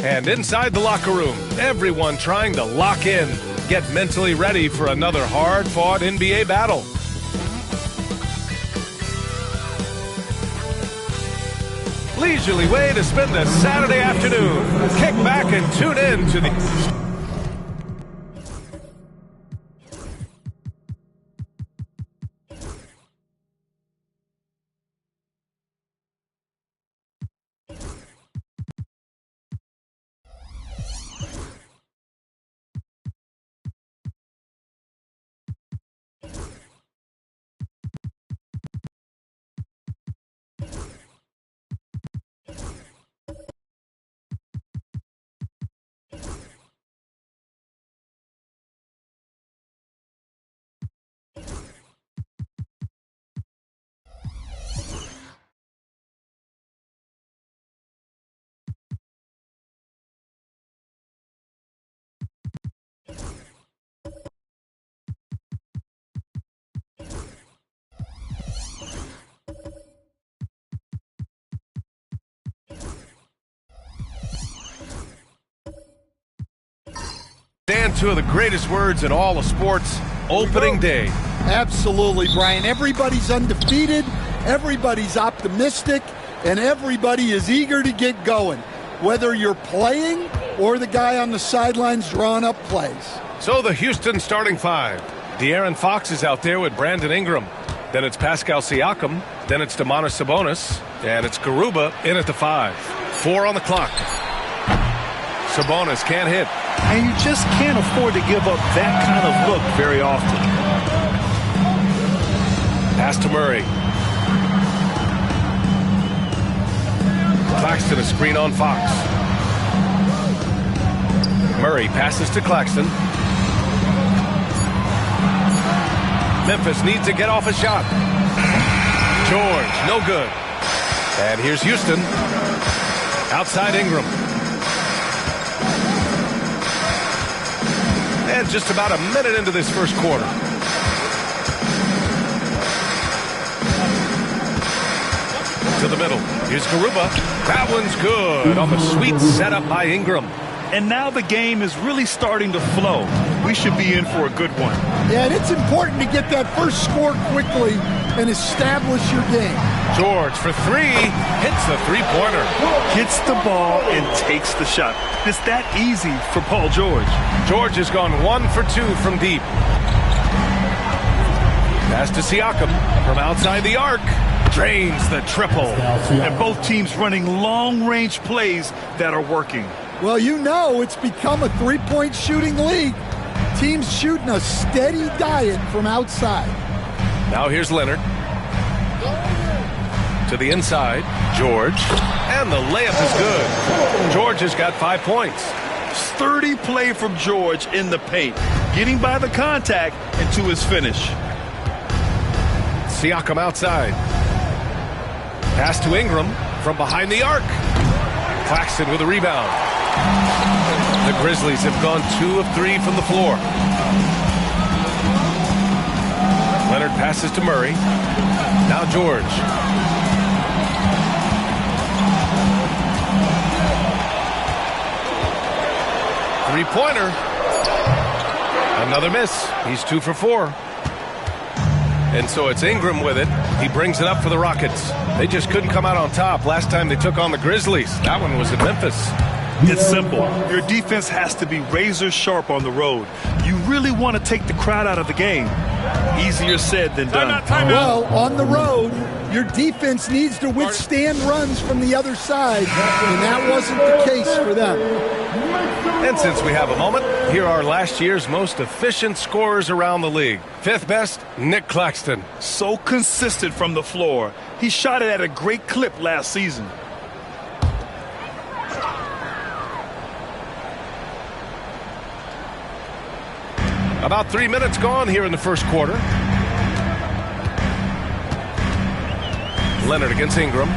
And inside the locker room, everyone trying to lock in, get mentally ready for another hard-fought NBA battle. Leisurely way to spend the Saturday afternoon. Kick back and tune in to the... And two of the greatest words in all of sports, opening day. Absolutely, Brian. Everybody's undefeated, everybody's optimistic, and everybody is eager to get going, whether you're playing or the guy on the sidelines drawing up plays. So the Houston starting five. De'Aaron Fox is out there with Brandon Ingram. Then it's Pascal Siakam. Then it's Domantas Sabonis. And it's Garuba in at the 5. 4 on the clock. Sabonis can't hit. And you just can't afford to give up that kind of look very often. Pass to Murray. Claxton a screen on Fox. Murray passes to Claxton. Memphis needs to get off a shot. George, no good. And here's Houston. Outside Ingram. And just about a minute into this first quarter. To the middle. Here's Garuba. That one's good on the sweet setup by Ingram. And now the game is really starting to flow. We should be in for a good one. Yeah, and it's important to get that first score quickly and establish your game. George for three. Hits the three-pointer. Gets the ball and takes the shot. It's that easy for Paul George. George has gone 1 for 2 from deep. Pass to Siakam from outside the arc. Drains the triple. And both teams running long-range plays that are working. Well, you know it's become a three-point shooting league. Teams shooting a steady diet from outside. Now here's Leonard. To the inside, George. And the layup is good. George has got 5 points. Sturdy play from George in the paint. Getting by the contact and to his finish. Siakam outside. Pass to Ingram from behind the arc. Claxton with a rebound. The Grizzlies have gone 2 of 3 from the floor. Leonard passes to Murray. Now George. Three-pointer. Another miss. He's 2 for 4. And so it's Ingram with it. He brings it up for the Rockets. They just couldn't come out on top last time they took on the Grizzlies. That one was in Memphis. It's simple. Your defense has to be razor sharp on the road. You really want to take the crowd out of the game. Easier said than done. Well, on the road, your defense needs to withstand runs from the other side, and that wasn't the case for them. And since we have a moment, here are last year's most efficient scorers around the league. 5th best, Nick Claxton. So consistent from the floor. He shot it at a great clip last season. About 3 minutes gone here in the first quarter. Leonard against Ingram.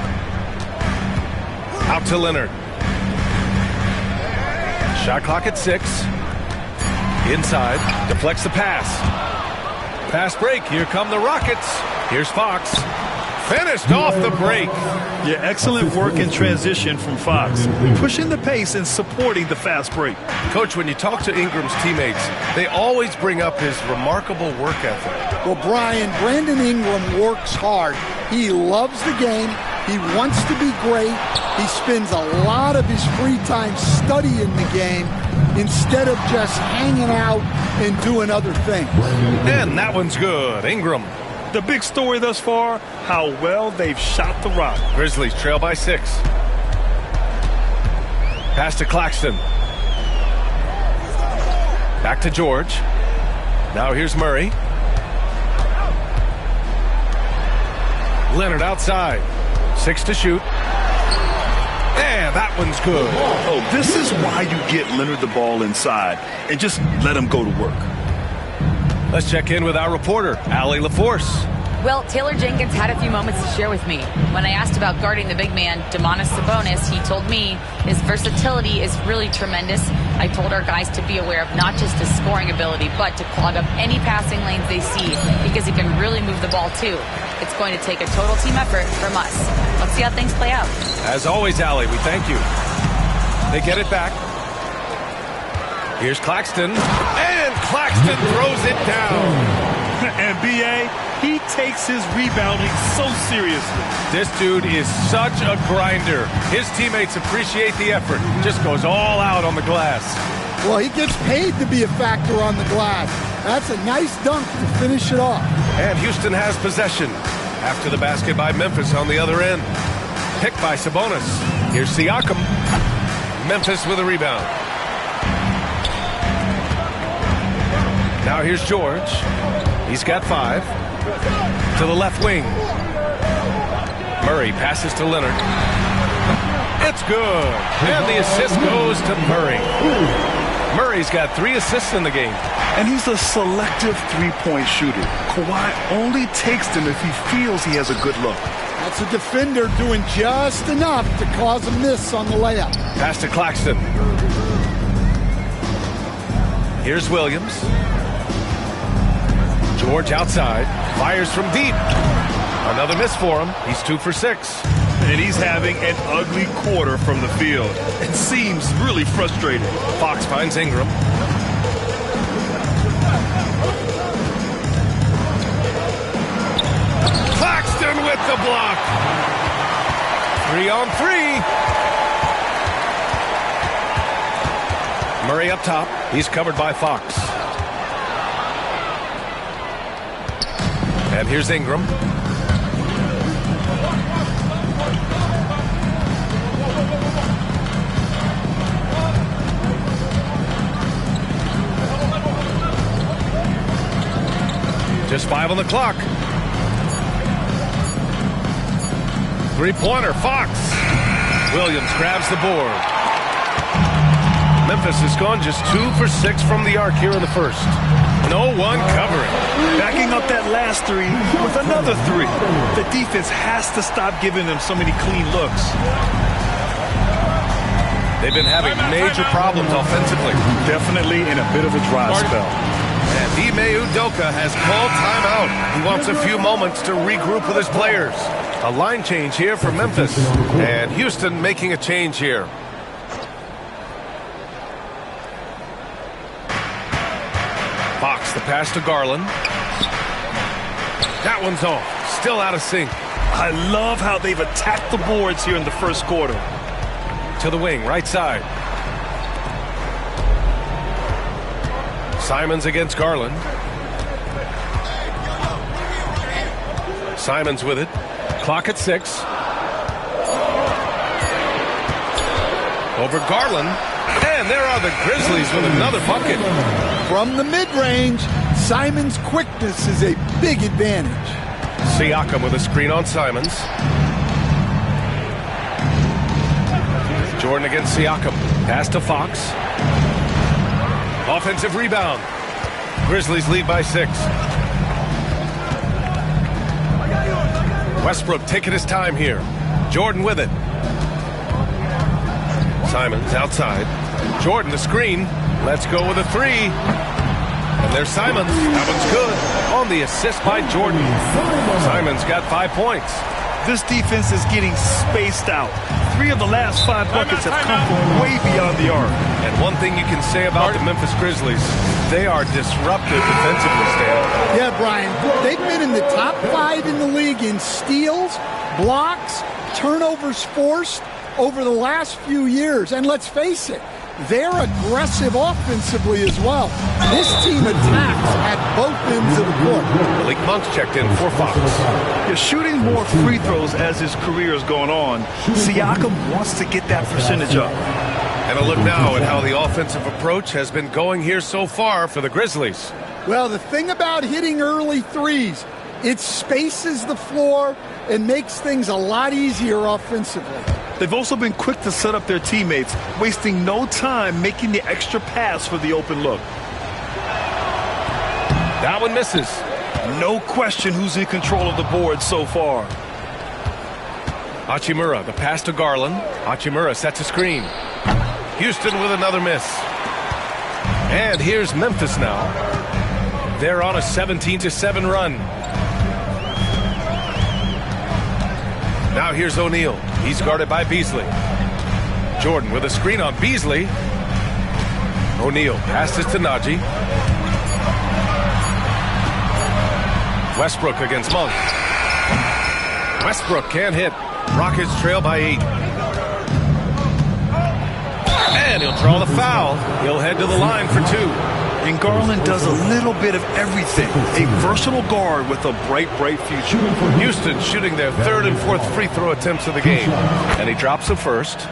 Out to Leonard. Shot clock at 6. Inside. Deflects the pass. Fast break. Here come the Rockets. Here's Fox. Finished off the break. Yeah, excellent work in transition from Fox. Pushing the pace and supporting the fast break. Coach, when you talk to Ingram's teammates, they always bring up his remarkable work ethic. Well, Brian, Brandon Ingram works hard. He loves the game. He wants to be great. He spends a lot of his free time studying the game instead of just hanging out and doing other things. And that one's good. Ingram. The big story thus far, how well they've shot the rock. Grizzlies trail by 6. Pass to Claxton. Back to George. Now here's Murray. Leonard outside. 6 to shoot. And that one's good. Oh, this is why you get Leonard the ball inside and just let him go to work. Let's check in with our reporter, Allie LaForce. Well, Taylor Jenkins had a few moments to share with me. When I asked about guarding the big man, Domantas Sabonis, he told me his versatility is really tremendous. I told our guys to be aware of not just his scoring ability, but to clog up any passing lanes they see, because he can really move the ball too. It's going to take a total team effort from us. Let's see how things play out. As always, Allie, we thank you. They get it back. Here's Claxton. And Claxton throws it down. And B.A., he takes his rebounding so seriously. This dude is such a grinder. His teammates appreciate the effort. Just goes all out on the glass. Well, he gets paid to be a factor on the glass. That's a nice dunk to finish it off. And Houston has possession. After the basket by Memphis on the other end. Picked by Sabonis. Here's Siakam. Memphis with a rebound. Now here's George. He's got 5. To the left wing. Murray passes to Leonard. It's good. And the assist goes to Murray. Murray's got 3 assists in the game. And he's a selective three-point shooter. Kawhi only takes them if he feels he has a good look. That's a defender doing just enough to cause a miss on the layup. Pass to Claxton. Here's Williams. George outside. Fires from deep. Another miss for him. He's 2 for 6. And he's having an ugly quarter from the field. It seems really frustrated. Fox finds Ingram. Claxton with the block. 3-on-3. Murray up top. He's covered by Fox. And here's Ingram. Just 5 on the clock. Three-pointer, Fox. Williams grabs the board. Memphis has gone just 2 for 6 from the arc here in the first. No one covering. Backing up that last 3 with another 3. The defense has to stop giving them so many clean looks. They've been having major problems offensively. Definitely in a bit of a dry spell. And Ime Udoka has called timeout. He wants a few moments to regroup with his players. A line change here for Memphis. And Houston making a change here. Fox, the pass to Garland. That one's off. Still out of sync. I love how they've attacked the boards here in the first quarter. To the wing, right side. Simons against Garland. Simons with it. Clock at 6. Over Garland. And there are the Grizzlies with another bucket. From the mid-range, Simons' quickness is a big advantage. Siakam with a screen on Simons. Jordan against Siakam. Pass to Fox. Offensive rebound. Grizzlies lead by 6. Westbrook taking his time here. Jordan with it. Simons outside. Jordan the screen. Let's go with a 3. And there's Simons. That one's good. On the assist by Jordan. Simons got 5 points. This defense is getting spaced out. 3 of the last 5 buckets have come from way beyond the arc. And one thing you can say about the Memphis Grizzlies, they are disruptive defensively, Stan. Yeah, Brian, they've been in the top 5 in the league in steals, blocks, turnovers forced over the last few years. And let's face it, they're aggressive offensively as well. This team attacks at both ends of the court. Malik Monk's checked in for Fox. You're shooting more free throws as his career is going on. Siakam wants to get that percentage up. And a look now at how the offensive approach has been going here so far for the Grizzlies. Well, the thing about hitting early threes, it spaces the floor and makes things a lot easier offensively. They've also been quick to set up their teammates, wasting no time making the extra pass for the open look. That one misses. No question who's in control of the board so far. Hachimura, the pass to Garland. Hachimura sets a screen. Houston with another miss. And here's Memphis now. They're on a 17-7 run. Now here's O'Neal. He's guarded by Beasley. Jordan with a screen on Beasley. O'Neal passes to Najee. Westbrook against Monk. Westbrook can't hit. Rockets trail by 8. And he'll draw the foul. He'll head to the line for 2. And Garland does a little bit of everything. A versatile guard with a bright, bright future. Houston shooting their 3rd and 4th free throw attempts of the game. And he drops the first.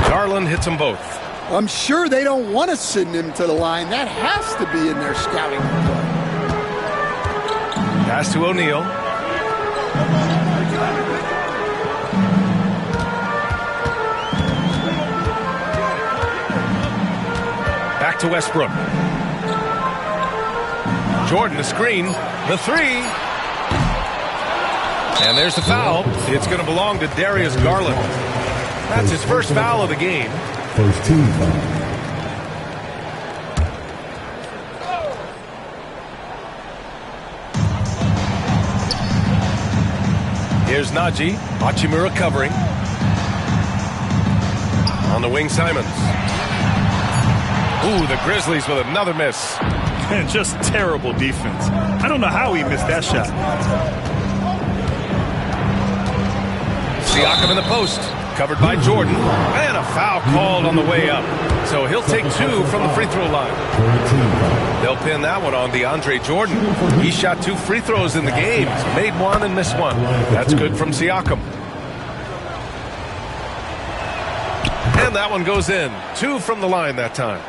Garland hits them both. I'm sure they don't want to send him to the line. That has to be in their scouting report. Pass to O'Neal. Back to Westbrook. Jordan, the screen, the three. And there's the foul. It's going to belong to Darius Garland. That's his first foul of the game. First team foul. Here's Najee. Hachimura covering. On the wing, Simons. Ooh, the Grizzlies with another miss. And just terrible defense. I don't know how he missed that shot. Siakam in the post. Covered by Jordan. And a foul called on the way up. So he'll take two from the free throw line. They'll pin that one on DeAndre Jordan. He shot 2 free throws in the game. Made one and missed one. That's good from Siakam. And that one goes in. 2 from the line that time.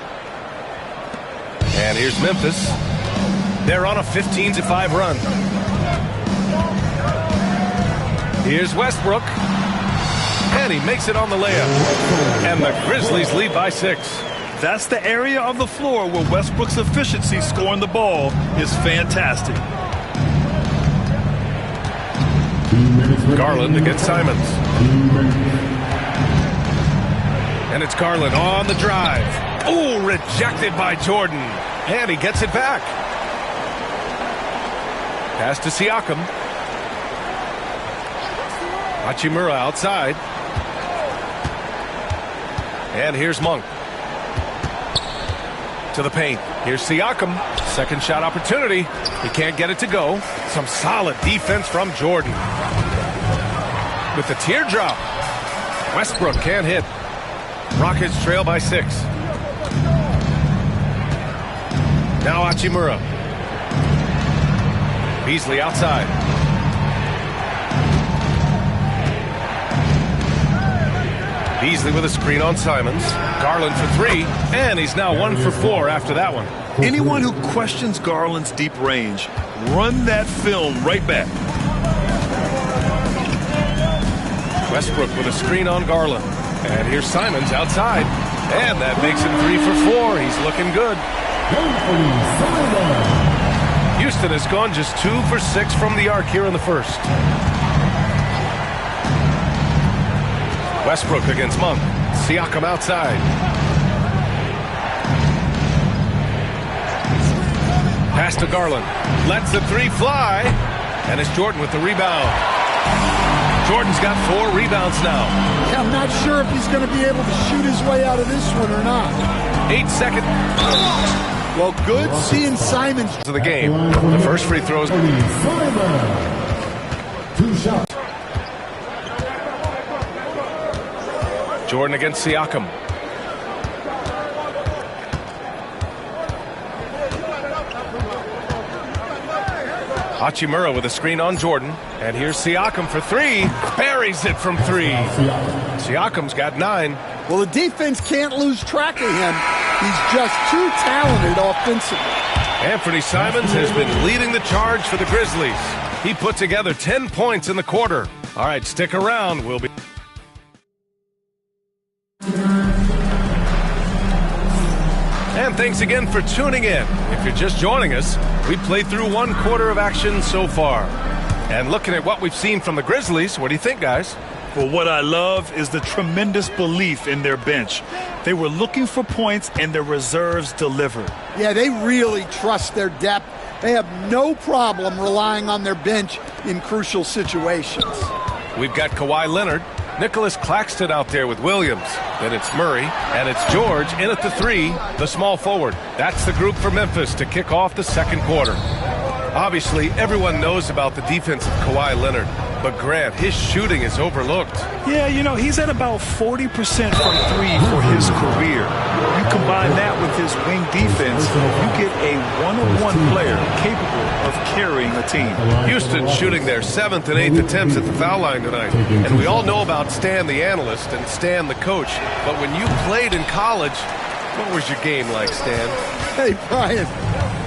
And here's Memphis. They're on a 15-5 run. Here's Westbrook. And he makes it on the layup. And the Grizzlies lead by 6. That's the area of the floor where Westbrook's efficiency scoring the ball is fantastic. Garland against Simons. And it's Garland on the drive. Oh, rejected by Jordan. And he gets it back. Pass to Siakam. Hachimura outside. And here's Monk. To the paint. Here's Siakam. Second shot opportunity. He can't get it to go. Some solid defense from Jordan. With the teardrop. Westbrook can't hit. Rockets trail by 6. Now Hachimura. Beasley outside. Beasley with a screen on Simons. Garland for 3. And he's now 1 for 4 after that one. Anyone who questions Garland's deep range, run that film right back. Westbrook with a screen on Garland. And here's Simons outside. And that makes him 3 for 4. He's looking good. Houston has gone just 2 for 6 from the arc here in the first. Westbrook against Monk. Siakam outside. Pass to Garland. Lets the 3 fly. And it's Jordan with the rebound. Jordan's got 4 rebounds now. Yeah, I'm not sure if he's going to be able to shoot his way out of this one or not. 8 seconds. Well, good seeing Simons To the game. The first free throw is 2 shots. Jordan against Siakam. Hachimura with a screen on Jordan. And here's Siakam for 3. Buries it from 3. Siakam's got 9. Well, the defense can't lose track of him. He's just too talented offensively. Anthony Simons has been leading the charge for the Grizzlies. He put together 10 points in the quarter. All right, stick around. We'll be... And thanks again for tuning in. If you're just joining us, we played through 1 quarter of action so far. And looking at what we've seen from the Grizzlies, what do you think, guys? Well, what I love is the tremendous belief in their bench. They were looking for points, and their reserves delivered. Yeah, they really trust their depth. They have no problem relying on their bench in crucial situations. We've got Kawhi Leonard, Nicholas Claxton out there with Williams. Then it's Murray, and it's George in at the 3, the small forward. That's the group for Memphis to kick off the second quarter. Obviously, everyone knows about the defense of Kawhi Leonard. But Grant, his shooting is overlooked. Yeah, you know, he's at about 40% from three for his career. You combine that with his wing defense, you get a one-on-one player capable of carrying a team. Houston shooting their 7th and 8th attempts at the foul line tonight. And we all know about Stan the analyst and Stan the coach. But when you played in college, what was your game like, Stan? Hey, Brian,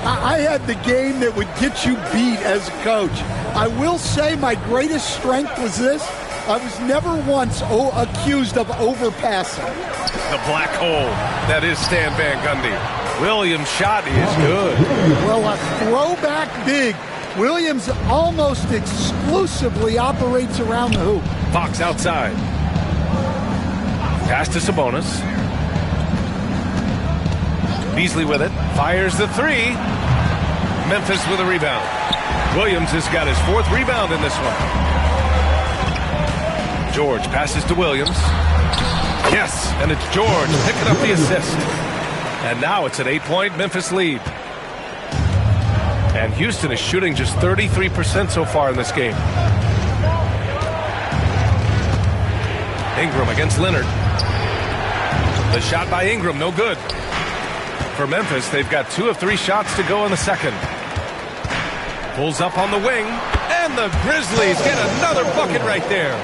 I had the game that would get you beat as a coach. I will say my greatest strength was this. I was never once accused of overpassing. The black hole. That is Stan Van Gundy. Williams' shot is good. Well, a throwback big. Williams almost exclusively operates around the hoop. Fox outside. Pass to Sabonis. Beasley with it. Fires the three. Memphis with a rebound. Williams has got his 4th rebound in this one. George passes to Williams. Yes, and it's George picking up the assist. And now it's an 8-point Memphis lead. And Houston is shooting just 33% so far in this game. Ingram against Leonard. The shot by Ingram, no good. For Memphis, they've got 2 of 3 shots to go in the second. Pulls up on the wing, and the Grizzlies get another bucket right there.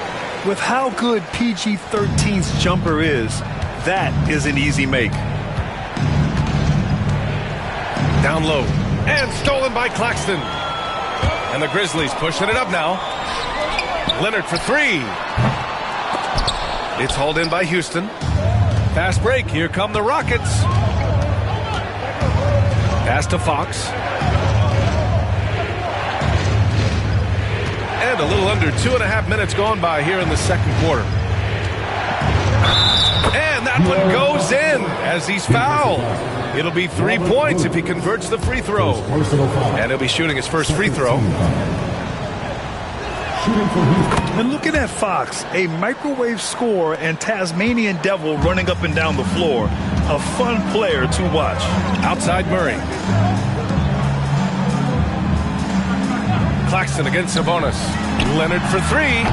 With how good PG-13's jumper is, that is an easy make. Down low, and stolen by Claxton. And the Grizzlies pushing it up now. Leonard for 3. It's hauled in by Houston. Fast break, here come the Rockets. Pass to Fox. And a little under 2.5 minutes gone by here in the second quarter. And that one goes in as he's fouled. It'll be 3 points if he converts the free throw. And he'll be shooting his first free throw. And looking at Fox, a microwave scorer and Tasmanian devil running up and down the floor. A fun player to watch. Outside Murray. Claxton against Sabonis. Leonard for 3.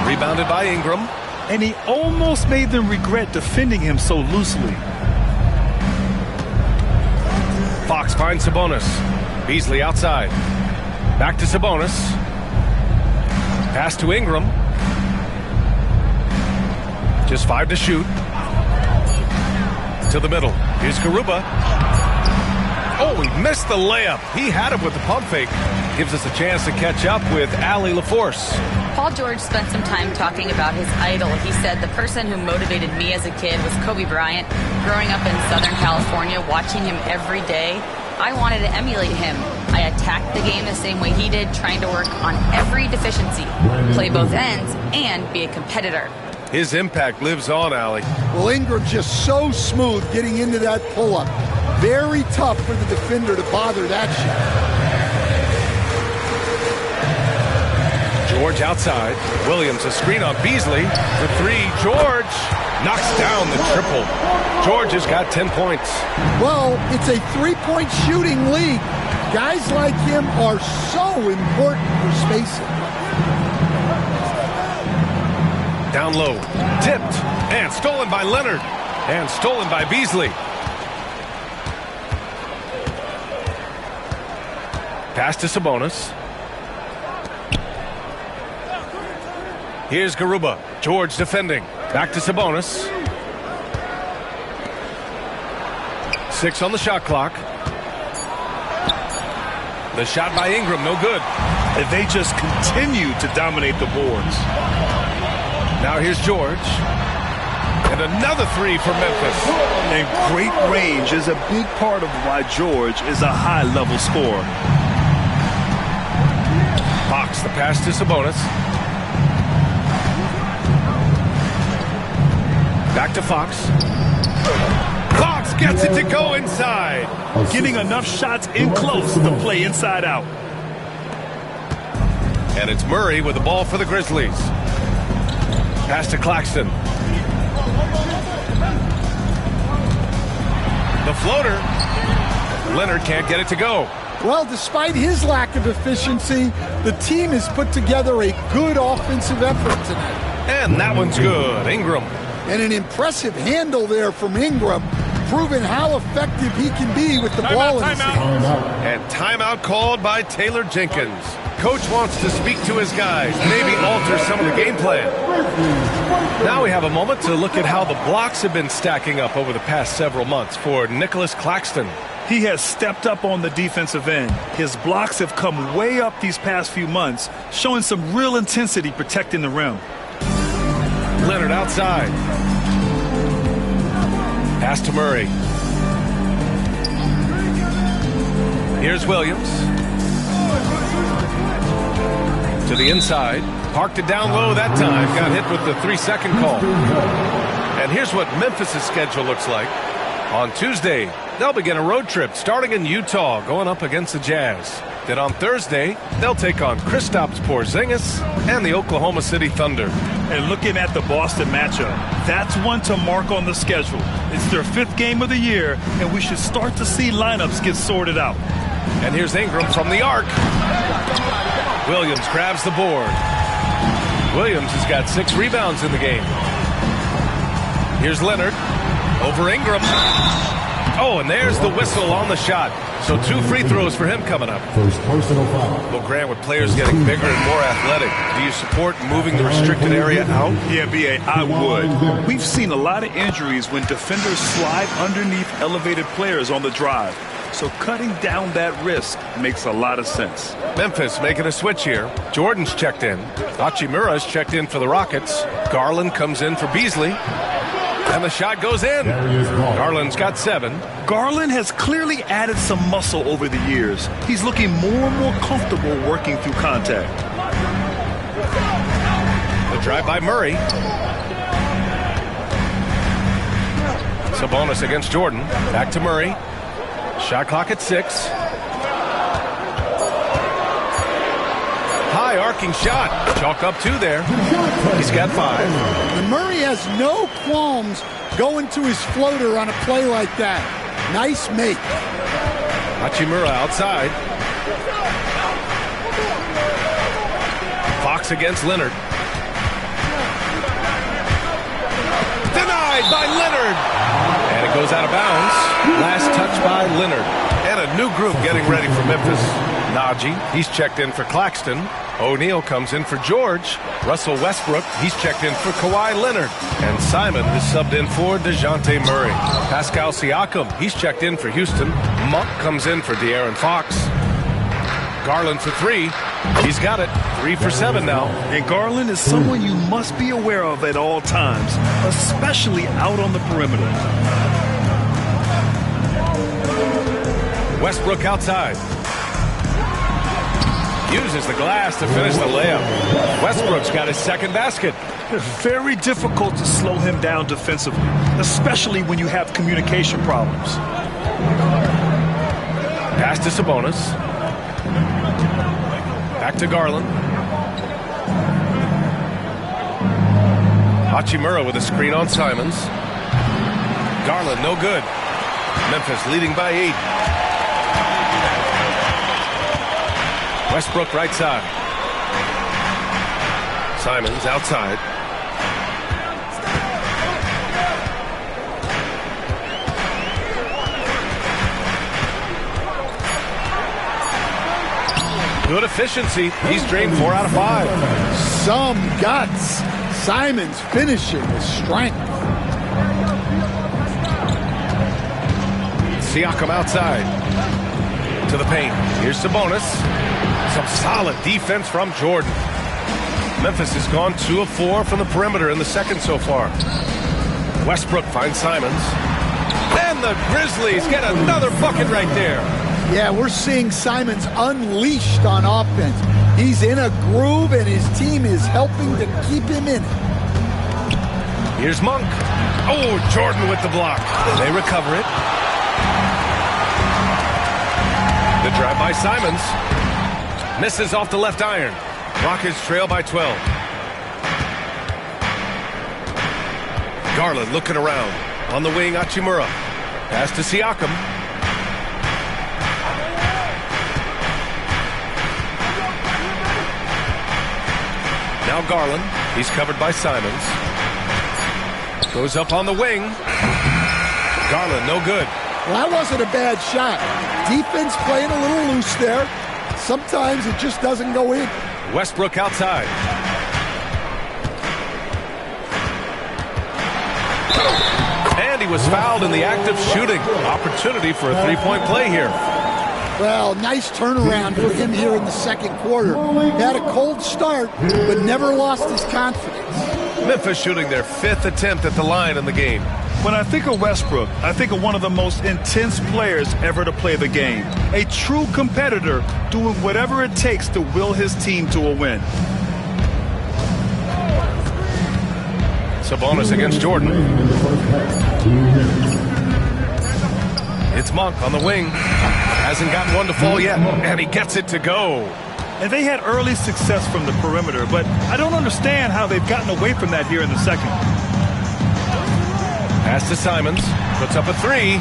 Rebounded by Ingram. And he almost made them regret defending him so loosely. Fox finds Sabonis. Beasley outside. Back to Sabonis. Pass to Ingram. Just 5 to shoot. To the middle. Here's Garuba. Oh, he missed the layup. He had it with the pump fake. Gives us a chance to catch up with Allie LaForce. Paul George spent some time talking about his idol. He said, the person who motivated me as a kid was Kobe Bryant. Growing up in Southern California, watching him every day, I wanted to emulate him. I attacked the game the same way he did, trying to work on every deficiency, play both ends, and be a competitor. His impact lives on, Allie. Well, Ingram's just so smooth getting into that pull-up. Very tough for the defender to bother that shot. George outside. Williams a screen on Beasley. For 3, George knocks down the triple. George has got 10 points. Well, it's a 3-point shooting league. Guys like him are so important for spacing. Down low. Tipped. And stolen by Leonard. And stolen by Beasley. Pass to Sabonis. Here's Garuba. George defending. Back to Sabonis. 6 on the shot clock. The shot by Ingram, no good. And they just continue to dominate the boards. Now here's George. And another 3 for Memphis. And great range is a big part of why George is a high-level scorer. Fox, the pass to Sabonis. Back to Fox. Fox gets it to go inside. Getting enough shots in close to play inside out. And it's Murray with the ball for the Grizzlies. Pass to Claxton. The floater. Leonard can't get it to go. Well, despite his lack of efficiency, the team has put together a good offensive effort tonight. And that one's good. Ingram. And an impressive handle there from Ingram, proving how effective he can be with the ball in his hands. And timeout called by Taylor Jenkins. Coach wants to speak to his guys, maybe alter some of the game plan. Now we have a moment to look at how the blocks have been stacking up over the past several months for Nicholas Claxton. He has stepped up on the defensive end. His blocks have come way up these past few months, showing some real intensity protecting the rim. Leonard outside. Pass to Murray. Here's Williams. To the inside. Parked it down low that time. Got hit with the 3-second call. And here's what Memphis' schedule looks like. On Tuesday, they'll begin a road trip starting in Utah, going up against the Jazz. Then on Thursday, they'll take on Kristaps Porzingis and the Oklahoma City Thunder. And looking at the Boston matchup, that's one to mark on the schedule. It's their 5th game of the year, and we should start to see lineups get sorted out. And here's Ingram from the arc. Williams grabs the board. Williams has got 6 rebounds in the game. Here's Leonard over Ingram. Oh, and there's the whistle on the shot. So 2 free throws for him coming up. First personal foul. Well, Grant, with players getting bigger and more athletic, do you support moving the restricted area out? Yeah, B.A., I would. We've seen a lot of injuries when defenders slide underneath elevated players on the drive. So cutting down that risk makes a lot of sense. Memphis making a switch here. Jordan's checked in. Hachimura's checked in for the Rockets. Garland comes in for Beasley. And the shot goes in. Garland's got 7. Garland has clearly added some muscle over the years. He's looking more and more comfortable working through contact. The drive by Murray. Sabonis against Jordan. Back to Murray. Shot clock at 6. High arcing shot. Chalk up 2 there. He's got 5. And Murray has no qualms going to his floater on a play like that. Nice make. Hachimura outside. Fox against Leonard. Denied by Leonard. And it goes out of bounds. Last touch by Leonard. And a new group getting ready for Memphis. Najee, he's checked in for Claxton. O'Neal comes in for George. Russell Westbrook, he's checked in for Kawhi Leonard. And Simon is subbed in for DeJounte Murray. Pascal Siakam, he's checked in for Houston. Monk comes in for De'Aaron Fox. Garland for 3. He's got it. 3 for 7 now. And Garland is someone you must be aware of at all times, especially out on the perimeter. Westbrook outside. Uses the glass to finish the layup. Westbrook's got his 2nd basket. It's very difficult to slow him down defensively, especially when you have communication problems. Pass to Sabonis. Back to Garland. Hachimura with a screen on Simons. Garland no good. Memphis leading by 8. Westbrook right side. Simons outside. Good efficiency. He's drained 4 out of 5. Some guts. Simons finishing with strength. Siakam outside. To the paint. Here's Sabonis. Some solid defense from Jordan. Memphis has gone 2 of 4 from the perimeter in the 2nd so far. Westbrook finds Simons. And the Grizzlies get another bucket right there. Yeah, we're seeing Simons unleashed on offense. He's in a groove, and his team is helping to keep him in it. Here's Monk. Oh, Jordan with the block. They recover it. The drive by Simons. Misses off the left iron. Rockets trail by 12. Garland looking around. On the wing, Hachimura. Pass to Siakam. Now Garland. He's covered by Simons. Goes up on the wing. Garland, no good. Well, that wasn't a bad shot. Defense playing a little loose there. Sometimes it just doesn't go in. Westbrook outside. And he was fouled in the act of shooting. Opportunity for a three-point play here. Well, nice turnaround for him here in the second quarter. Had a cold start, but never lost his confidence. Memphis shooting their 5th attempt at the line in the game. When I think of Westbrook, I think of one of the most intense players ever to play the game. A true competitor doing whatever it takes to will his team to a win. Sabonis against Jordan. It's Monk on the wing. Hasn't gotten one to fall yet, and he gets it to go. And they had early success from the perimeter, but I don't understand how they've gotten away from that here in the second. Pass to Simons. Puts up a three.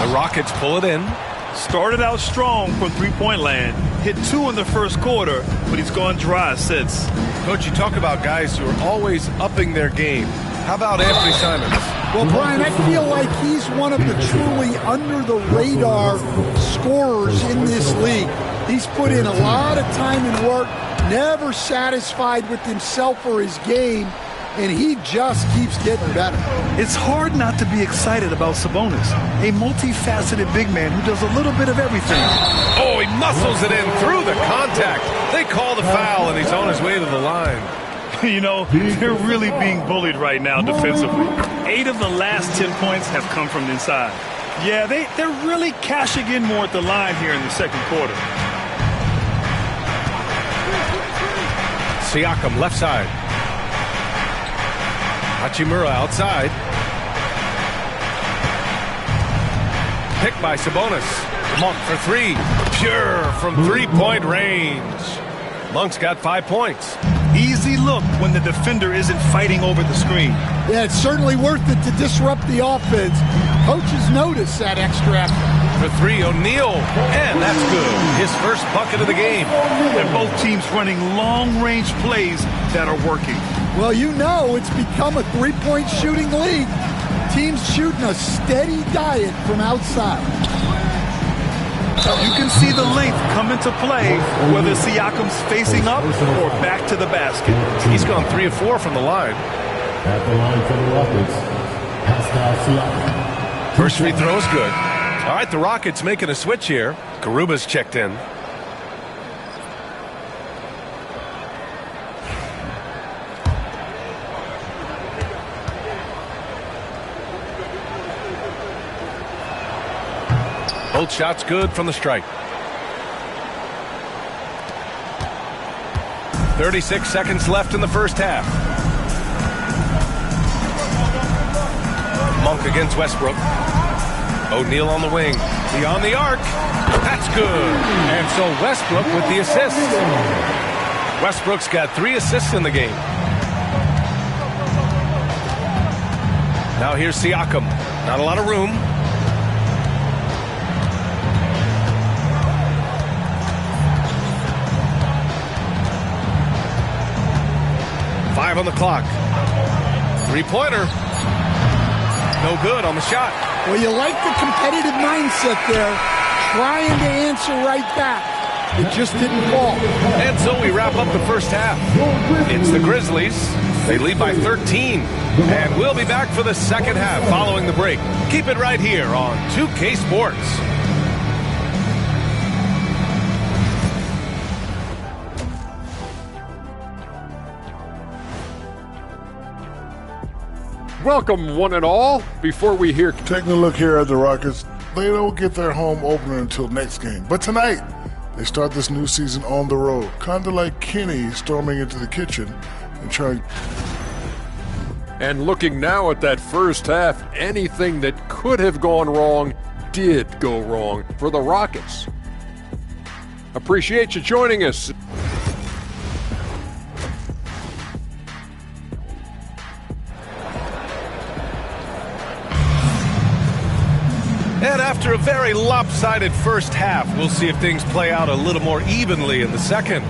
The Rockets pull it in. Started out strong from three-point land. Hit 2 in the first quarter, but he's gone dry since. Coach, you talk about guys who are always upping their game. How about Anthony Simons? Well, Brian, I feel like he's one of the truly under-the-radar scorers in this league. He's put in a lot of time and work, never satisfied with himself or his game, and he just keeps getting better. It's hard not to be excited about Sabonis, a multifaceted big man who does a little bit of everything. Oh, he muscles it in through the contact. They call the foul, and he's on his way to the line. You know, they're really being bullied right now defensively. 8 of the last 10 points have come from inside. Yeah, they're really cashing in more at the line here in the second quarter. Siakam left side. Hachimura outside. Picked by Sabonis. Monk for three. Pure from three-point range. Monk's got 5 points. Easy look when the defender isn't fighting over the screen. Yeah, it's certainly worth it to disrupt the offense. Coaches notice that extra effort. For three, O'Neal. And that's good. His first bucket of the game. And both teams running long-range plays that are working. Well, you know it's become a three-point shooting league. Teams shooting a steady diet from outside. You can see the length come into play, whether Siakam's facing up or back to the basket. He's gone 3 of 4 from the line. At the line for the Rockets, Pascal Siakam. First free throw is good. All right, the Rockets making a switch here. Garuba's checked in. Both shots good from the strike. 36 seconds left in the first half. Monk against Westbrook. O'Neal on the wing. Beyond the arc. That's good. And so Westbrook with the assist. Westbrook's got 3 assists in the game. Now here's Siakam. Not a lot of room. Five on the clock. Three-pointer. No good on the shot. Well, you like the competitive mindset there, trying to answer right back. It just didn't fall. And so we wrap up the first half. It's the Grizzlies. They lead by 13. And we'll be back for the second half following the break. Keep it right here on 2K Sports. Welcome, one and all. Before we hear... Taking a look here at the Rockets, they don't get their home opener until next game. But tonight, they start this new season on the road. Kind of like Kenny storming into the kitchen and trying... And looking now at that first half, anything that could have gone wrong did go wrong for the Rockets. Appreciate you joining us. And after a very lopsided first half, we'll see if things play out a little more evenly in the second.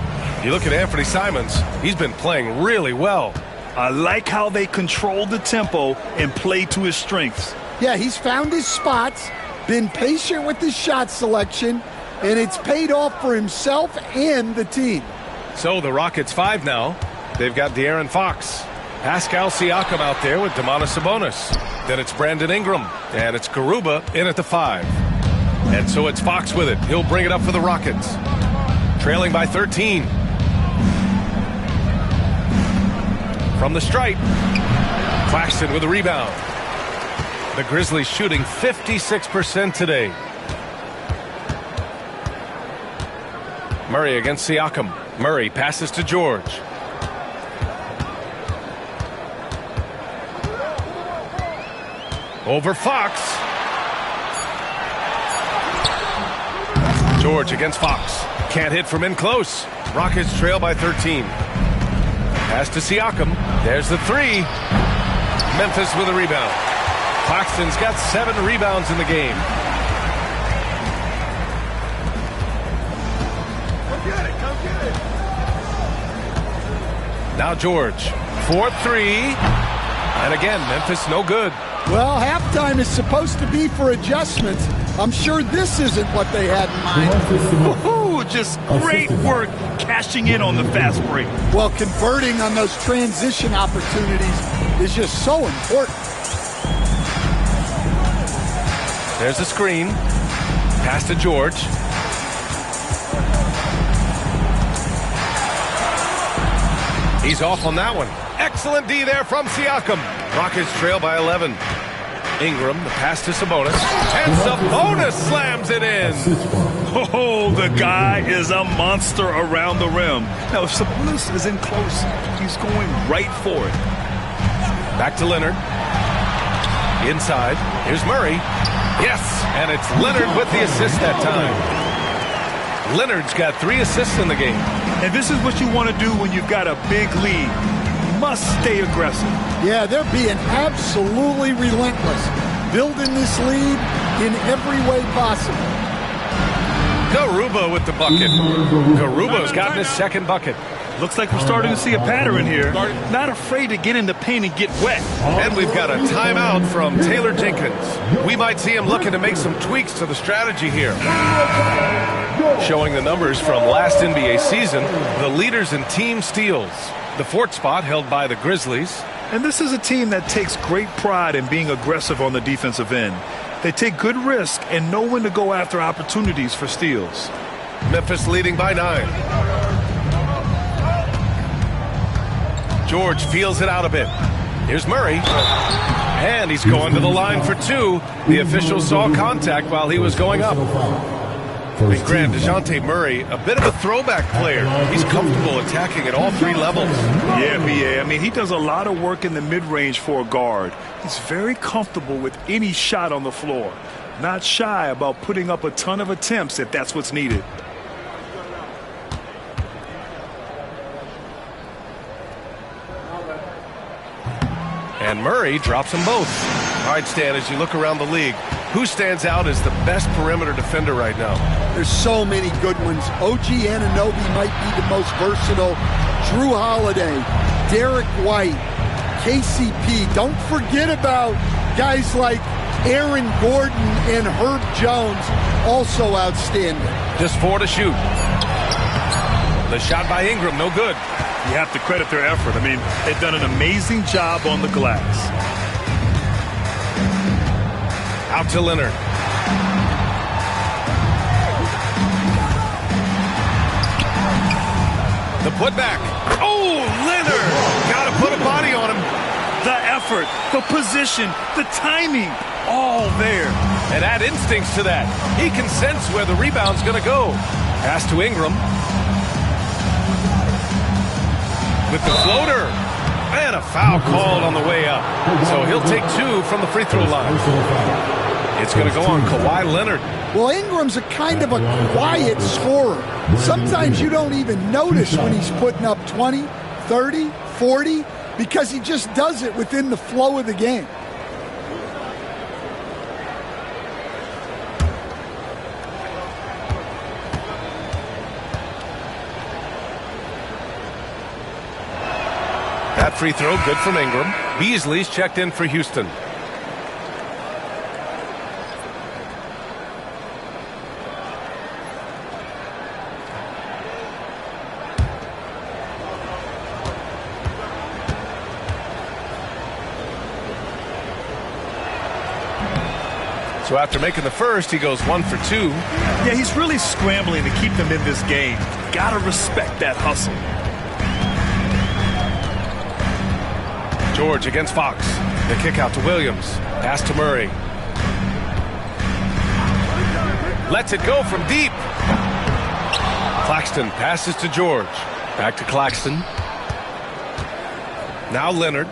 You look at Anthony Simons, he's been playing really well. I like how they control the tempo and play to his strengths. Yeah, he's found his spots, been patient with his shot selection, and it's paid off for himself and the team. So the Rockets 5 now. They've got De'Aaron Fox. Pascal Siakam out there with Domantas Sabonis. Then it's Brandon Ingram. And it's Garuba in at the 5. And so it's Fox with it. He'll bring it up for the Rockets. Trailing by 13. From the stripe. Claxton with a rebound. The Grizzlies shooting 56% today. Murray against Siakam. Murray passes to George. Over Fox. George against Fox. Can't hit from in close. Rockets trail by 13. Pass to Siakam. There's the 3. Memphis with a rebound. Claxton's got 7 rebounds in the game. Now George, 4-3, and again, Memphis no good. Well, halftime is supposed to be for adjustments. I'm sure this isn't what they had in mind. Ooh, just great work cashing in on the fast break. Well, converting on those transition opportunities is just so important. There's a screen. Pass to George. He's off on that one. Excellent D there from Siakam. Rockets trail by 11. Ingram, the pass to Sabonis. And Sabonis slams it in. Oh, the guy is a monster around the rim. Now, if Sabonis is in close, he's going right for it. Back to Leonard. Inside. Here's Murray. Yes, and it's Leonard with the assist that time. Leonard's got 3 assists in the game. And this is what you want to do when you've got a big lead. You must stay aggressive. Yeah, they're being absolutely relentless, building this lead in every way possible. Garuba with the bucket. Garuba's gotten his 2nd bucket. Looks like we're starting to see a pattern here. Not afraid to get in the paint and get wet. And we've got a timeout from Taylor Jenkins. We might see him looking to make some tweaks to the strategy here. Showing the numbers from last NBA season, the leaders in team steals. The 4th spot held by the Grizzlies. And this is a team that takes great pride in being aggressive on the defensive end. They take good risk and know when to go after opportunities for steals. Memphis leading by 9. George feels it out a bit. Here's Murray. And he's going to the line for 2. The official saw contact while he was going up. And Grant, DeJounte Murray, a bit of a throwback player. He's comfortable attacking at all 3 levels. Yeah, B.A. I mean, he does a lot of work in the mid-range for a guard. He's very comfortable with any shot on the floor. Not shy about putting up a ton of attempts if that's what's needed. And Murray drops them both. All right, Stan, as you look around the league, who stands out as the best perimeter defender right now? There's so many good ones. OG Anunoby might be the most versatile. Drew Holiday, Derek White, KCP. Don't forget about guys like Aaron Gordon and Herb Jones, also outstanding. Just 4 to shoot. The shot by Ingram, no good. You have to credit their effort. I mean, they've done an amazing job on the glass. Out to Leonard. The putback. Oh, Leonard! Got to put a body on him. The effort, the position, the timing, all there. And add instincts to that. He can sense where the rebound's going to go. Pass to Ingram. With the floater. And a foul called on the way up. So he'll take 2 from the free throw line. It's going to go on Kawhi Leonard. Well, Ingram's a kind of a quiet scorer. Sometimes you don't even notice when he's putting up 20, 30, 40, because he just does it within the flow of the game. That free throw, good from Ingram. Beasley's checked in for Houston. So after making the first, he goes 1 for 2. Yeah, he's really scrambling to keep them in this game. Gotta respect that hustle. George against Fox. The kick out to Williams. Pass to Murray. Lets it go from deep. Claxton passes to George. Back to Claxton. Now Leonard.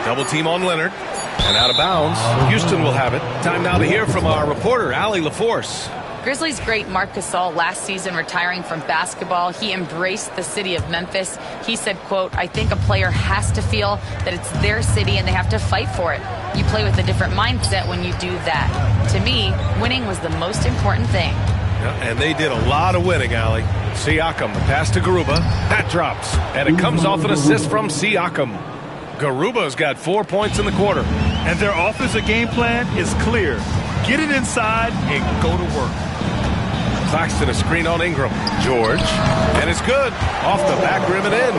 Double team on Leonard. And out of bounds. Houston will have it. Time now to hear from our reporter, Allie LaForce. Grizzlies great Marc Gasol last season retiring from basketball. He embraced the city of Memphis. He said, quote, "I think a player has to feel that it's their city and they have to fight for it. You play with a different mindset when you do that. To me, winning was the most important thing." Yeah, and they did a lot of winning, Allie. Siakam, the pass to Garuba. That drops. And it comes off an assist from Siakam. Garuba's got 4 points in the quarter. And their offensive game plan is clear. Get it inside and go to work. Claxton a screen on Ingram. George. And it's good. Off the back rim and in.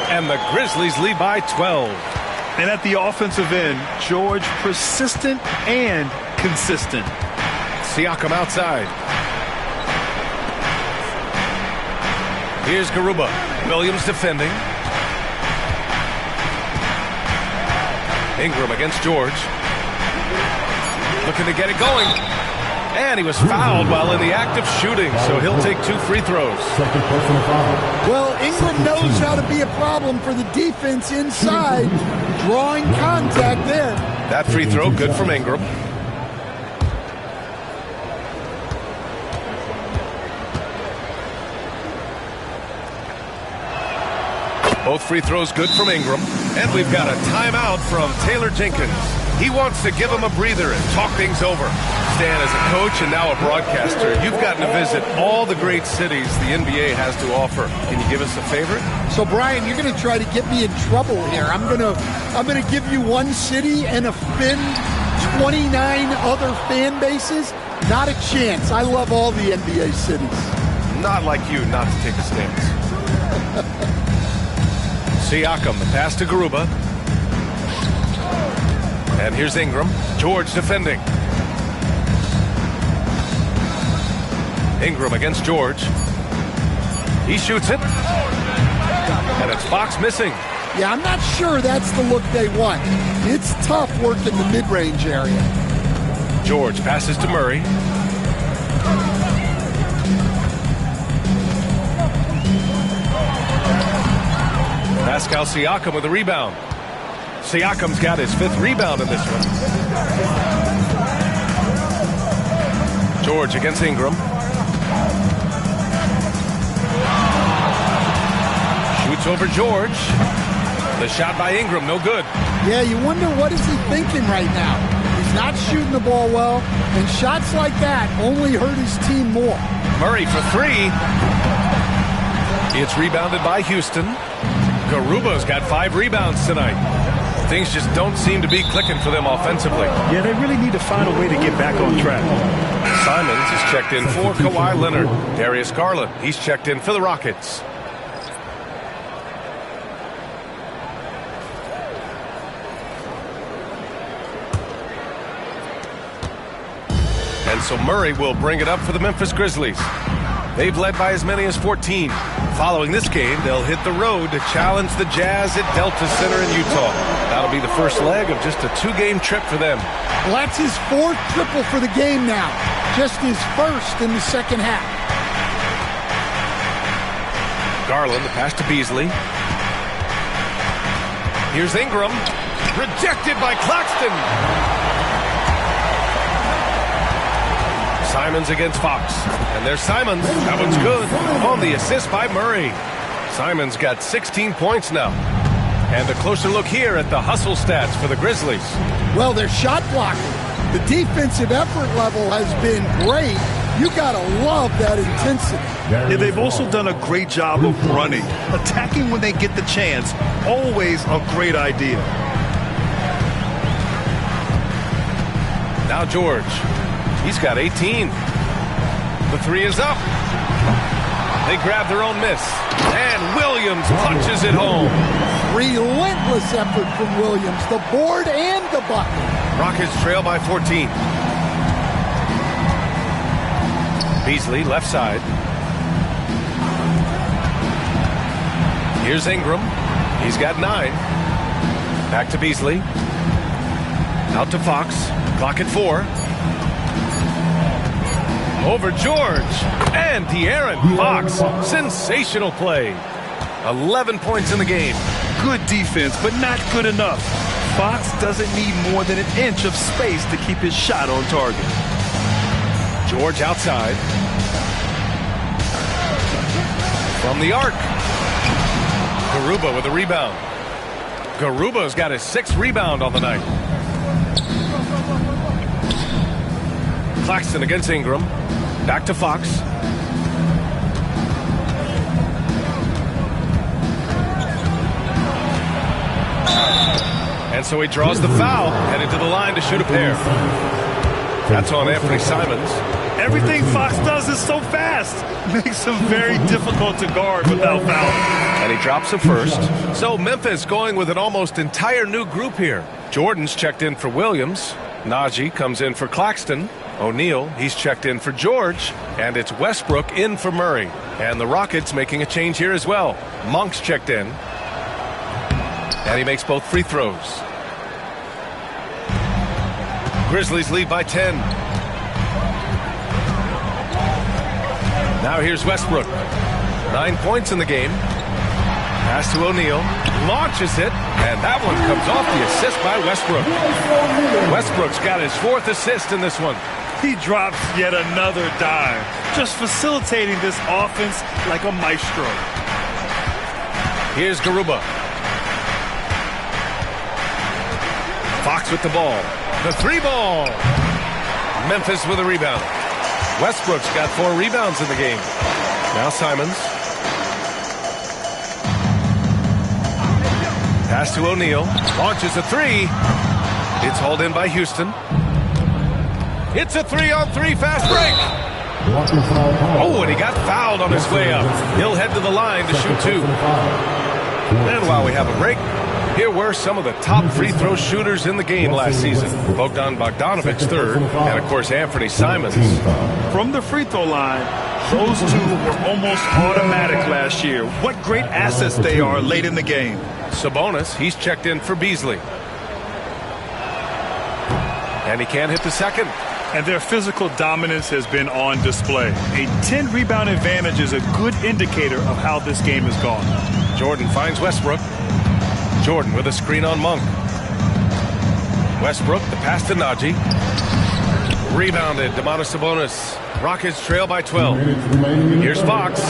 And the Grizzlies lead by 12. And at the offensive end, George persistent and consistent. Siakam outside. Here's Garuba. Williams defending. Ingram against George. Looking to get it going. And he was fouled while in the act of shooting, so he'll take 2 free throws. Second personal foul. Well, Ingram knows how to be a problem for the defense inside, drawing contact there. That free throw, good from Ingram. Both free throws good from Ingram. And we've got a timeout from Taylor Jenkins. He wants to give him a breather and talk things over. Stan, as a coach and now a broadcaster, you've gotten to visit all the great cities the NBA has to offer. Can you give us a favorite? So, Brian, you're going to try to get me in trouble here. I'm going to give you one city and offend 29 other fan bases. Not a chance. I love all the NBA cities. Not like you not to take a stance. Siakam, the pass to Garuba. And here's Ingram. George defending. Ingram against George. He shoots it. And it's Fox missing. Yeah, I'm not sure that's the look they want. It's tough working the mid-range area. George passes to Murray. Pascal Siakam with a rebound. Siakam's got his 5th rebound in this one. George against Ingram. Shoots over George. The shot by Ingram, no good. Yeah, you wonder what is he thinking right now. He's not shooting the ball well, and shots like that only hurt his team more. Murray for 3. It's rebounded by Houston. Garuba's got 5 rebounds tonight. Things just don't seem to be clicking for them offensively. Yeah, they really need to find a way to get back on track. Simons is checked in for Kawhi Leonard. Darius Garland, he's checked in for the Rockets. And so Murray will bring it up for the Memphis Grizzlies. They've led by as many as 14. Following this game, they'll hit the road to challenge the Jazz at Delta Center in Utah. That'll be the first leg of just a 2-game trip for them. Well, that's his 4th triple for the game now. Just his 1st in the second half. Garland, the pass to Beasley. Here's Ingram. Rejected by Claxton. Simons against Fox. And there's Simons. That one's good. On the assist by Murray. Simons got 16 points now. And a closer look here at the hustle stats for the Grizzlies. Well, their shot blocking. The defensive effort level has been great. You got to love that intensity. Yeah, they've also done a great job of running. Attacking when they get the chance, always a great idea. Now George. He's got 18. The three is up. They grab their own miss. And Williams punches it home. Relentless effort from Williams. The board and the bucket. Rockets trail by 14. Beasley, left side. Here's Ingram. He's got 9. Back to Beasley. Out to Fox. Clock at 4. Over George. And De'Aaron Fox. Sensational play. 11 points in the game. Good defense, but not good enough. Fox doesn't need more than an inch of space to keep his shot on target. George outside. From the arc. Garuba with a rebound. Garuba's got his 6th rebound on the night. Claxton against Ingram. Back to Fox. And so he draws the foul, headed to the line to shoot a pair. That's on Anthony Simons. Everything Fox does is so fast. Makes him very difficult to guard without fouling. And he drops the first. So Memphis going with an almost entire new group here. Jordan's checked in for Williams. Najee comes in for Claxton. O'Neal, he's checked in for George. And it's Westbrook in for Murray. And the Rockets making a change here as well. Monk's checked in. And he makes both free throws. Grizzlies lead by 10. Now here's Westbrook. 9 points in the game. Pass to O'Neal. Launches it. And that one comes off the assist by Westbrook. Westbrook's got his 4th assist in this one. He drops yet another dime. Just facilitating this offense like a maestro. Here's Garuba. Fox with the ball. The 3 ball. Memphis with a rebound. Westbrook's got 4 rebounds in the game. Now Simons. Pass to O'Neal. Launches a 3. It's hauled in by Houston. It's a 3-on-3 fast break. Oh, and he got fouled on his way up. He'll head to the line to shoot 2. And while we have a break, here were some of the top free throw shooters in the game last season. Bogdan Bogdanovic 3rd, and of course Anthony Simons. From the free throw line, those 2 were almost automatic last year. What great assets they are late in the game. Sabonis, he's checked in for Beasley. And he can't hit the second. And their physical dominance has been on display. A 10-rebound advantage is a good indicator of how this game has gone. Jordan finds Westbrook. Jordan with a screen on Monk. Westbrook, the pass to Najee. Rebounded, Domantas Sabonis. Rockets trail by 12. Here's Fox.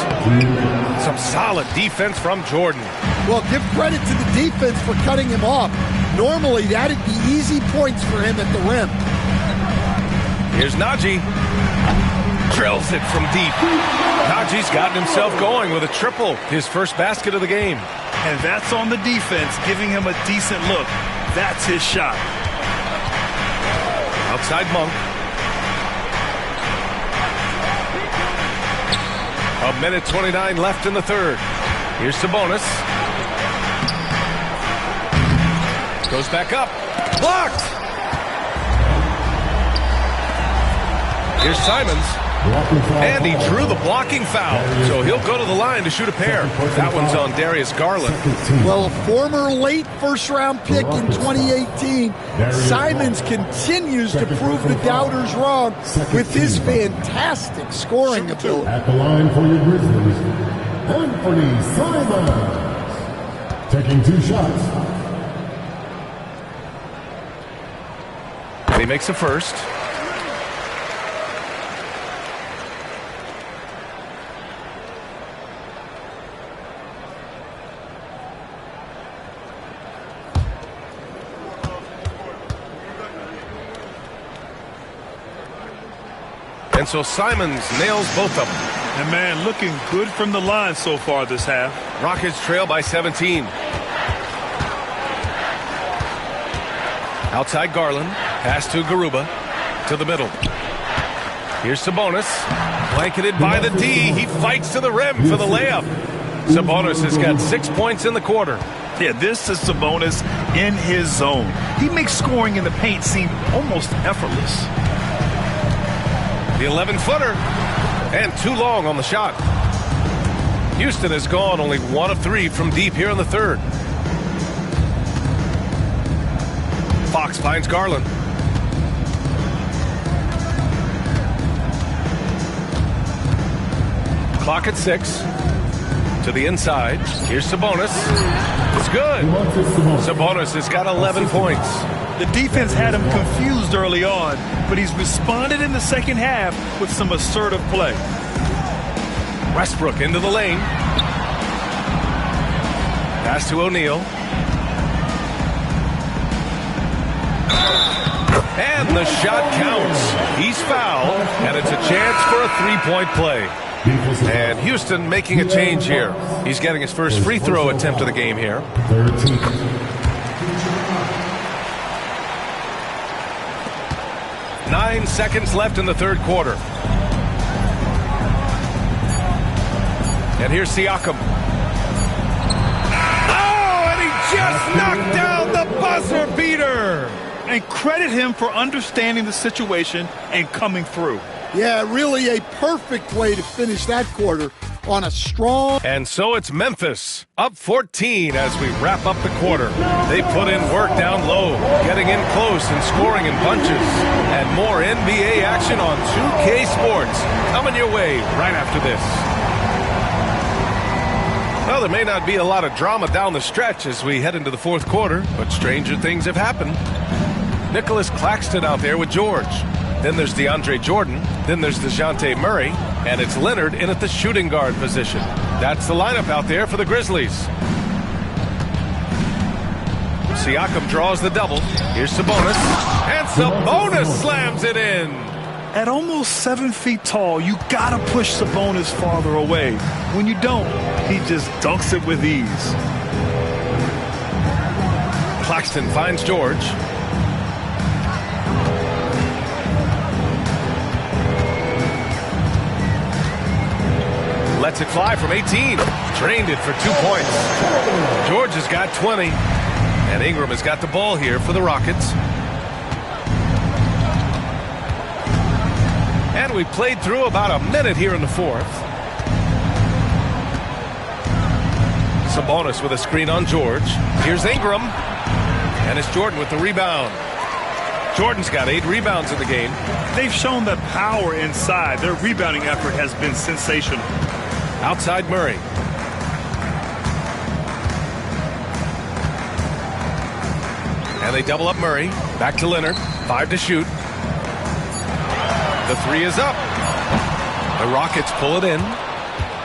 Some solid defense from Jordan. Well, give credit to the defense for cutting him off. Normally, that'd be easy points for him at the rim. Here's Najee. Drills it from deep. Najee's gotten himself going with a triple. His first basket of the game. And that's on the defense, giving him a decent look. That's his shot. Outside Monk. A minute 29 left in the 3rd. Here's Sabonis. Goes back up. Blocked! Here's Simons. And he drew the blocking foul. So he'll go to the line to shoot a pair. That one's on Darius Garland. Well, a former late first-round pick in 2018, Simons continues to prove the doubters wrong with his fantastic scoring ability. At the line for your Grizzlies, Anthony Simons. Taking 2 shots. And he makes a first. And so Simons nails both of them. And man, looking good from the line so far this half. Rockets trail by 17. Outside Garland. Pass to Garuba. To the middle. Here's Sabonis. Blanketed by the D. He fights to the rim for the layup. Sabonis has got 6 points in the quarter. Yeah, this is Sabonis in his zone. He makes scoring in the paint seem almost effortless. The 11-footer. And too long on the shot. Houston has gone only 1 of 3 from deep here in the third. Fox finds Garland. Clock at 6. To the inside. Here's Sabonis. It's good. Sabonis has got 11 points. The defense had him confused early on, but he's responded in the second half with some assertive play. Westbrook into the lane. Pass to O'Neal. And the shot counts. He's fouled, and it's a chance for a three-point play. And Houston making a change here. He's getting his first free throw attempt of the game here. 9 seconds left in the third quarter. And here's Siakam. Oh, and he just knocked down the buzzer beater. And credit him for understanding the situation and coming through. Yeah, really a perfect way to finish that quarter on a strong... And so it's Memphis, up 14 as we wrap up the quarter. They put in work down low, getting in close and scoring in bunches. And more NBA action on 2K Sports coming your way right after this. Well, there may not be a lot of drama down the stretch as we head into the fourth quarter, but stranger things have happened. Nicholas Claxton out there with George. Then there's DeAndre Jordan. Then there's DeJounte Murray. And it's Leonard in at the shooting guard position. That's the lineup out there for the Grizzlies. Siakam draws the double. Here's Sabonis. And Sabonis slams it in. At almost 7 feet tall, you got to push Sabonis farther away. When you don't, he just dunks it with ease. Claxton finds George. Lets it fly from 18. Drained it for 2 points. George has got 20. And Ingram has got the ball here for the Rockets. And we played through about a minute here in the fourth. Sabonis with a screen on George. Here's Ingram. And it's Jordan with the rebound. Jordan's got 8 rebounds in the game. They've shown that power inside. Their rebounding effort has been sensational. Outside Murray. And they double up Murray. Back to Leonard. 5 to shoot. The 3 is up. The Rockets pull it in.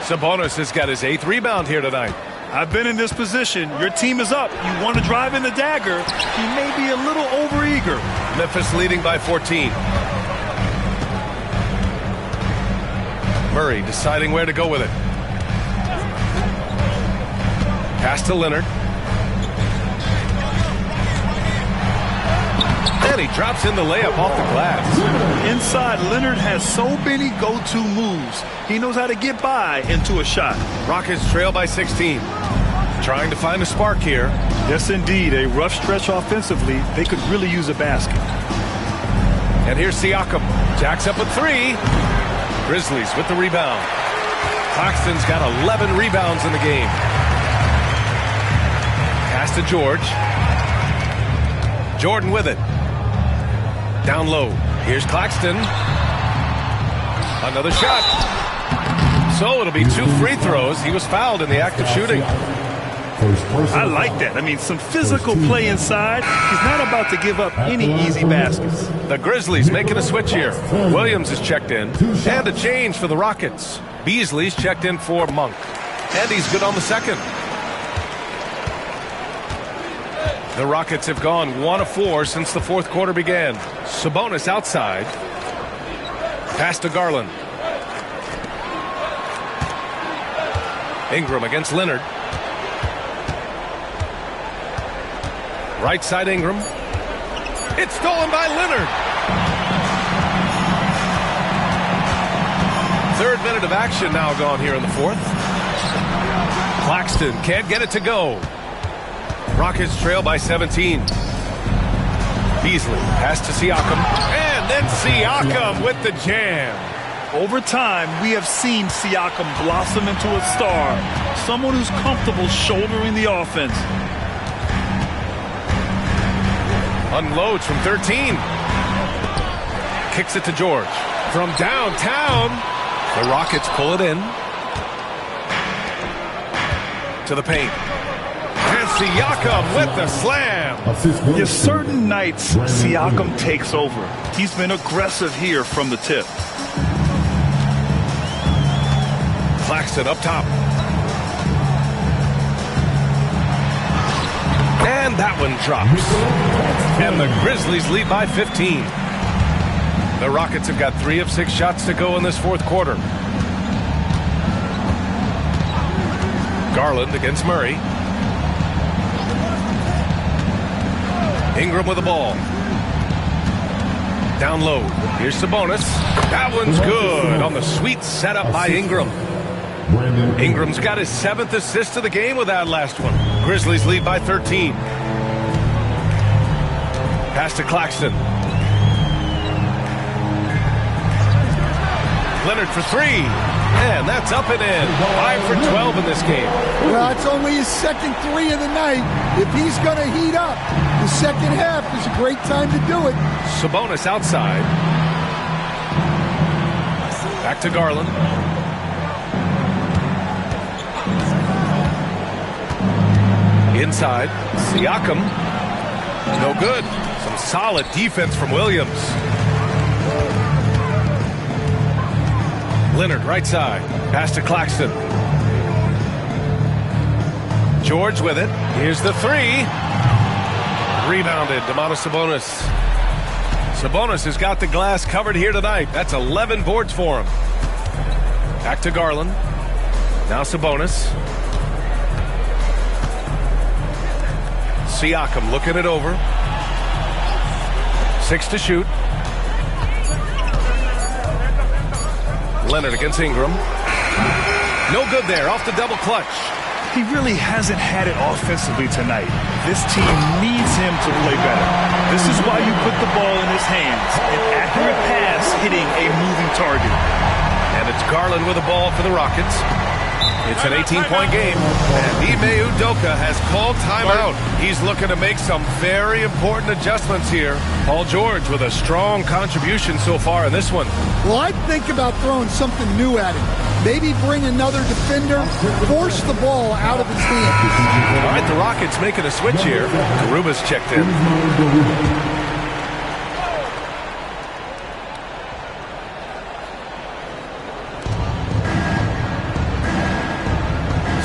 Sabonis has got his 8th rebound here tonight. I've been in this position. Your team is up. You want to drive in the dagger. He may be a little overeager. Memphis leading by 14. Murray deciding where to go with it. Pass to Leonard. And he drops in the layup off the glass. Inside, Leonard has so many go-to moves. He knows how to get by into a shot. Rockets trail by 16. Trying to find a spark here. Yes, indeed. A rough stretch offensively. They could really use a basket. And here's Siakam. Jacks up a 3. Grizzlies with the rebound. Claxton's got 11 rebounds in the game. Pass to George. Jordan with it. Down low. Here's Claxton. Another shot. So it'll be 2 free throws. He was fouled in the act of shooting. I like that. I mean, some physical play inside. He's not about to give up any easy baskets. The Grizzlies making a switch here. Williams is checked in. And a change for the Rockets. Beasley's checked in for Monk. And he's good on the second. The Rockets have gone 1 of 4 since the fourth quarter began. Sabonis outside. Pass to Garland. Ingram against Leonard. Right side Ingram. It's stolen by Leonard. Third minute of action now gone here in the fourth. Claxton can't get it to go. Rockets trail by 17. Beasley pass to Siakam. And then Siakam with the jam. Over time, we have seen Siakam blossom into a star. Someone who's comfortable shouldering the offense. Unloads from 13. Kicks it to George. From downtown, the Rockets pull it in. To the paint. And Siakam with the slam. There's certain nights Siakam takes over. He's been aggressive here from the tip. Claxton up top. And that one drops. And the Grizzlies lead by 15. The Rockets have got 3 of 6 shots to go in this fourth quarter. Garland against Murray. Ingram with the ball. Down low. Here's Sabonis. That one's good on the sweet setup by Ingram. Ingram's got his 7th assist of the game with that last one. Grizzlies lead by 13. Pass to Claxton. Leonard for 3. And that's up and in. 5 for 12 in this game. Well, it's only his second 3 of the night. If he's going to heat up, the second half is a great time to do it. Sabonis outside. Back to Garland. Inside. Siakam. No good. Some solid defense from Williams. Leonard right side. Pass to Claxton. George with it. Here's the 3. Rebounded. Domantas Sabonis. Sabonis has got the glass covered here tonight. That's 11 boards for him. Back to Garland. Now Sabonis. Siakam looking it over. 6 to shoot. Leonard against Ingram. No good there. Off the double clutch. He really hasn't had it offensively tonight. This team needs him to play better. This is why you put the ball in his hands. An accurate pass hitting a moving target. And it's Garland with the ball for the Rockets. It's an 18-point game. And Ime Udoka has called timeout. He's looking to make some very important adjustments here. Paul George with a strong contribution so far in this one. Well, I'd think about throwing something new at him. Maybe bring another defender, force the ball out of his hand. All right, the Rockets making a switch here. Garuba's checked in.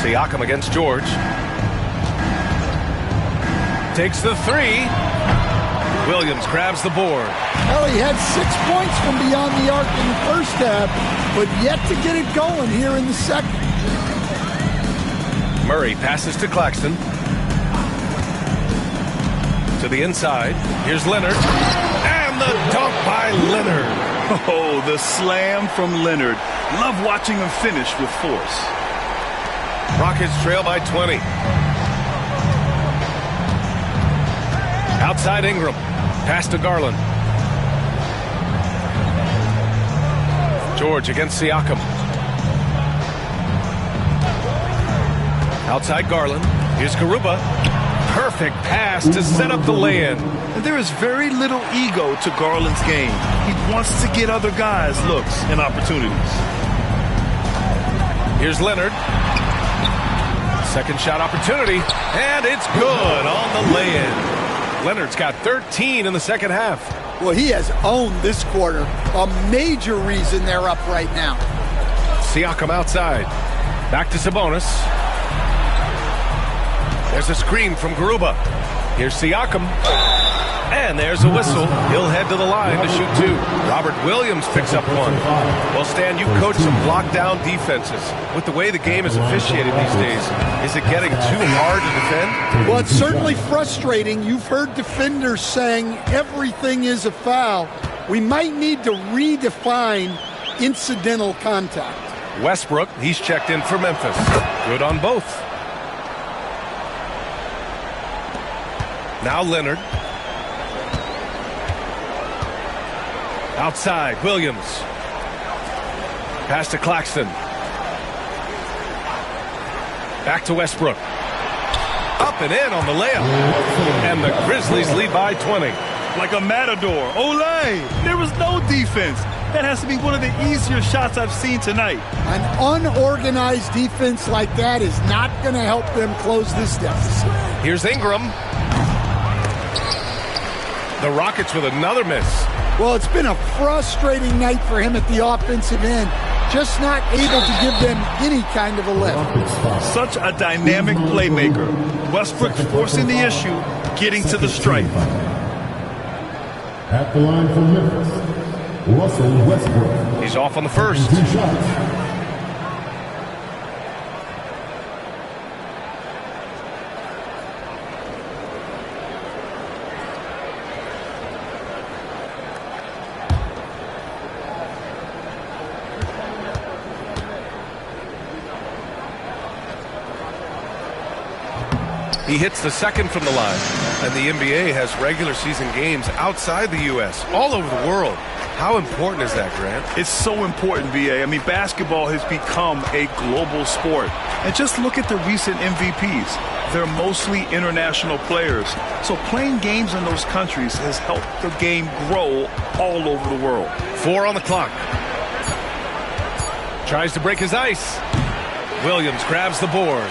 Siakam against George. Takes the 3. Williams grabs the board. Well, he had 6 points from beyond the arc in the first half, but yet to get it going here in the second. Murray passes to Claxton. To the inside. Here's Leonard. And the dunk by Leonard. Oh, the slam from Leonard. Love watching him finish with force. Rockets trail by 20. Outside Ingram. Pass to Garland. George against Siakam. Outside Garland. Here's Garuba. Perfect pass to set up the lay-in. And there is very little ego to Garland's game. He wants to get other guys looks and opportunities. Here's Leonard. Second shot opportunity. And it's good on the lay-in. Leonard's got 13 in the second half. Well, he has owned this quarter. A major reason they're up right now. Siakam outside. Back to Sabonis. There's a screen from Garuba. Here's Siakam. And there's a whistle. He'll head to the line to shoot 2. Robert Williams picks up 1. Well, Stan, you coach some lockdown defenses. With the way the game is officiated these days, is it getting too hard to defend? Well, it's certainly frustrating. You've heard defenders saying everything is a foul. We might need to redefine incidental contact. Westbrook, he's checked in for Memphis. Good on both. Now Leonard. Outside, Williams. Pass to Claxton. Back to Westbrook. Up and in on the layup. And the Grizzlies lead by 20. Like a matador. Olay! There was no defense. That has to be one of the easier shots I've seen tonight. An unorganized defense like that is not going to help them close this deficit. Here's Ingram. The Rockets with another miss. Well, it's been a frustrating night for him at the offensive end. Just not able to give them any kind of a lift. Such a dynamic playmaker. Westbrook forcing the issue, getting to the stripe. At the line for Memphis, Russell Westbrook. He's off on the first. 2 shots. He hits the second from the line. And the NBA has regular season games outside the U.S., all over the world. How important is that, Grant? It's so important, VA. I mean, basketball has become a global sport. And just look at the recent MVPs. They're mostly international players. So playing games in those countries has helped the game grow all over the world. 4 on the clock. Tries to break his ice. Williams grabs the board.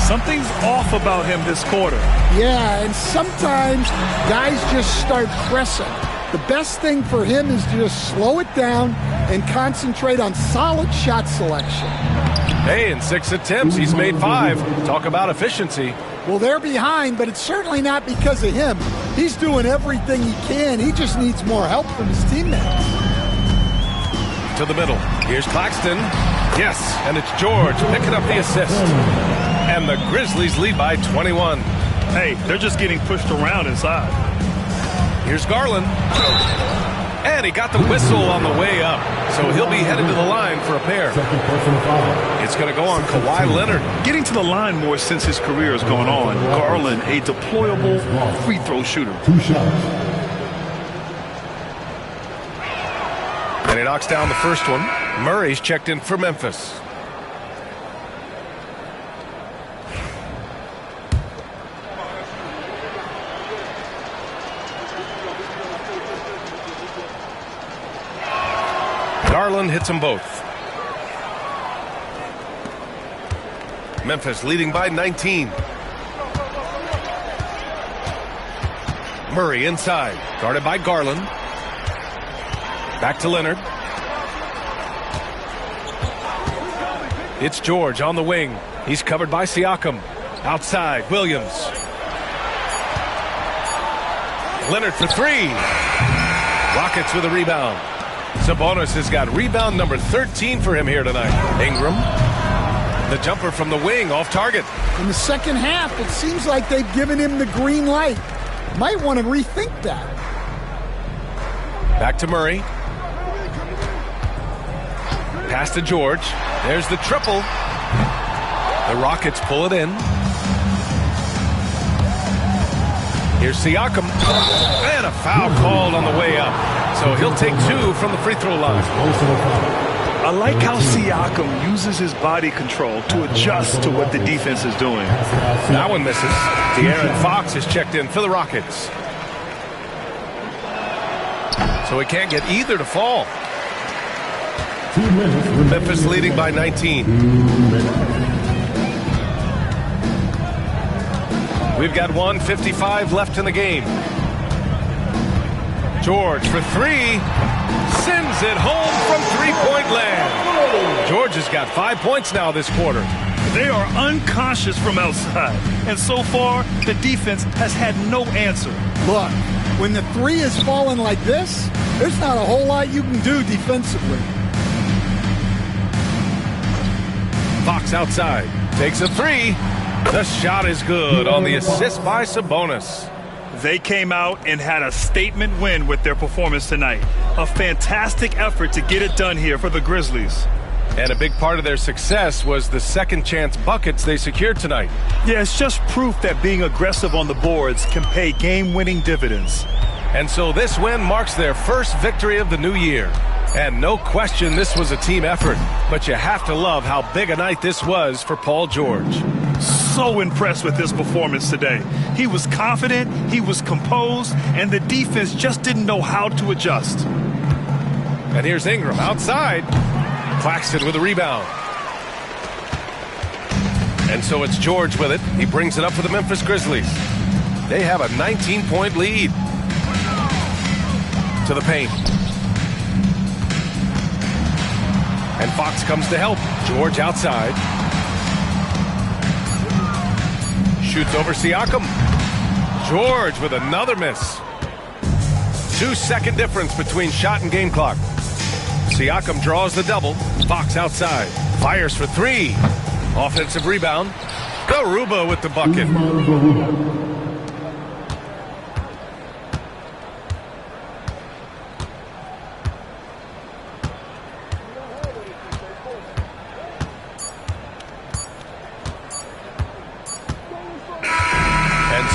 Something's off about him this quarter. Yeah, and sometimes guys just start pressing. The best thing for him is to just slow it down and concentrate on solid shot selection. Hey, in 6 attempts, he's made 5. Talk about efficiency. Well, they're behind, but it's certainly not because of him. He's doing everything he can. He just needs more help from his teammates. To the middle. Here's Claxton. Yes, and it's George picking up the assist. And the Grizzlies lead by 21. Hey, they're just getting pushed around inside. Here's Garland. And he got the whistle on the way up. So he'll be headed to the line for a pair. It's going to go on Kawhi Leonard. Getting to the line more since his career is going on. Garland, a deployable free throw shooter. 2 shots. And he knocks down the first one. Murray's checked in for Memphis. Garland hits them both. Memphis leading by 19. Murray inside, guarded by Garland. Back to Leonard. It's George on the wing. He's covered by Siakam. Outside, Williams. Leonard for 3. Rockets with a rebound. Sabonis has got rebound number 13 for him here tonight. Ingram. The jumper from the wing off target. In the second half, it seems like they've given him the green light. Might want to rethink that. Back to Murray. Pass to George. There's the triple. The Rockets pull it in. Here's Siakam. And a foul called on the way up. So he'll take 2 from the free throw line. I like how Siakam uses his body control to adjust to what the defense is doing. That one misses. De'Aaron Fox is checked in for the Rockets. So he can't get either to fall. 2 minutes. Memphis leading by 19. We've got 1:55 left in the game. George for 3. Sends it home from three-point land. George has got 5 points now this quarter. They are unconscious from outside. And so far, the defense has had no answer. Look, When the three is falling like this, there's not a whole lot you can do defensively. Fox outside, takes a three. The shot is good on the assist by Sabonis. They came out and had a statement win with their performance tonight. A fantastic effort to get it done here for the Grizzlies. And a big part of their success was the second chance buckets they secured tonight. Yeah, it's just proof that being aggressive on the boards can pay game-winning dividends. And so this win marks their first victory of the new year. And no question this was a team effort, but you have to love how big a night this was for Paul George. So impressed with his performance today. He was confident, he was composed, and the defense just didn't know how to adjust. And here's Ingram outside. Claxton with a rebound. And so it's George with it. He brings it up for the Memphis Grizzlies. They have a 19-point lead. To the paint. And Fox comes to help. George outside. Shoots over Siakam. George with another miss. 2-second difference between shot and game clock. Siakam draws the double. Fox outside. Fires for three. Offensive rebound. Garuba with the bucket.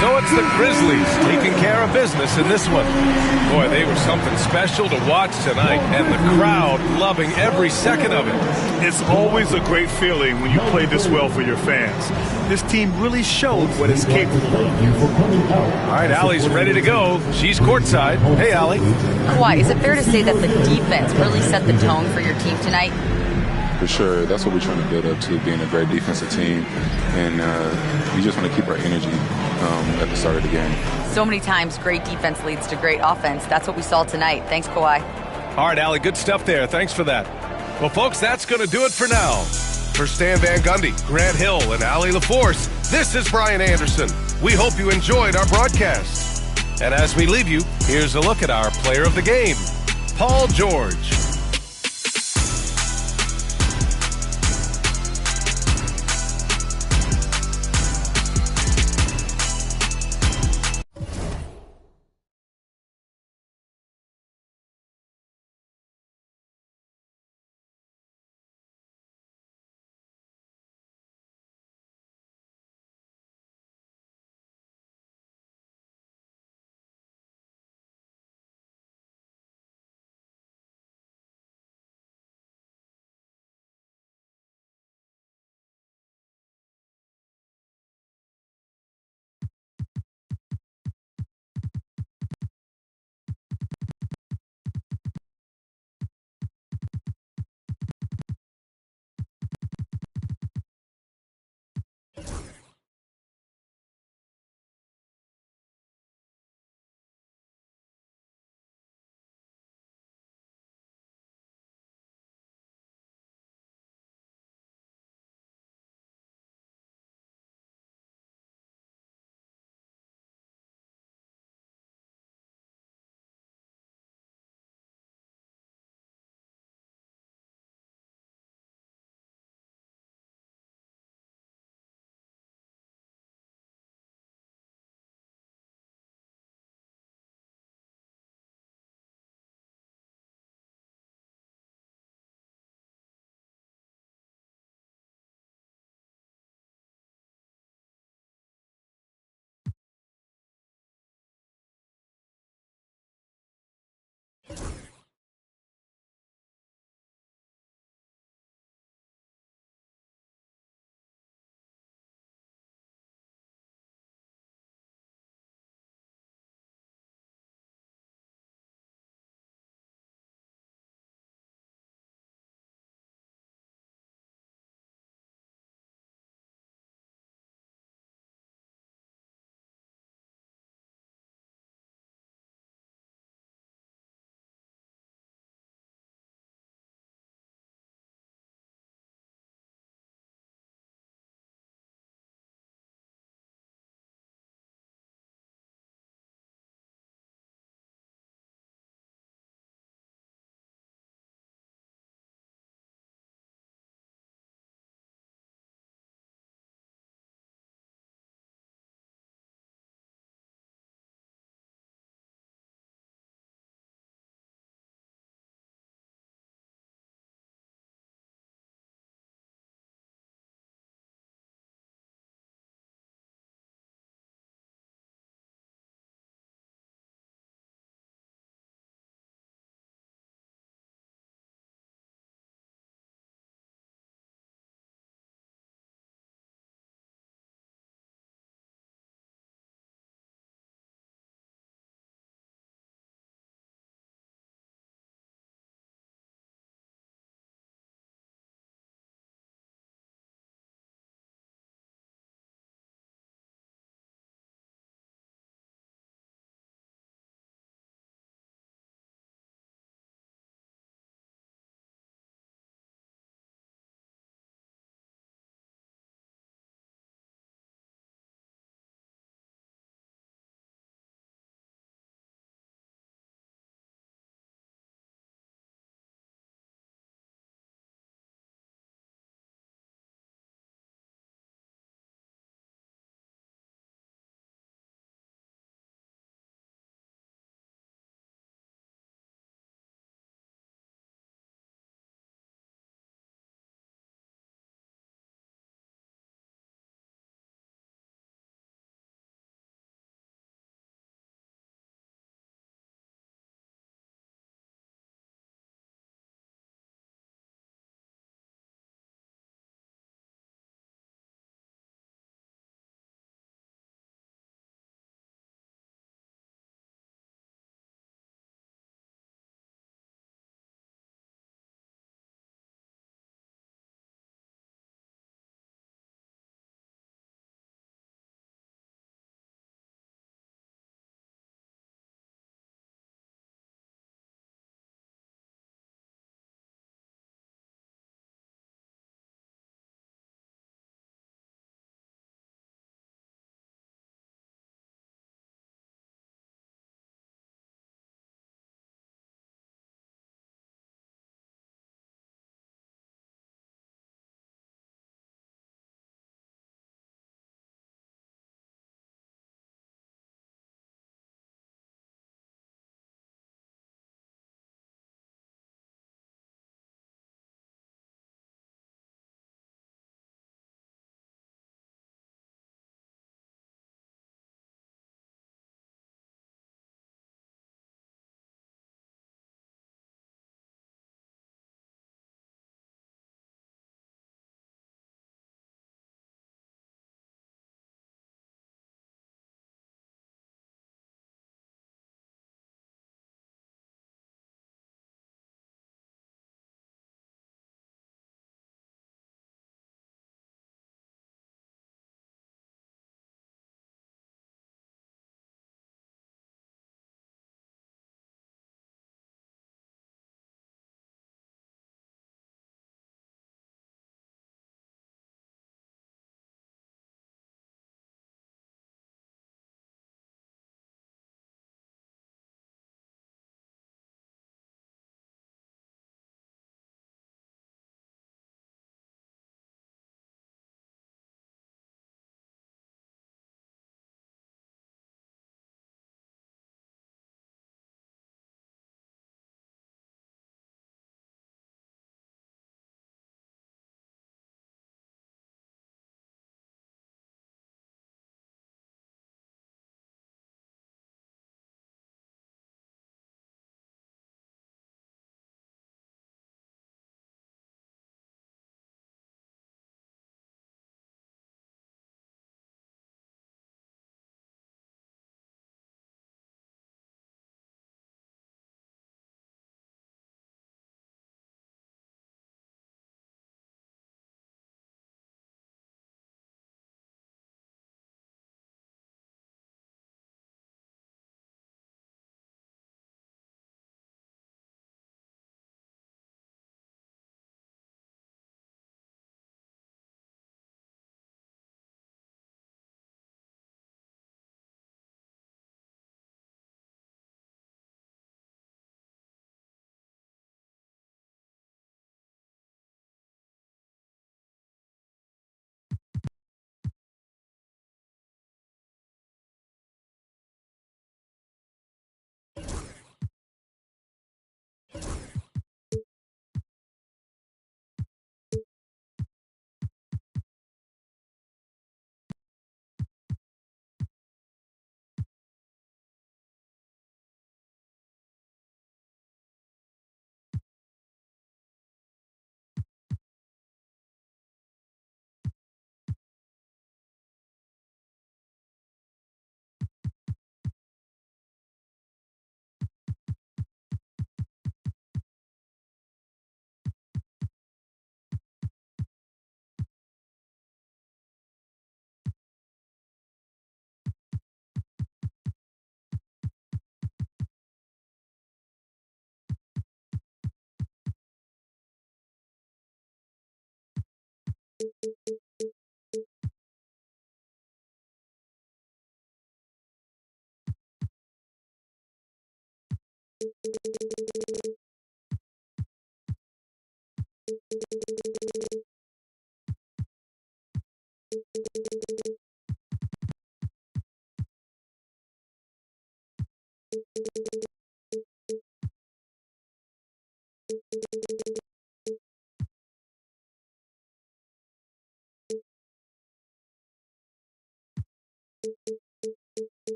So it's the Grizzlies taking care of business in this one. Boy, they were something special to watch tonight, and the crowd loving every second of it. It's always a great feeling when you play this well for your fans. This team really showed what it's capable of. All right, Allie's ready to go. She's courtside. Hey, Allie. Kawhi, is it fair to say that the defense really set the tone for your team tonight? For sure. That's what we're trying to build up to, being a great defensive team. And we just want to keep our energy at the start of the game. So many times, great defense leads to great offense. That's what we saw tonight. Thanks, Kawhi. All right, Allie, good stuff there. Thanks for that. Well, folks, that's going to do it for now. For Stan Van Gundy, Grant Hill, and Allie LaForce, this is Brian Anderson. We hope you enjoyed our broadcast. And as we leave you, here's a look at our player of the game, Paul George.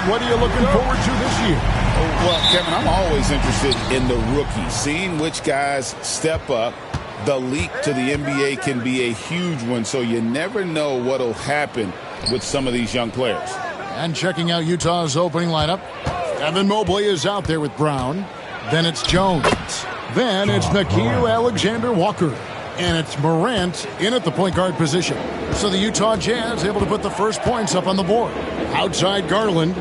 Greg, what are you looking forward to this year? Well, Kevin, I'm always interested in the rookies, seeing which guys step up. The leap to the NBA can be a huge one, so you never know what will happen with some of these young players. And checking out Utah's opening lineup, Evan Mobley is out there with Brown. Then it's Jones. Then it's Nickeil Alexander-Walker. And it's Morant in at the point guard position. So the Utah Jazz able to put the first points up on the board. Outside Garland.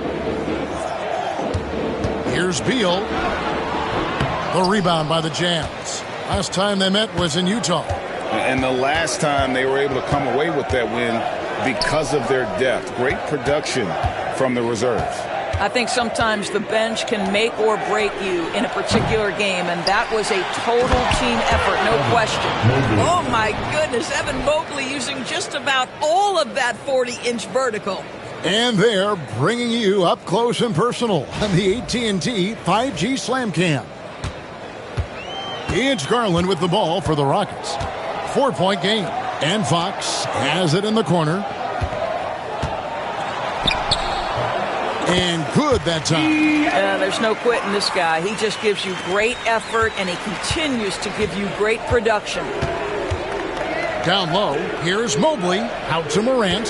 Here's Beal. The rebound by the Jazz. Last time they met was in Utah. And the last time they were able to come away with that win because of their depth. Great production from the reserves. I think sometimes the bench can make or break you in a particular game, and that was a total team effort, no question. Oh, my goodness. Evan Mobley using just about all of that 40-inch vertical. And they're bringing you up close and personal on the AT&T 5G Slam Cam. It's Garland with the ball for the Rockets. 4-point game. And Fox has it in the corner. And good that time. There's no quitting this guy. He just gives you great effort, and he continues to give you great production. Down low, here's Mobley. Out to Morant.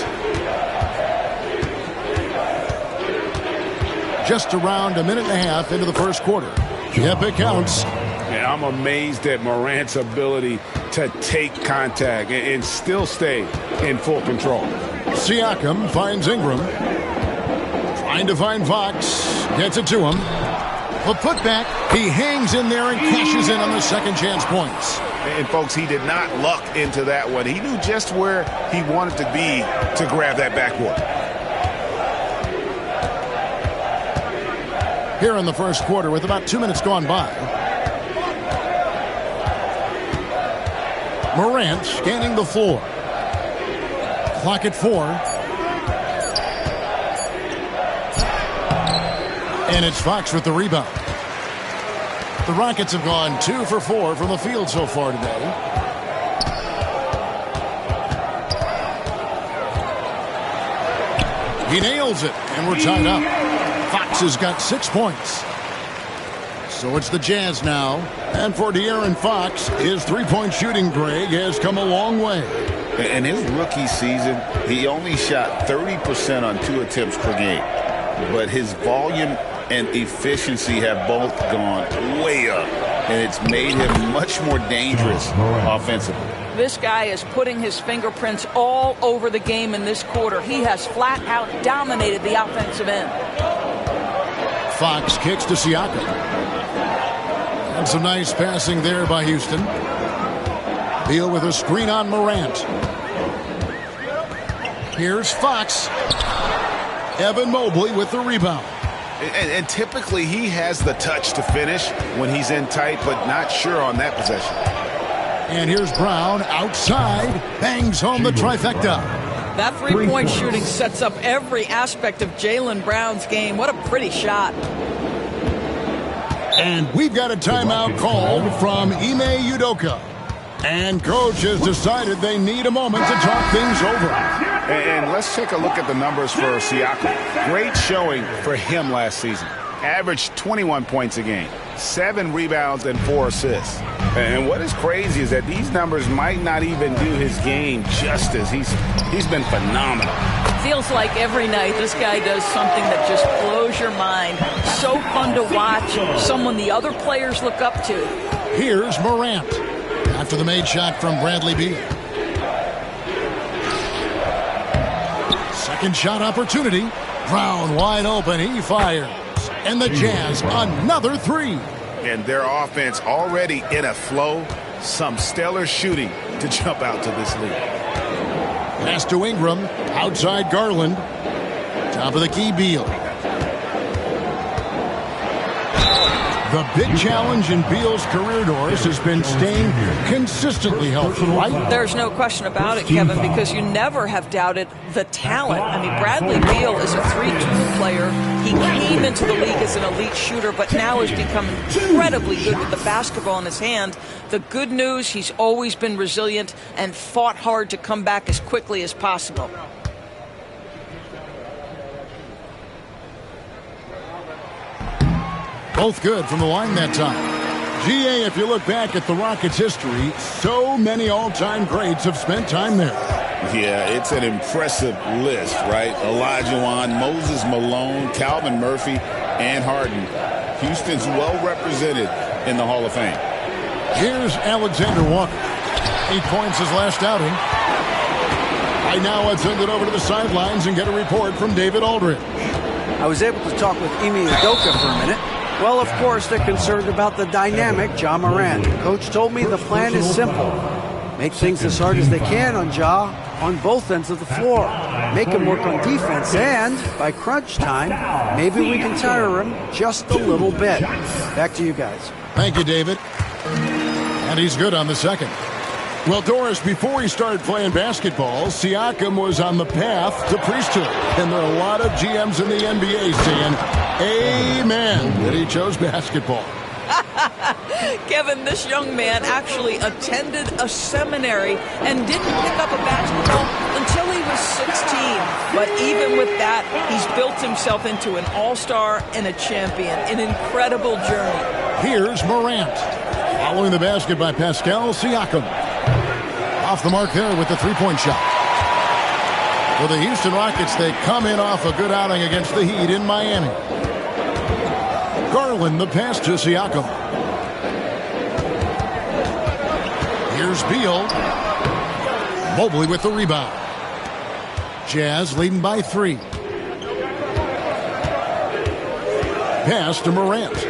Just around a minute and a half into the first quarter. Yep, it counts. Yeah, I'm amazed at Morant's ability to take contact and still stay in full control. Siakam finds Ingram. Trying to find Fox. Gets it to him. The putback. He hangs in there and cashes in on the second chance points. And, folks, he did not luck into that one. He knew just where he wanted to be to grab that backboard. Here in the first quarter with about 2 minutes gone by. Morant scanning the floor. Clock at 4. And it's Fox with the rebound. The Rockets have gone 2 for 4 from the field so far today. He nails it, and we're tied up. Fox has got 6 points. So it's the Jazz now. And for De'Aaron Fox, his three-point shooting, Greg, has come a long way. In his rookie season, he only shot 30% on 2 attempts per game. But his volume and efficiency have both gone way up. And it's made him much more dangerous offensively. This guy is putting his fingerprints all over the game in this quarter. He has flat out dominated the offensive end. Fox kicks to Siakam. And some nice passing there by Houston. Beal with a screen on Morant. Here's Fox. Evan Mobley with the rebound. And typically he has the touch to finish when he's in tight, but not sure on that possession. And here's Brown outside. Bangs home the trifecta. That three-point shooting sets up every aspect of Jaylen Brown's game. What a pretty shot. And we've got a timeout called from Ime Udoka. And coach has decided they need a moment to talk things over. And let's take a look at the numbers for Siakam. Great showing for him last season. Averaged 21 points a game, 7 rebounds and 4 assists. And what is crazy is that these numbers might not even do his game justice. He's been phenomenal. Feels like every night this guy does something that just blows your mind. So fun to watch. Someone the other players look up to. Here's Morant. After the made shot from Bradley Beal. Second shot opportunity. Brown wide open. He fires. And the Jazz another 3. And their offense already in a flow. Some stellar shooting to jump out to this lead. Pass to Ingram. Outside Garland. Top of the key, Beal. The big challenge in Beal's career, Doris, has been staying consistently healthy, right? There's no question about it, Kevin, because you never have doubted the talent. I mean, Bradley Beal is a 3-tool player. He came into the league as an elite shooter, but now has become incredibly good with the basketball in his hand. The good news, he's always been resilient and fought hard to come back as quickly as possible. Both good from the line that time. GA, if you look back at the Rockets' history, so many all-time greats have spent time there. Yeah, it's an impressive list, right? Olajuwon, Moses Malone, Calvin Murphy, and Harden. Houston's well represented in the Hall of Fame. Here's Alexander Walker. 8 points his last outing. Right now, let's send it over to the sidelines and get a report from David Aldridge. I was able to talk with Ime Udoka for a minute. Well, of course, they're concerned about the dynamic Ja Morant. Coach told me the plan is simple. Make things as hard as they can on Ja on both ends of the floor. Make him work on defense, and by crunch time, maybe we can tire him just a little bit. Back to you guys. Thank you, David. And he's good on the second. Well, Doris, before he started playing basketball, Siakam was on the path to priesthood. And there are a lot of GMs in the NBA saying, amen, that he chose basketball. Kevin, this young man actually attended a seminary and didn't pick up a basketball until he was 16. But even with that, he's built himself into an all-star and a champion. An incredible journey. Here's Morant. Following the basket by Pascal Siakam. Off the mark there with the three-point shot. For the Houston Rockets, they come in off a good outing against the Heat in Miami. Garland, the pass to Siakam. Here's Beal. Mobley with the rebound. Jazz leading by 3. Pass to Morant.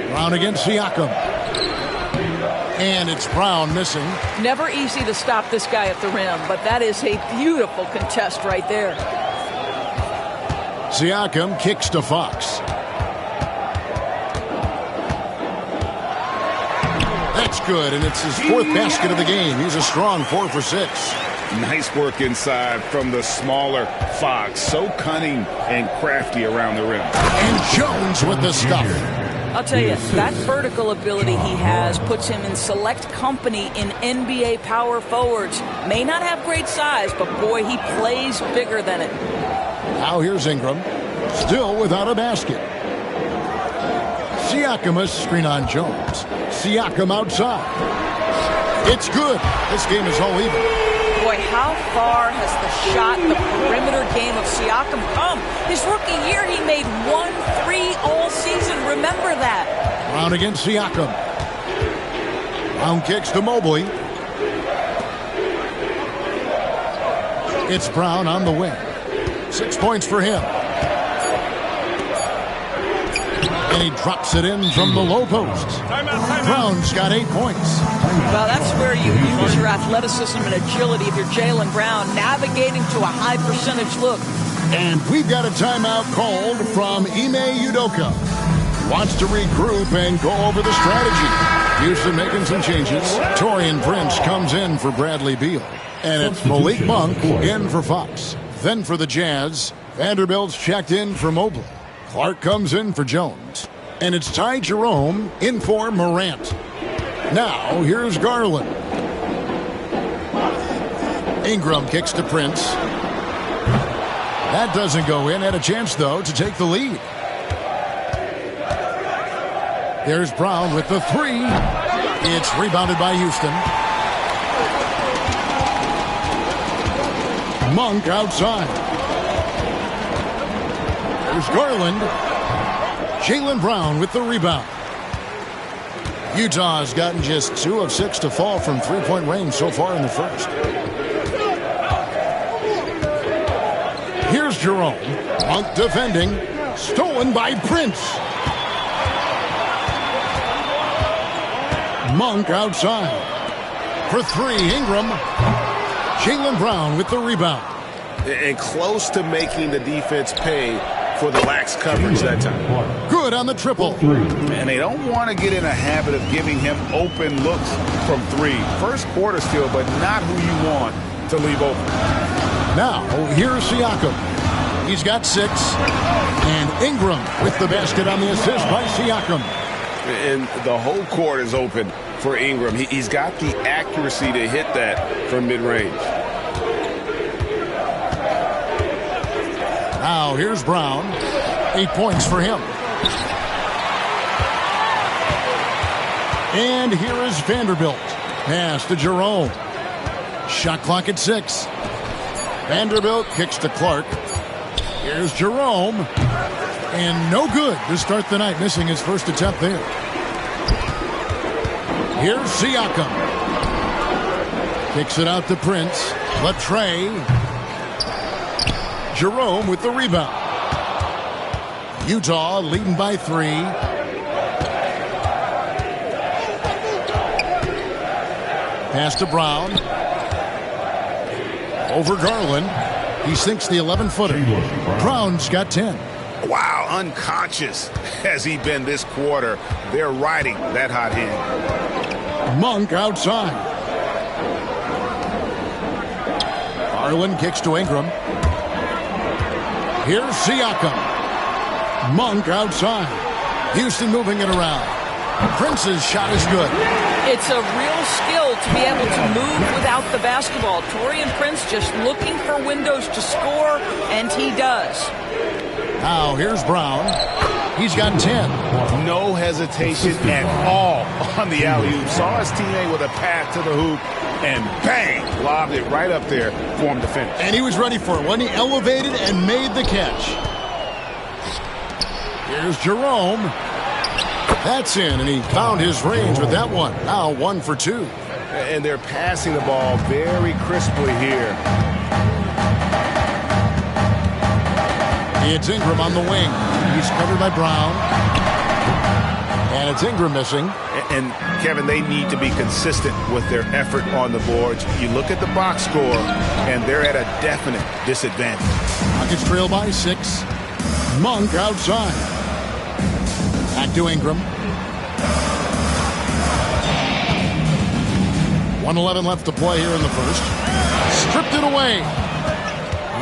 Brown against Siakam. And it's Brown missing. Never easy to stop this guy at the rim, but that is a beautiful contest right there. Siakam kicks to Fox. That's good, and it's his 4th basket of the game. He's a strong 4 for 6. Nice work inside from the smaller Fox. So cunning and crafty around the rim. And Jones with the stuff. I'll tell you, that vertical ability he has puts him in select company in NBA power forwards. May not have great size, but boy, he plays bigger than it. Now here's Ingram, still without a basket. Siakam a screen on Jones. Siakam outside. It's good. This game is all even. Boy, how far has the shot, the perimeter game of Siakam come? His rookie year, he made 1 3 all season. Remember that. Brown against Siakam. Brown kicks to Mobley. It's Brown on the wing. 6 points for him. And he drops it in from the low post. Brown's got 8 points. Well, that's where you use your athleticism and agility if you're Jaylen Brown, navigating to a high percentage look. And we've got a timeout called from Ime Udoka. Wants to regroup and go over the strategy. Houston making some changes. Taurean Prince comes in for Bradley Beal. And it's Malik Monk in for Fox. Then for the Jazz, Vanderbilt's checked in for Mobley. Clark comes in for Jones. And it's Ty Jerome in for Morant. Now, here's Garland. Ingram kicks to Prince. That doesn't go in. Had a chance, though, to take the lead. There's Brown with the 3. It's rebounded by Houston. Monk outside. There's Garland. Jaylen Brown with the rebound. Utah's gotten just 2 of 6 to fall from three-point range so far in the first. Here's Jerome. Monk defending. Stolen by Prince. Monk outside. For 3, Ingram. Jaylen Brown with the rebound. And close to making the defense pay for the lax coverage that time. Good on the triple. And they don't want to get in a habit of giving him open looks from 3. First quarter still, but not who you want to leave open. Now, here's Siakam. He's got 6. And Ingram with the basket on the assist by Siakam. And the whole court is open for Ingram. He's got the accuracy to hit that from mid-range. Now here's Brown. 8 points for him. And here is Vanderbilt. Pass to Jerome. Shot clock at 6. Vanderbilt kicks to Clark. Here's Jerome. And no good to start the night, missing his first attempt there. Here's Siakam. Kicks it out to Prince. Latre. Jerome with the rebound. Utah leading by 3. Pass to Brown. Over Garland. He sinks the 11-footer. Brown's got 10. Wow, unconscious has he been this quarter. They're riding that hot hand. Monk outside. Garland kicks to Ingram. Here's Siakam. Monk outside. Houston moving it around. Prince's shot is good. It's a real skill to be able to move without the basketball. Taurean Prince just looking for windows to score, and he does. Now here's Brown. He's got 10. No hesitation at all on the alley-oop. Saw his teammate with a pass to the hoop, and bang, lobbed it right up there for him to finish. And he was ready for it when he elevated and made the catch. Here's Jerome. That's in, and he found his range with that one. Now 1 for 2. And they're passing the ball very crisply here. It's Ingram on the wing. He's covered by Brown. And it's Ingram missing. And Kevin, they need to be consistent with their effort on the boards. You look at the box score, and they're at a definite disadvantage. Rockets trail by 6. Monk outside. Back to Ingram. 1:11 left to play here in the first. Stripped it away.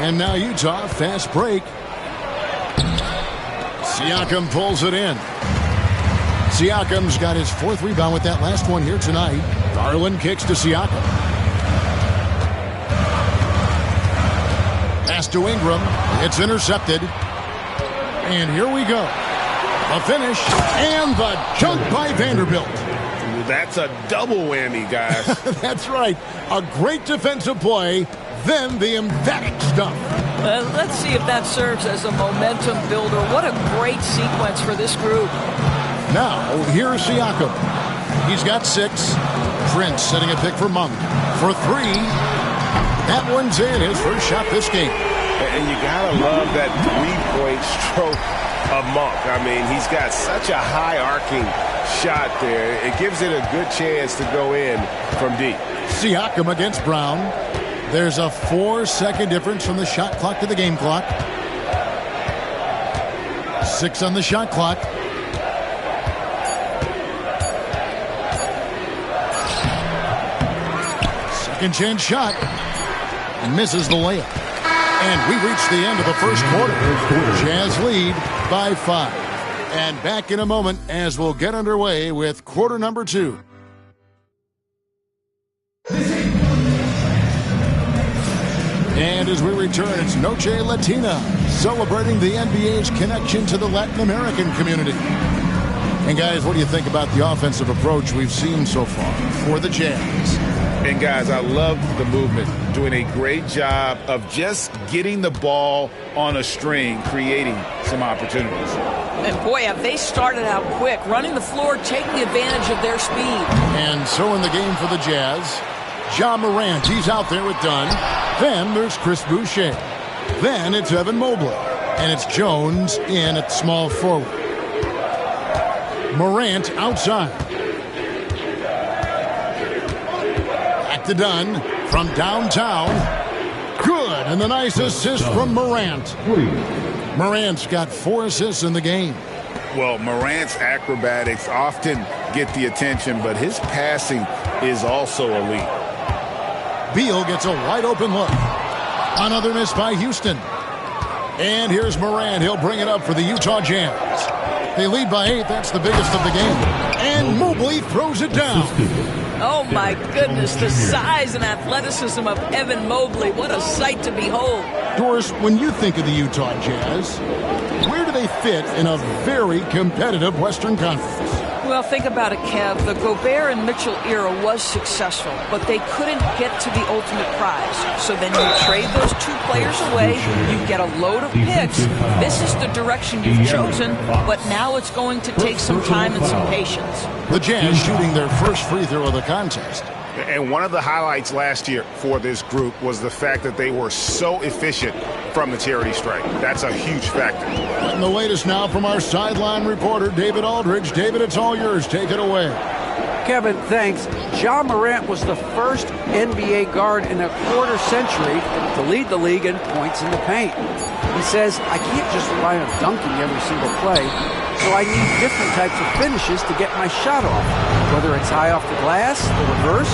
And now Utah, fast break. Siakam pulls it in. Siakam's got his 4th rebound with that last one here tonight. Garland kicks to Siakam. Pass to Ingram. It's intercepted. And here we go. The finish and the jump by Vanderbilt. That's a double whammy, guys. That's right. A great defensive play, then the emphatic stuff. Let's see if that serves as a momentum builder. What a great sequence for this group. Now, here's Siakam. He's got 6. Prince setting a pick for Monk. For 3. That one's in. His first shot this game. And you gotta love that 3-point stroke of Monk. I mean, he's got such a high arcing shot there. It gives it a good chance to go in from deep. Siakam against Brown. There's a 4-second difference from the shot clock to the game clock. 6 on the shot clock. Second chance shot. Misses the layup. And we reach the end of the first quarter. Jazz lead by 5. And back in a moment as we'll get underway with quarter number 2. And as we return, it's Noche Latina, celebrating the NBA's connection to the Latin American community. And guys, what do you think about the offensive approach we've seen so far for the Jazz? And guys, I love the movement, doing a great job of just getting the ball on a string, creating some opportunities. And boy, have they started out quick, running the floor, taking advantage of their speed. And so in the game for the Jazz, Ja Morant, he's out there with Dunn. Then there's Chris Boucher. Then it's Evan Mobley. And it's Jones in at small forward. Morant outside. Back to Dunn from downtown. Good, and the nice assist from Morant. Morant's got 4 assists in the game. Well, Morant's acrobatics often get the attention, but his passing is also elite. Beal gets a wide-open look. Another miss by Houston. And here's Morant. He'll bring it up for the Utah Jazz. They lead by 8. That's the biggest of the game. And Mobley throws it down. Oh, my goodness, the size and athleticism of Evan Mobley. What a sight to behold. Doris, when you think of the Utah Jazz, where do they fit in a very competitive Western Conference? Well, think about it, Kev. The Gobert and Mitchell era was successful, but they couldn't get to the ultimate prize. So then you trade those two players away, you get a load of picks. This is the direction you've chosen, but now it's going to take some time and some patience. The Jazz shooting their first free throw of the contest. And one of the highlights last year for this group was the fact that they were so efficient from the charity stripe. That's a huge factor. And the latest now from our sideline reporter, David Aldridge. David, it's all yours. Take it away. Kevin, thanks. Ja Morant was the first NBA guard in a quarter century to lead the league in points in the paint. He says, I can't just rely on dunking every single play, so I need different types of finishes to get my shot off, whether it's high off the glass, the reverse,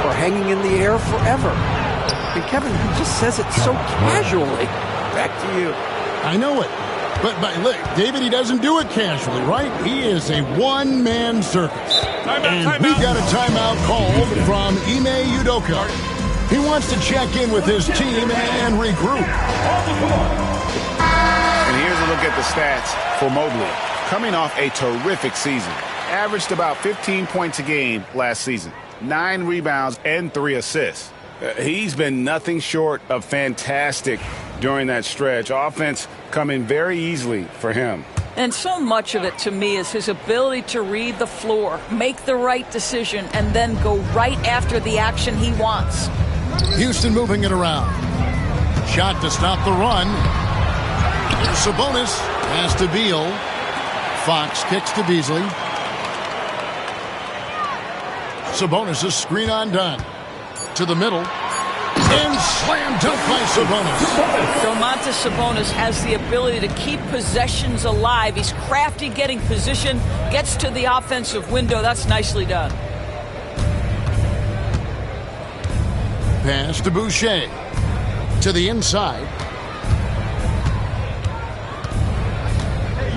or hanging in the air forever. And Kevin, he just says it so casually. Back to you. I know it. But look, David, he doesn't do it casually, right? He is a one-man circus. And we've got a timeout called from Ime Udoka. He wants to check in with his team and regroup. And here's a look at the stats for Mobley. Coming off a terrific season. Averaged about 15 points a game last season. 9 rebounds and 3 assists. He's been nothing short of fantastic during that stretch. Offense coming very easily for him. And so much of it, to me, is his ability to read the floor, make the right decision, and then go right after the action he wants. Houston moving it around. Shot to stop the run. Sabonis pass to Beal. Fox kicks to Beasley. Sabonis, a screen on done. To the middle. And slam dunk by Sabonis. Domantas Sabonis has the ability to keep possessions alive. He's crafty getting position, gets to the offensive window. That's nicely done. Pass to Boucher. To the inside.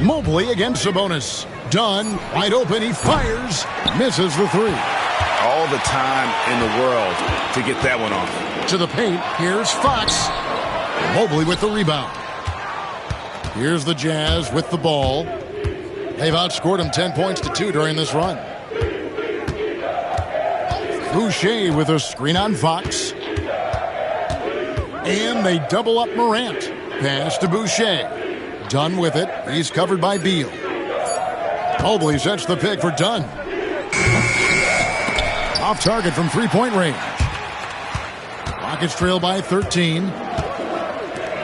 Mobley against Sabonis. Dunn, wide open, he fires. Misses the three. All the time in the world to get that one off. To the paint, here's Fox. Mobley with the rebound. Here's the Jazz with the ball. They've outscored him 10 points to 2 during this run. Boucher with a screen on Fox. And they double up Morant. Pass to Boucher. Dunn with it. He's covered by Beal. Mobley sets the pick for Dunn. Off target from three-point range. Rockets trail by 13.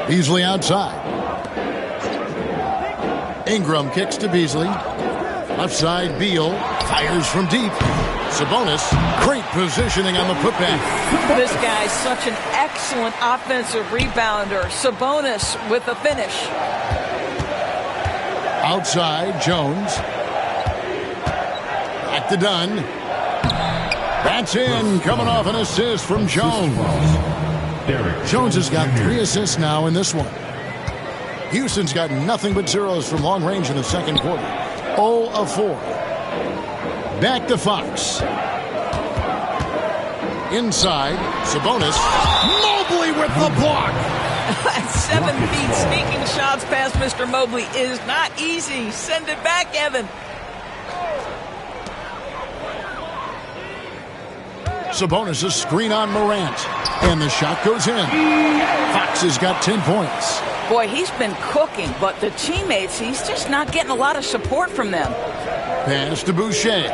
Beasley outside. Ingram kicks to Beasley. Left side, Beal fires from deep. Sabonis, great positioning on the putback. This guy's such an excellent offensive rebounder. Sabonis with a finish. Outside, Jones. Back to Dunn. That's in, coming off an assist from Jones. Jones has got 3 assists now in this one. Houston's got nothing but zeros from long range in the second quarter. 0 of 4. Back to Fox. Inside, Sabonis. Mobley with the block. 7 feet sneaking shots past Mr. Mobley is not easy. Send it back, Evan. Sabonis a screen on Morant. And the shot goes in. Fox has got 10 points. Boy, he's been cooking, but the teammates, he's just not getting a lot of support from them. Pass to Boucher.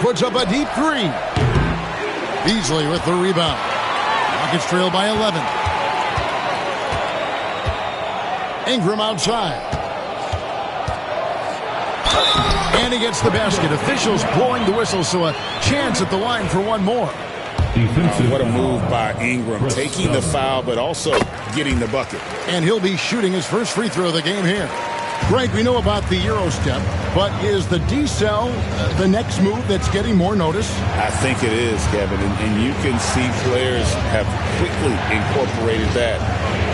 Puts up a deep 3. Beasley with the rebound. Rockets trail by 11. Ingram outside. And he gets the basket. Officials blowing the whistle, so a chance at the line for one more. What a move by Ingram. Taking the foul, but also getting the bucket. And he'll be shooting his first free throw of the game here. Greg, we know about the Euro step, but is the D-cell the next move that's getting more notice? I think it is, Kevin, and you can see players have quickly incorporated that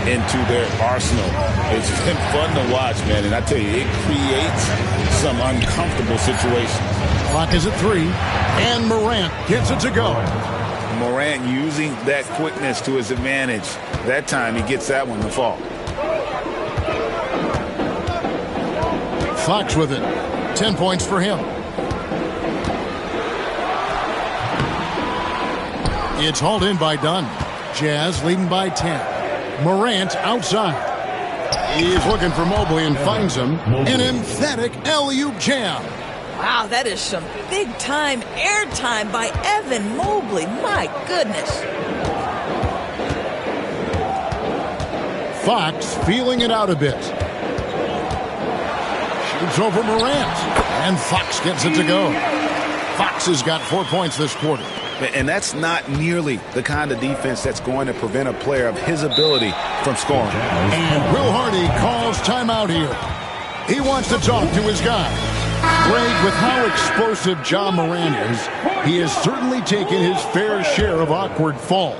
into their arsenal. It's been fun to watch, man, and I tell you, it creates some uncomfortable situations. Clock is at 3, and Morant gets it to go. Morant using that quickness to his advantage. That time he gets that one to fall. Fox with it. 10 points for him. It's hauled in by Dunn. Jazz leading by 10. Morant outside. He's looking for Mobley and finds him. An emphatic alley-oop jam. Wow, that is some big-time airtime by Evan Mobley. My goodness. Fox feeling it out a bit. Shoots over Morant. And Fox gets it to go. Fox has got 4 points this quarter. And that's not nearly the kind of defense that's going to prevent a player of his ability from scoring. And Will Hardy calls timeout here. He wants to talk to his guy. Greg, with how explosive Ja Morant is, he has certainly taken his fair share of awkward falls.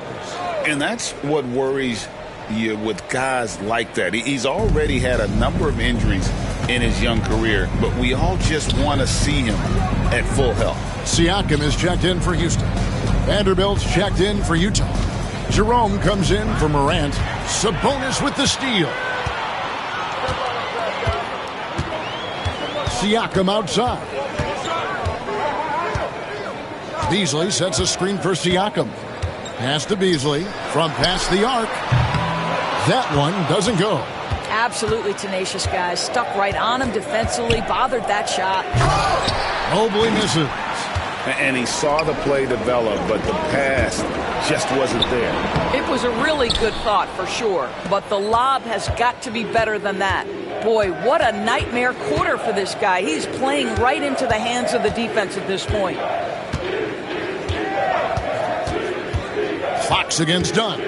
And that's what worries you with guys like that. He's already had a number of injuries in his young career, but we all just want to see him at full health. Siakam is checked in for Houston. Vanderbilt's checked in for Utah. Jerome comes in for Morant. Sabonis with the steal. Siakam outside. Beasley sets a screen for Siakam. Pass to Beasley from past the arc. That one doesn't go. Absolutely tenacious, guys. Stuck right on him defensively, bothered that shot. Mobley misses. And he saw the play develop, but the pass just wasn't there. It was a really good thought for sure, but the lob has got to be better than that. Boy, what a nightmare quarter for this guy. He's playing right into the hands of the defense at this point. Fox against Dunn.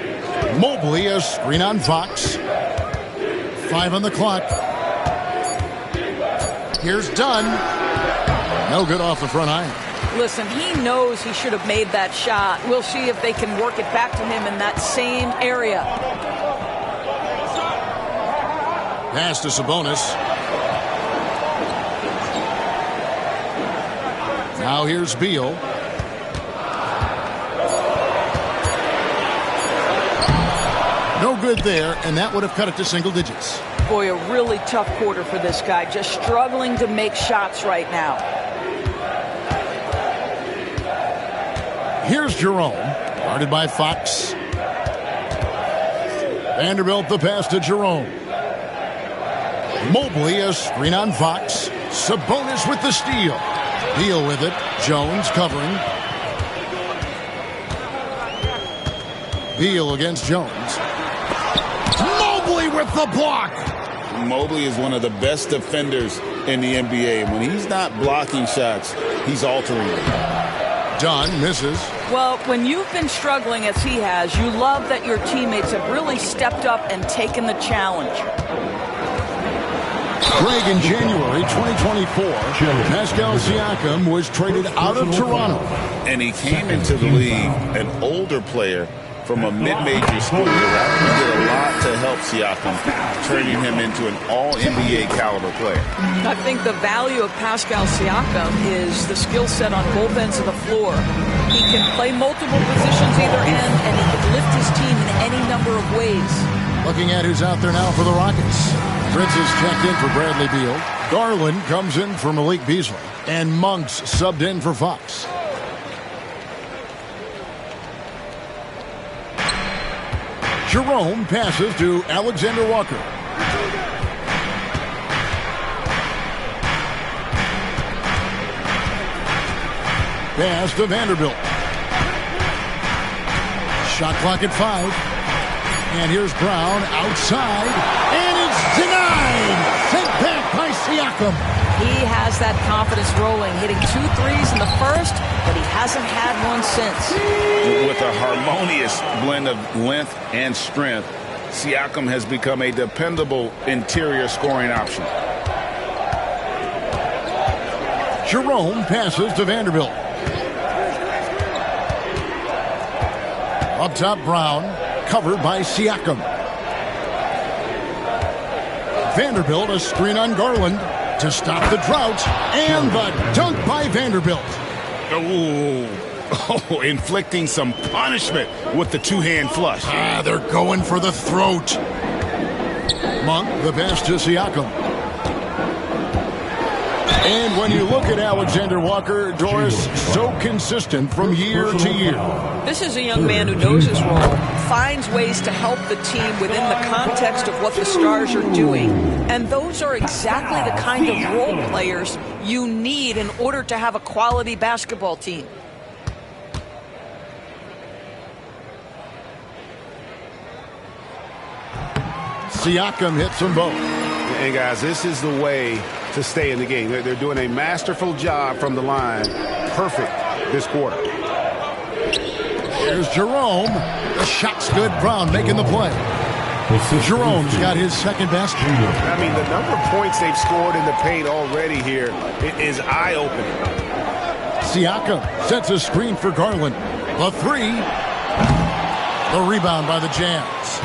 Mobley a screen on Fox. 5 on the clock. Here's Dunn. No good off the front iron. Listen, he knows he should have made that shot. We'll see if they can work it back to him in that same area. Pass to Sabonis. Now here's Beal. No good there, and that would have cut it to single digits. Boy, a really tough quarter for this guy. Just struggling to make shots right now. Here's Jerome, guarded by Fox. Vanderbilt the pass to Jerome. Mobley a screen on Fox. Sabonis with the steal. Beal with it. Jones covering. Beal against Jones. Mobley with the block. Mobley is one of the best defenders in the NBA. When he's not blocking shots, he's altering them. Dunn misses. Well, when you've been struggling as he has, you love that your teammates have really stepped up and taken the challenge. Greg, in January 2024, Pascal Siakam was traded out of Toronto. And he came into the league an older player from a mid-major school. He did a lot to help Siakam, turning him into an all-NBA caliber player. I think the value of Pascal Siakam is the skill set on both ends of the floor. He can play multiple positions either end, and he can lift his team in any number of ways. Looking at who's out there now for the Rockets. Fritz is checked in for Bradley Beal. Garland comes in for Malik Beasley. And Monks subbed in for Fox. Jerome passes to Alexander Walker. Pass to Vanderbilt. Shot clock at 5. And here's Brown outside. And it's denied. Sent back by Siakam. He has that confidence rolling, hitting 2 threes in the first, but he hasn't had one since. With a harmonious blend of length and strength, Siakam has become a dependable interior scoring option. Jerome passes to Vanderbilt. Up top, Brown, covered by Siakam. Vanderbilt, a screen on Garland to stop the drought, and the dunk by Vanderbilt. Oh, inflicting some punishment with the two-hand flush. They're going for the throat. Monk, the pass to Siakam. And when you look at Alexander Walker, Doris, so consistent from year to year. This is a young man who knows his role, finds ways to help the team within the context of what the Stars are doing. And those are exactly the kind of role players you need in order to have a quality basketball team. Siakam hits them both. And guys, this is the way to stay in the game. They're doing a masterful job from the line. Perfect this quarter. Here's Jerome. The shot's good. Brown making the play. Jerome's got his second basket. I mean, the number of points they've scored in the paint already here is eye-opening. Siakam sets a screen for Garland. The three. The rebound by the Jazz.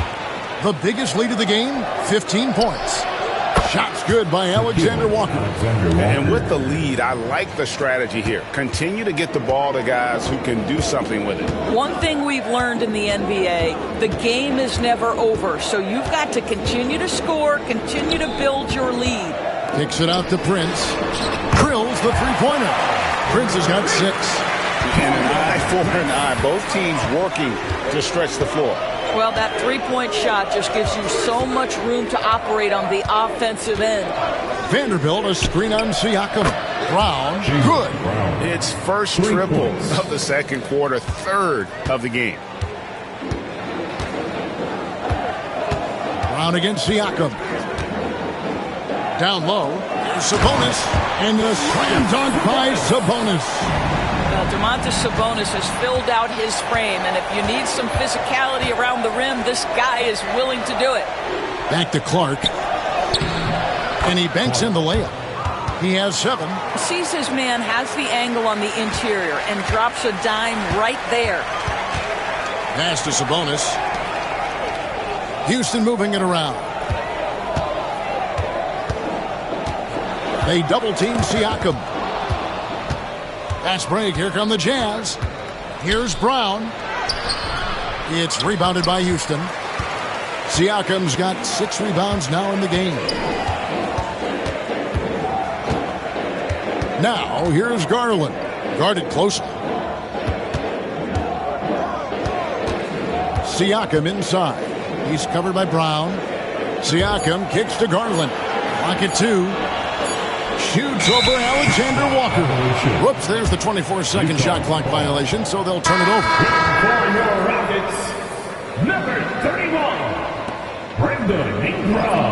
The biggest lead of the game, 15 points. Shots good by Alexander Walker. And with the lead, I like the strategy here. Continue to get the ball to guys who can do something with it. One thing we've learned in the NBA, the game is never over. So you've got to continue to score, continue to build your lead. Kicks it out to Prince. Drills the three-pointer. Prince has got 6. And an eye for an eye. Both teams working to stretch the floor. Well, that three-point shot just gives you so much room to operate on the offensive end. Vanderbilt, a screen on Siakam. Brown, good. It's first triple of the second quarter, third of the game. Brown against Siakam. Down low, Sabonis, and the slam dunk by Sabonis. Domantas Sabonis has filled out his frame, and if you need some physicality around the rim, this guy is willing to do it. Back to Clark. And he banks in the layup. He has 7. Sees his man, has the angle on the interior, and drops a dime right there. Pass to Sabonis. Houston moving it around. They double-team Siakam. Fast break. Here come the Jazz. Here's Brown. It's rebounded by Houston. Siakam's got 6 rebounds now in the game. Now, here's Garland. Guarded closely. Siakam inside. He's covered by Brown. Siakam kicks to Garland. Clock at 2. Shoots over Alexander Walker. Whoops, there's the 24-second shot clock violation, so they'll turn it over. For your Rockets, number 31, Brandon Ingram.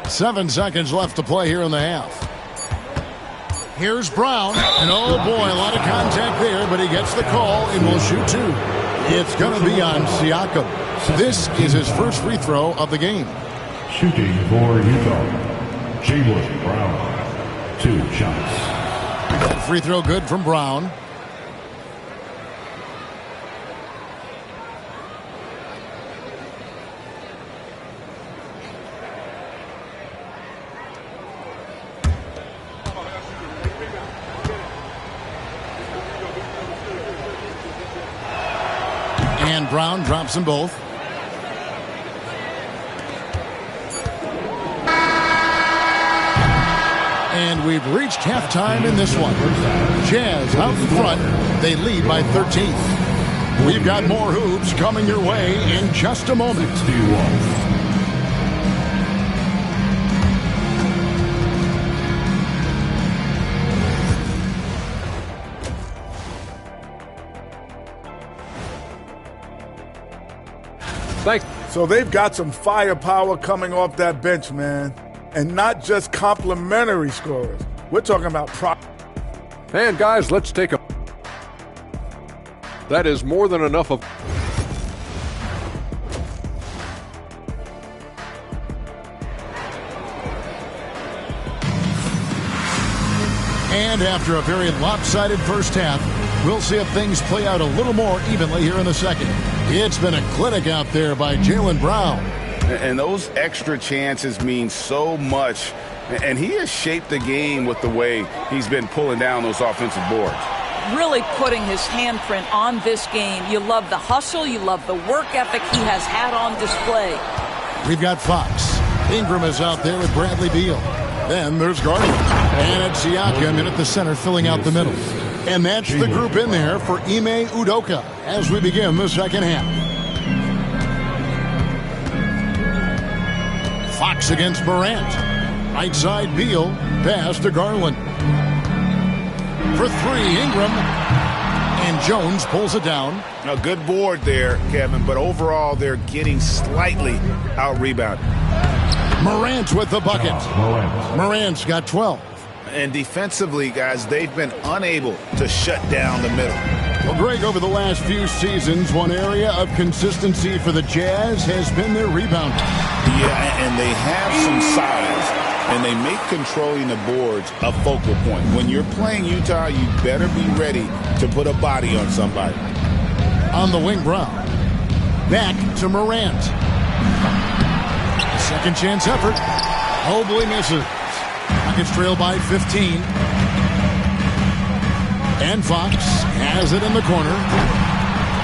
7 seconds left to play here in the half. Here's Brown, and oh boy, a lot of contact there, but he gets the call and will shoot 2. It's going to be on Siakam. This is his first free throw of the game. Shooting for Utah, Jaylen Brown. 2 shots. Free throw good from Brown. And Brown drops them both. And we've reached halftime in this one. Jazz out in front. They lead by 13. We've got more hoops coming your way in just a moment. Thanks. So they've got some firepower coming off that bench, man. And not just complimentary scorers. We're talking about And guys, let's take a... That is more than enough of... And after a very lopsided first half, we'll see if things play out a little more evenly here in the second. It's been a clinic out there by Jaylen Brown. And those extra chances mean so much. And he has shaped the game with the way he's been pulling down those offensive boards. Really putting his handprint on this game. You love the hustle. You love the work ethic he has had on display. We've got Fox. Ingram is out there with Bradley Beal. Then there's Garland. And it's Siakam in at the center, filling out the middle. And that's the group in there for Ime Udoka as we begin the second half. Fox against Morant. Right side Beal. Pass to Garland. For three, Ingram. And Jones pulls it down. A good board there, Kevin, but overall they're getting slightly out-rebounded. Morant with the bucket. Morant's got 12. And defensively, guys, they've been unable to shut down the middle. Well, Greg, over the last few seasons, one area of consistency for the Jazz has been their rebounding. Yeah, and they have some size, and they make controlling the boards a focal point. When you're playing Utah, you better be ready to put a body on somebody. On the wing, Brown. Back to Morant. Second chance effort. Mobley misses. Rockets trail by 15. And Fox has it in the corner.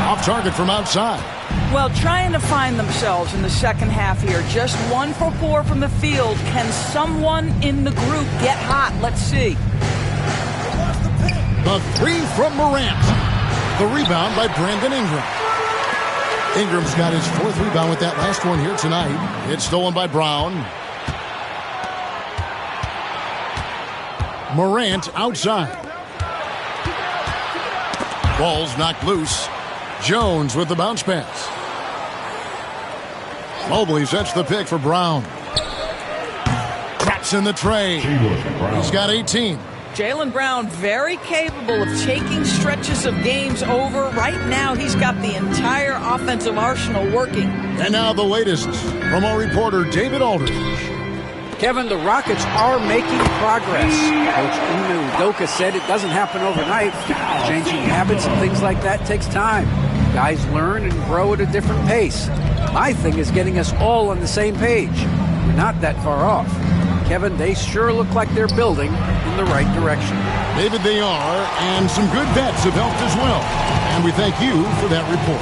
Off target from outside. Well, trying to find themselves in the second half here. Just 1 for 4 from the field. Can someone in the group get hot? Let's see. The three from Morant. The rebound by Brandon Ingram. Ingram's got his 4th rebound with that last one here tonight. It's stolen by Brown. Morant outside. Ball's knocked loose. Jones with the bounce pass. Mobley sets the pick for Brown. Traps in the tray. He's got 18. Jaylen Brown very capable of taking stretches of games over. Right now, he's got the entire offensive arsenal working. And now the latest from our reporter, David Aldridge. Kevin, the Rockets are making progress. Coach Ime Udoka said it doesn't happen overnight. Changing habits and things like that takes time. Guys learn and grow at a different pace. My thing is getting us all on the same page. We're not that far off. Kevin, they sure look like they're building in the right direction. David, they are, and some good bets have helped as well. And we thank you for that report.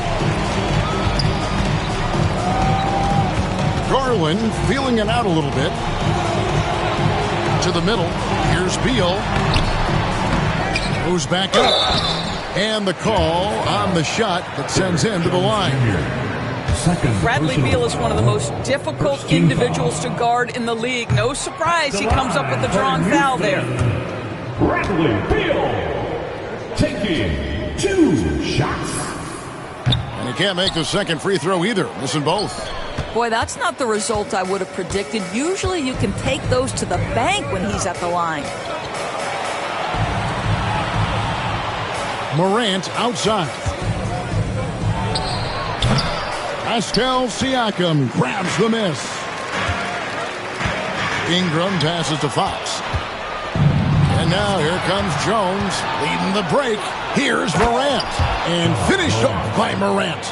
Garland feeling it out a little bit. To the middle. Here's Beal. Moves back up. And the call on the shot that sends him to the line. Bradley Beal is one of the most difficult individuals to guard in the league. No surprise he comes up with the drawn foul there. Bradley Beal taking 2 shots. And he can't make the second free throw either. Missing both. Boy, that's not the result I would have predicted. Usually you can take those to the bank when he's at the line. Morant outside. Pascal Siakam grabs the miss. Ingram passes to Fox. And now here comes Jones leading the break. Here's Morant. And finished off by Morant.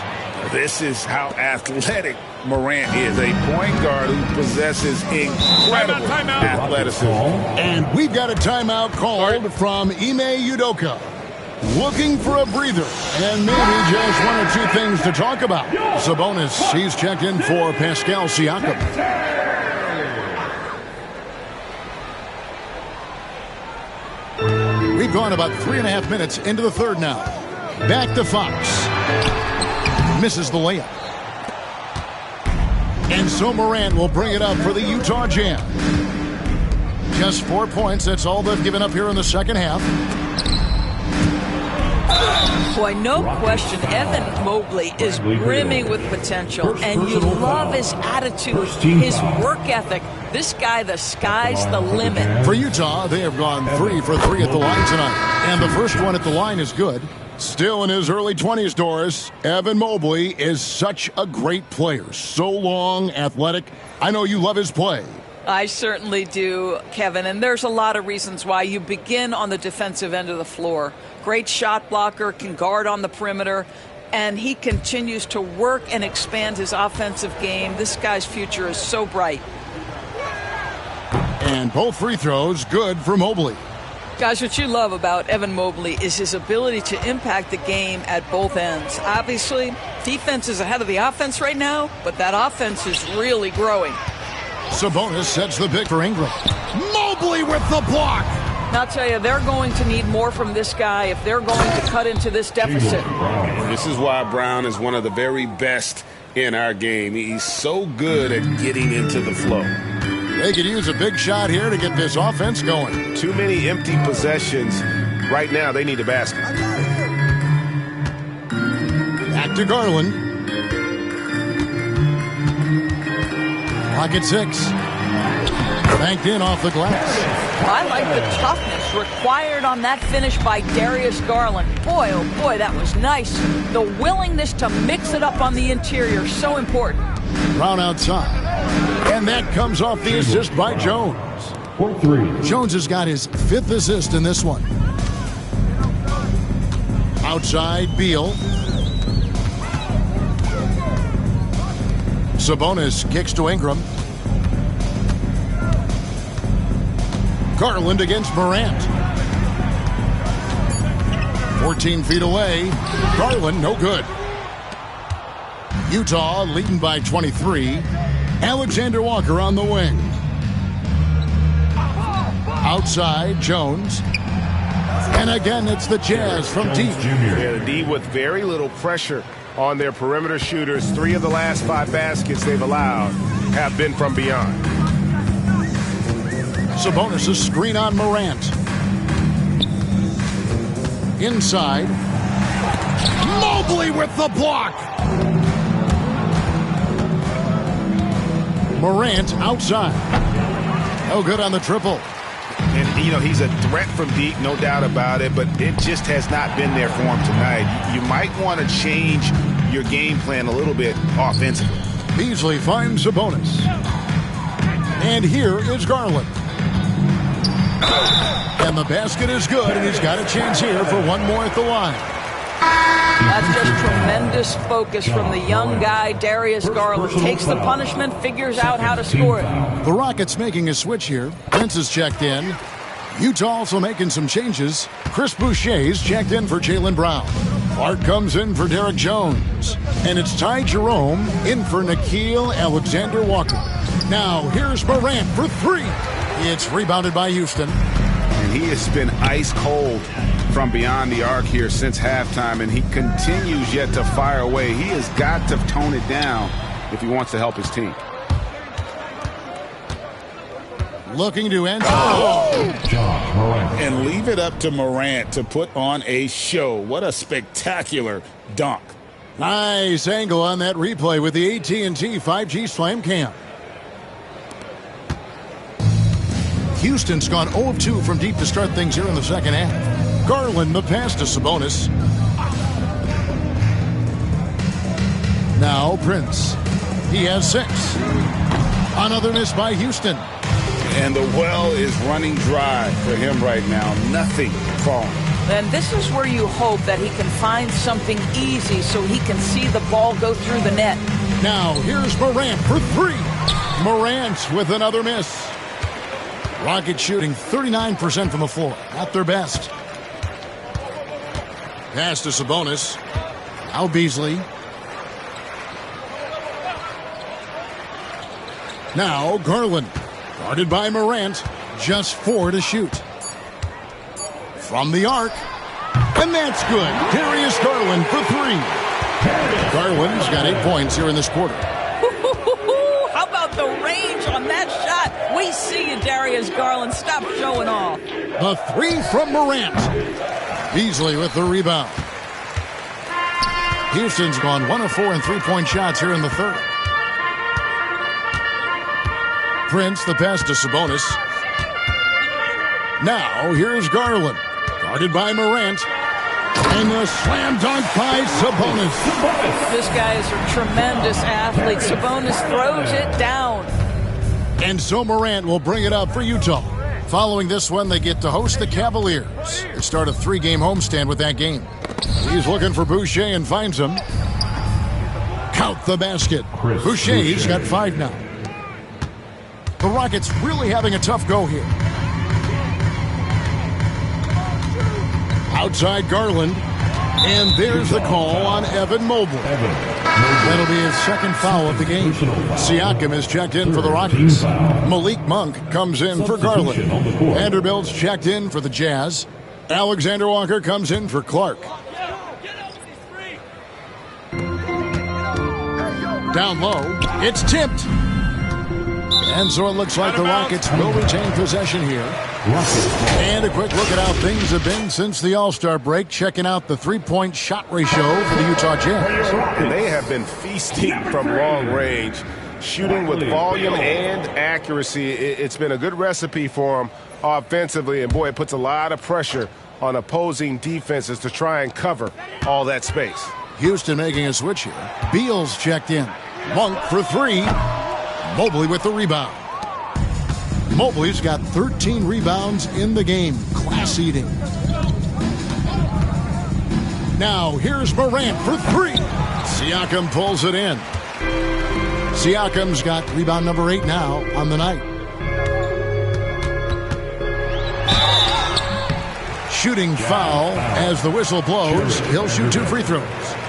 This is how athletic Morant is. A point guard who possesses incredible athleticism. And we've got a timeout called from Ime Udoka. Looking for a breather and maybe just 1 or 2 things to talk about. Sabonis, he's checked in for Pascal Siakam. We've gone about 3.5 minutes into the third now. Back to Fox. Misses the layup. And so Morant will bring it up for the Utah Jazz. Just 4 points. That's all they've given up here in the second half. Boy, no question, Evan Mobley is brimming with potential, and you love his attitude, his work ethic. This guy, the sky's the limit. For Utah, they have gone 3 for 3 at the line tonight. And the first one at the line is good. Still in his early 20s, Doris, Evan Mobley is such a great player. So long, athletic. I know you love his play. I certainly do, Kevin, and there's a lot of reasons why. You begin on the defensive end of the floor. Great shot blocker, can guard on the perimeter. and he continues to work and expand his offensive game. This guy's future is so bright. And both free throws good for Mobley. Guys, what you love about Evan Mobley is his ability to impact the game at both ends. Obviously, defense is ahead of the offense right now, but that offense is really growing. Sabonis sets the pick for Ingram. Mobley with the block. Now, I'll tell you, they're going to need more from this guy if they're going to cut into this deficit. This is why Brown is one of the very best in our game. He's so good at getting into the flow. They could use a big shot here to get this offense going. Too many empty possessions. Right now, they need a basket. Back to Garland. Clock at 6. Banked in off the glass. I like the toughness required on that finish by Darius Garland. Boy, oh boy, that was nice. The willingness to mix it up on the interior, so important. Brown outside. And that comes off the assist by Jones. Jones has got his 5th assist in this one. Outside, Beal. Sabonis kicks to Ingram. Garland against Morant. 14 feet away. Garland, no good. Utah leading by 23. Alexander Walker on the wing. Outside, Jones. And again, it's the Jazz from deep. Yeah, the D with very little pressure on their perimeter shooters. 3 of the last 5 baskets they've allowed have been from beyond. Sabonis' screen on Morant. Inside. Mobley with the block. Morant outside. No good on the triple. And, you know, he's a threat from deep, no doubt about it, but it just has not been there for him tonight. You might want to change your game plan a little bit offensively. Beasley finds Sabonis. And here is Garland. And the basket is good, and he's got a chance here for one more at the line. That's just tremendous focus from the young guy, Darius Garland. Takes the punishment, figures out how to score it. The Rockets making a switch here. Prince is checked in. Utah also making some changes. Chris Boucher's checked in for Jaylen Brown. Clark comes in for Derek Jones. And it's Ty Jerome in for Nickeil Alexander-Walker. Now, here's Morant for 3. It's rebounded by Houston. And he has been ice cold from beyond the arc here since halftime, and he continues yet to fire away. He has got to tone it down if he wants to help his team. Looking to enter. And leave it up to Morant to put on a show. What a spectacular dunk. Nice angle on that replay with the AT&T 5G Slam Cam. Houston's gone 0 of 2 from deep to start things here in the second half. Garland, the pass to Sabonis. Now Prince. He has 6. Another miss by Houston. And the well is running dry for him right now. Nothing falling. And this is where you hope that he can find something easy so he can see the ball go through the net. Now here's Morant for 3. Morant with another miss. Rockets shooting 39% from the floor. At their best. Pass to Sabonis. Now Beasley. Now Garland. Guarded by Morant. Just 4 to shoot. From the arc. And that's good. Darius Garland for 3. Garland's got 8 points here in this quarter. How about the range on that shot? We see you, Darius Garland. Stop showing off. The 3 from Morant. Beasley with the rebound. Houston's gone 1 of 4 in 3-point shots here in the third. Prince, the pass to Sabonis. Now, here's Garland. Guarded by Morant. And the slam dunk by Sabonis. This guy is a tremendous athlete. Sabonis throws it down. And so Morant will bring it up for Utah. Following this one, they get to host the Cavaliers. They start a 3-game homestand with that game. He's looking for Boucher and finds him. Count the basket. Boucher's got 5 now. The Rockets really having a tough go here. Outside Garland. And there's the call on Evan Mobley. That'll be his second foul of the game. Siakam is checked in for the Rockets. Malik Monk comes in for Garland. Vanderbilt's checked in for the Jazz. Alexander Walker comes in for Clark. Down low, it's tipped. And so it looks like the Rockets will retain possession here. And a quick look at how things have been since the All-Star break. Checking out the three-point shot ratio for the Utah Jazz. They have been feasting from long range, shooting with volume and accuracy. It's been a good recipe for them offensively. And, boy, it puts a lot of pressure on opposing defenses to try and cover all that space. Houston making a switch here. Beal's checked in. Monk for 3. Mobley with the rebound. Mobley's got 13 rebounds in the game. Class eating. Now here's Morant for 3. Siakam pulls it in. Siakam's got rebound number 8 now on the night. Shooting foul as the whistle blows. He'll shoot 2 free throws.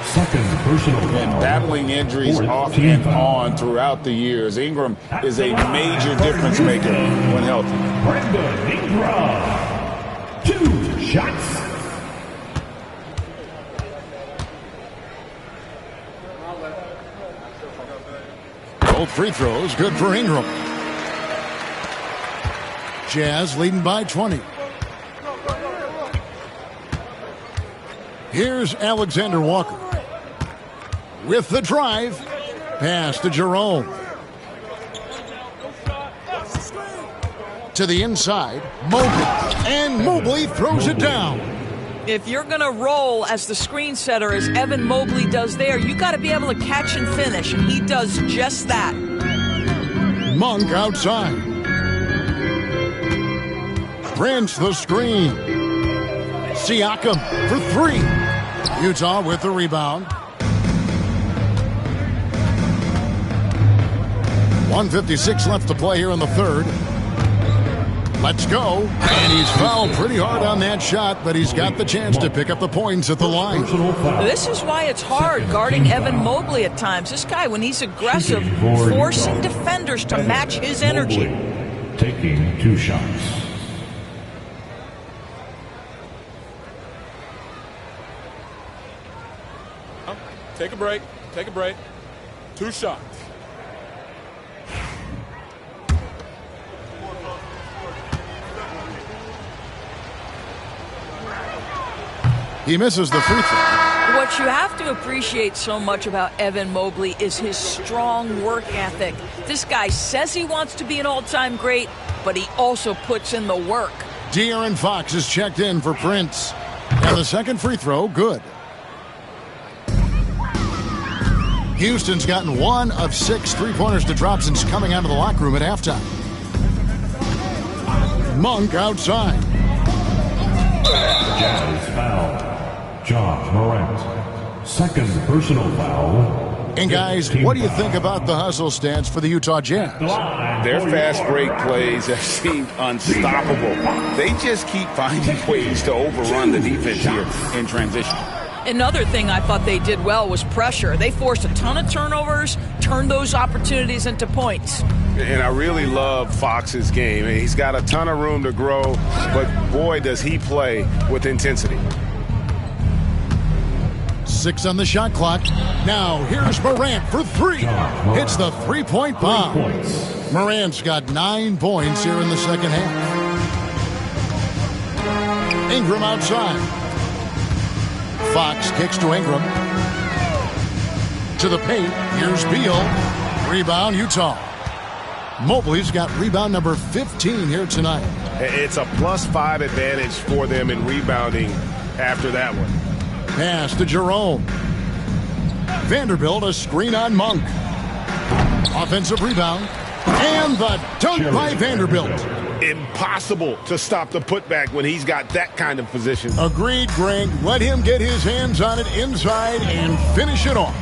Second personal And battling injuries off and on throughout the years. Ingram is a major difference maker when healthy. Brandon Ingram. 2 shots. Both free throws good for Ingram. Jazz leading by 20. Here's Alexander Walker. With the drive, pass to Jerome. To the inside, Mobley. And Mobley throws it down. If you're going to roll as the screen setter, as Evan Mobley does there, you got to be able to catch and finish, and he does just that. Monk outside. Prince the screen. Siakam for 3. Utah with the rebound. 1:56 left to play here in the third. Let's go. And he's fouled pretty hard on that shot, but he's got the chance to pick up the points at the line. This is why it's hard guarding Evan Mobley at times. This guy, when he's aggressive, forcing defenders to match his energy. Taking 2 shots. Take a break. Take a break. 2 shots. He misses the free throw. What you have to appreciate so much about Evan Mobley is his strong work ethic. This guy says he wants to be an all-time great, but he also puts in the work. De'Aaron Fox is checked in for Prince. And the second free throw, good. Houston's gotten 1 of 6 three-pointers to drop since coming out of the locker room at halftime. Monk outside. Jazz foul. Ja Morant. Second personal foul. And guys, what do you think about the hustle stance for the Utah Jazz? Their fast break plays have seemed unstoppable. They just keep finding ways to overrun the defense here in transition. Another thing I thought they did well was pressure. They forced a ton of turnovers, turned those opportunities into points. And I really love Fox's game. He's got a ton of room to grow, but boy, does he play with intensity. 6 on the shot clock. Now here's Morant for 3. Hits the three-point bomb. Morant's got 9 points here in the second half. Ingram outside. Fox kicks to Ingram. To the paint. Here's Beal. Rebound, Utah. Mobley's got rebound number 15 here tonight. It's a +5 advantage for them in rebounding after that one. Pass to Jerome. Vanderbilt, a screen on Monk. Offensive rebound. And the dunk by Vanderbilt. impossible to stop the putback when he's got that kind of position. Agreed, Greg. Let him get his hands on it inside and finish it off.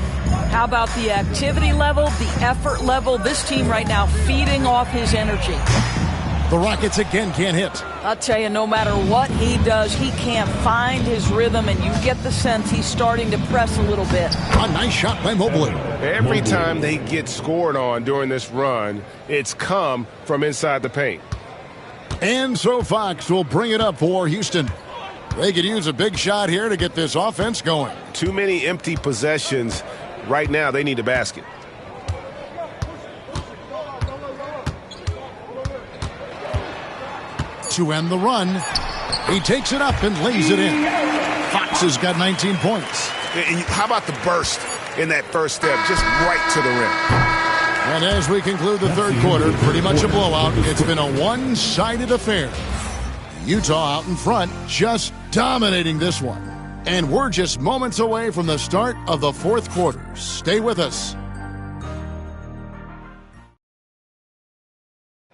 How about the activity level, the effort level? This team right now feeding off his energy. The Rockets again can't hit. I'll tell you, no matter what he does, he can't find his rhythm, and you get the sense he's starting to press a little bit. A nice shot by Mobley. Every time they get scored on during this run, it's come from inside the paint. And so Fox will bring it up for Houston. They could use a big shot here to get this offense going. Too many empty possessions. Right now, they need a basket. To end the run, he takes it up and lays it in. Fox has got 19 points. And how about the burst in that first step, just right to the rim? And as we conclude the third quarter, pretty much a blowout. It's been a one-sided affair. Utah out in front, just dominating this one. And we're just moments away from the start of the fourth quarter. Stay with us.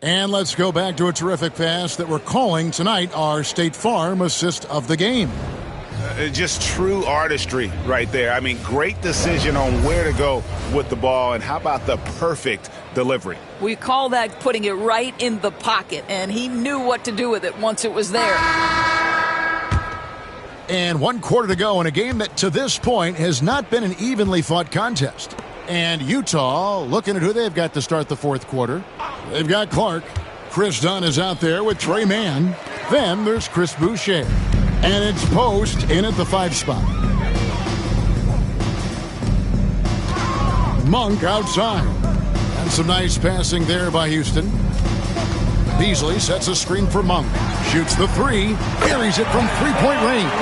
And let's go back to a terrific pass that we're calling tonight our State Farm assist of the game. Just true artistry right there. I mean, great decision on where to go with the ball, and how about the perfect delivery? We call that putting it right in the pocket, and he knew what to do with it once it was there. And 1 quarter to go in a game that to this point has not been an evenly fought contest. And Utah looking at who they've got to start the fourth quarter. They've got Clark. Chris Dunn is out there with Trey Mann. Then there's Chris Boucher. And it's Post in at the 5 spot. Monk outside. And some nice passing there by Houston. Beasley sets a screen for Monk. Shoots the 3. Carries it from three-point range.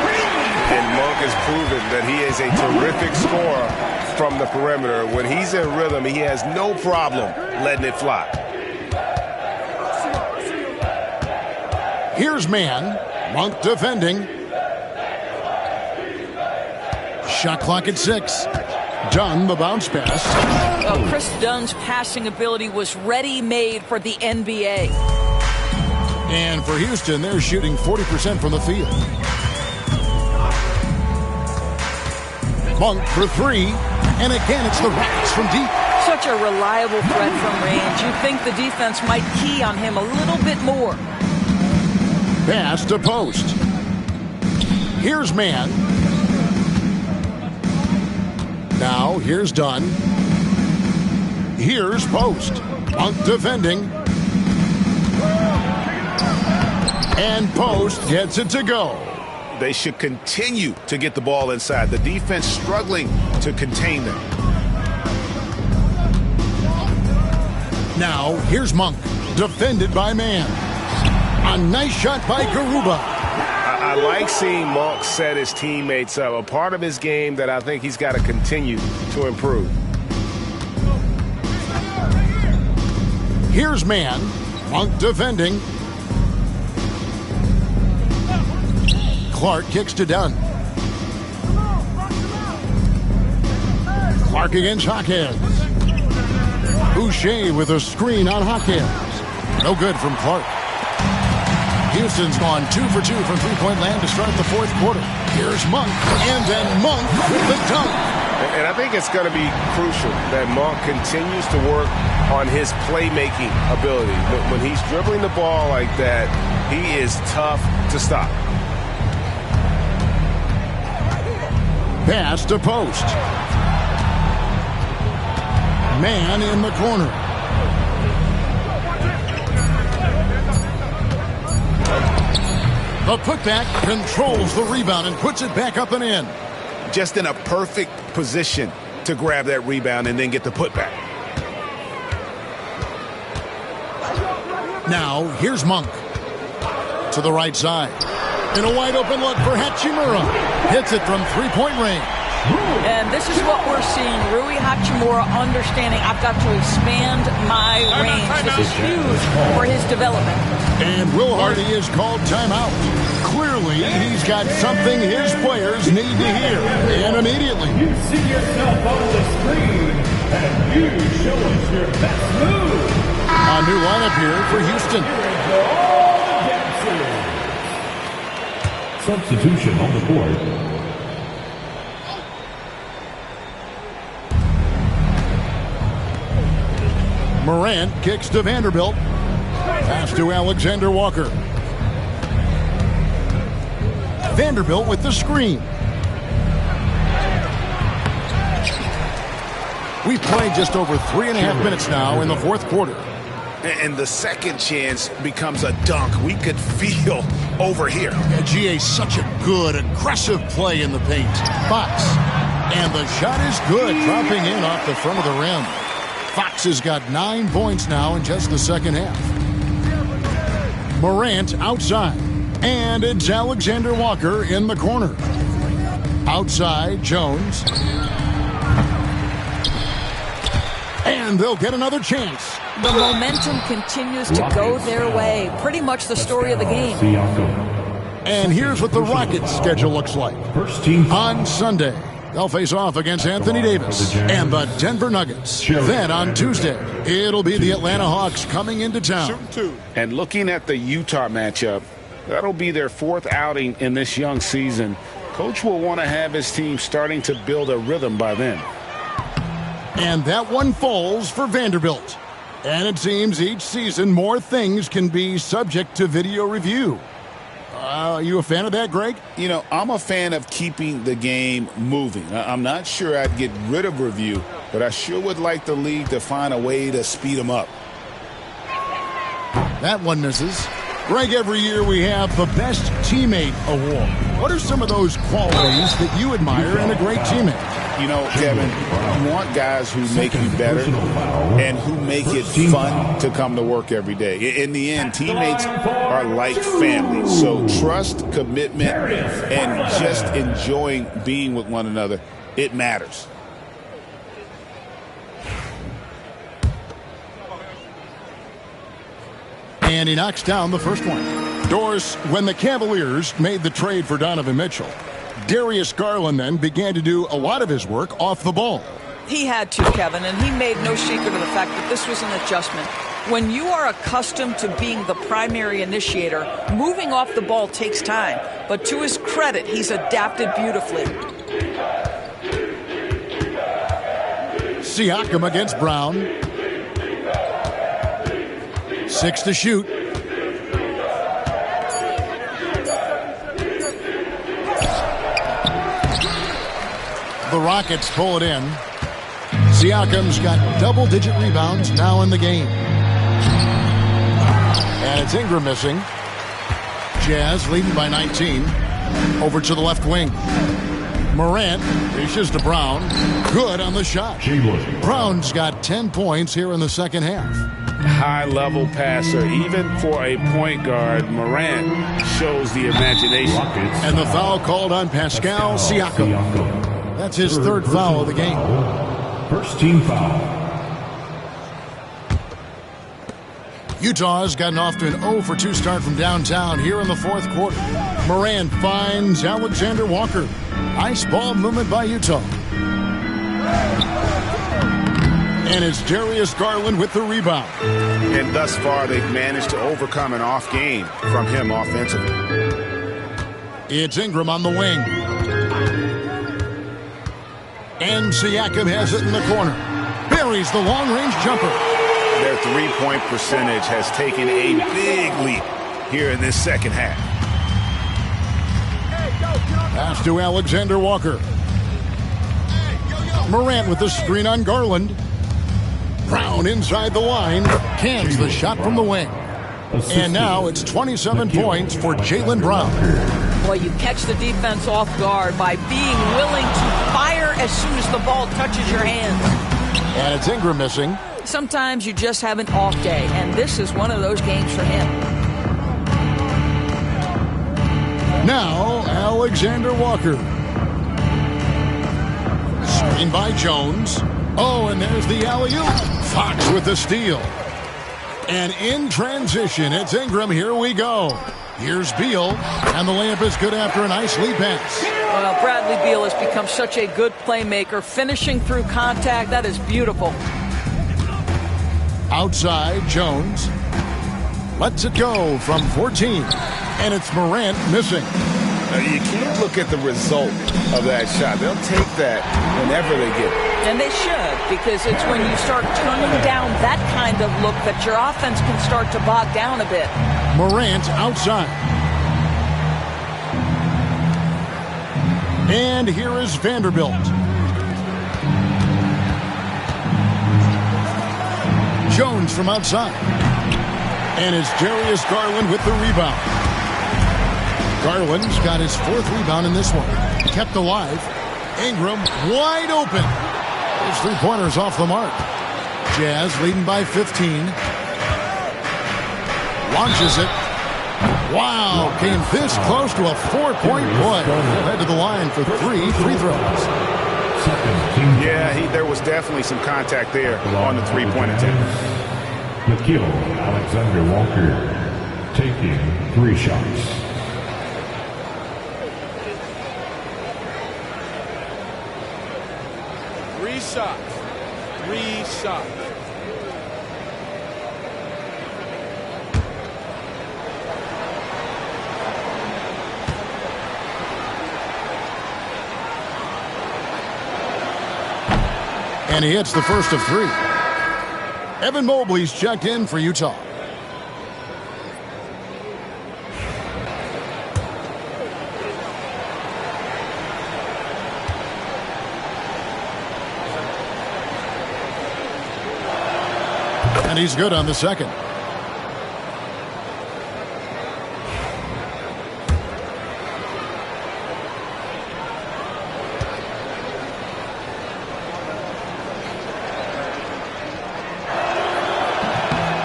And Monk has proven that he is a terrific scorer from the perimeter. When he's in rhythm, he has no problem letting it fly. Here's Mann. Monk defending. Shot clock at 6. Dunn, the bounce pass. Well, Chris Dunn's passing ability was ready-made for the NBA. And for Houston, they're shooting 40% from the field. Monk for 3. And again, it's the Rockets from deep. Such a reliable threat from range. You think the defense might key on him a little bit more. Pass to Post. Here's Mann. Now, here's Dunn. Here's Post. Monk defending. And Post gets it to go. They should continue to get the ball inside. The defense struggling to contain them. Now, here's Monk. Defended by Mann. A nice shot by Garuba. I like seeing Monk set his teammates up. A part of his game that I think he's got to continue to improve. Here's Mann. Monk defending. Clark kicks to Dunn. Clark against Hawkins. Boucher with a screen on Hawkins. No good from Clark. Houston's gone 2 for 2 from three-point land to start the fourth quarter. Here's Monk, and then Monk with the dunk. And I think it's going to be crucial that Monk continues to work on his playmaking ability. When he's dribbling the ball like that, he is tough to stop. Pass to Post. Man in the corner. The putback controls the rebound and puts it back up and in. Just in a perfect position to grab that rebound and then get the putback. Now, here's Monk. To the right side. And a wide open look for Hachimura. Hits it from three-point range. And this is what we're seeing. Rui Hachimura understanding I've got to expand my range. This is huge for his development. And Will Hardy is called timeout. Clearly, he's got something his players need to hear. And immediately. You see yourself on the screen, and you show us your best move. A new lineup here for Houston. substitution on the court. Morant kicks to Vanderbilt. Pass to Alexander Walker. Vanderbilt with the screen. We've played just over 3.5 minutes now in the fourth quarter. And the second chance becomes a dunk. We could feel over here. Yeah, GA, such a good, aggressive play in the paint. Fox. And the shot is good, dropping in off the front of the rim. Fox has got 9 points now in just the second half. Morant outside. And it's Alexander Walker in the corner. Outside, Jones. And they'll get another chance. The momentum continues to go their way. Pretty much the story of the game. And here's what the Rockets' schedule looks like. On Sunday, they'll face off against Anthony Davis and the Denver Nuggets. Then on Tuesday, it'll be the Atlanta Hawks coming into town. And looking at the Utah matchup, that'll be their fourth outing in this young season. Coach will want to have his team starting to build a rhythm by then. And that one falls for Vanderbilt. And it seems each season more things can be subject to video review. Are you a fan of that, Greg? You know, I'm a fan of keeping the game moving. I'm not sure I'd get rid of review, but I sure would like the league to find a way to speed them up. That one misses. Greg, every year we have the Best Teammate Award. What are some of those qualities that you admire in a great teammate? You know, Kevin, you want guys who make you better and who make it fun to come to work every day. In the end, teammates are like family. So trust, commitment, and just enjoying being with one another, it matters. And he knocks down the first one. Doris, when the Cavaliers made the trade for Donovan Mitchell, Darius Garland then began to do a lot of his work off the ball. He had to, Kevin, and he made no secret of the fact that this was an adjustment. When you are accustomed to being the primary initiator, moving off the ball takes time. But to his credit, he's adapted beautifully. Siakam against Brown. 6 to shoot. The Rockets pull it in. Siakam's got double-digit rebounds now in the game. And it's Ingram missing. Jazz leading by 19. Over to the left wing. Morant dishes to Brown. Good on the shot. Brown's got 10 points here in the second half. High-level passer. Even for a point guard, Morant shows the imagination. And the foul called on Pascal Siakam. That's his third foul of the game. First team foul. Utah's gotten off to an 0-for-2 start from downtown here in the fourth quarter. Morant finds Alexander Walker. Nice ball movement by Utah. And it's Darius Garland with the rebound. And thus far, they've managed to overcome an off game from him offensively. It's Ingram on the wing. And Siakam has it in the corner. Buries the long-range jumper. Their three-point percentage has taken a big leap here in this second half. Pass to Alexander Walker. Morant with the screen on Garland. Brown inside the line. Cans the shot from the wing. And now it's 27 points for Jaylen Brown. Well, you catch the defense off guard by being willing to fire as soon as the ball touches your hands. And it's Ingram missing. Sometimes you just have an off day, and this is one of those games for him. Now, Alexander Walker. Screen by Jones. Oh, and there's the alley-oop. Fox with the steal. And in transition, it's Ingram. Here we go. Here's Beal, and the layup is good after a nice lead pass. Well, Bradley Beal has become such a good playmaker, finishing through contact. That is beautiful. Outside, Jones lets it go from 14, and it's Morant missing. You can't look at the result of that shot. They'll take that whenever they get it. And they should, because it's when you start turning down that kind of look that your offense can start to bog down a bit. Morant outside. And here is Vanderbilt. Jones from outside. And it's Darius Garland with the rebound. Garland's got his 4th rebound in this one. Kept alive. Ingram wide open. His 3-pointer's off the mark. Jazz leading by 15. Launches it. Wow, came this close to a 4-point play. He'll head to the line for 3 free throws. Yeah, there was definitely some contact there on the 3-point attempt. Nikhil Alexander-Walker taking 3 shots. Three shots. And he hits the first of 3. Evan Mobley's checked in for Utah. And he's good on the second.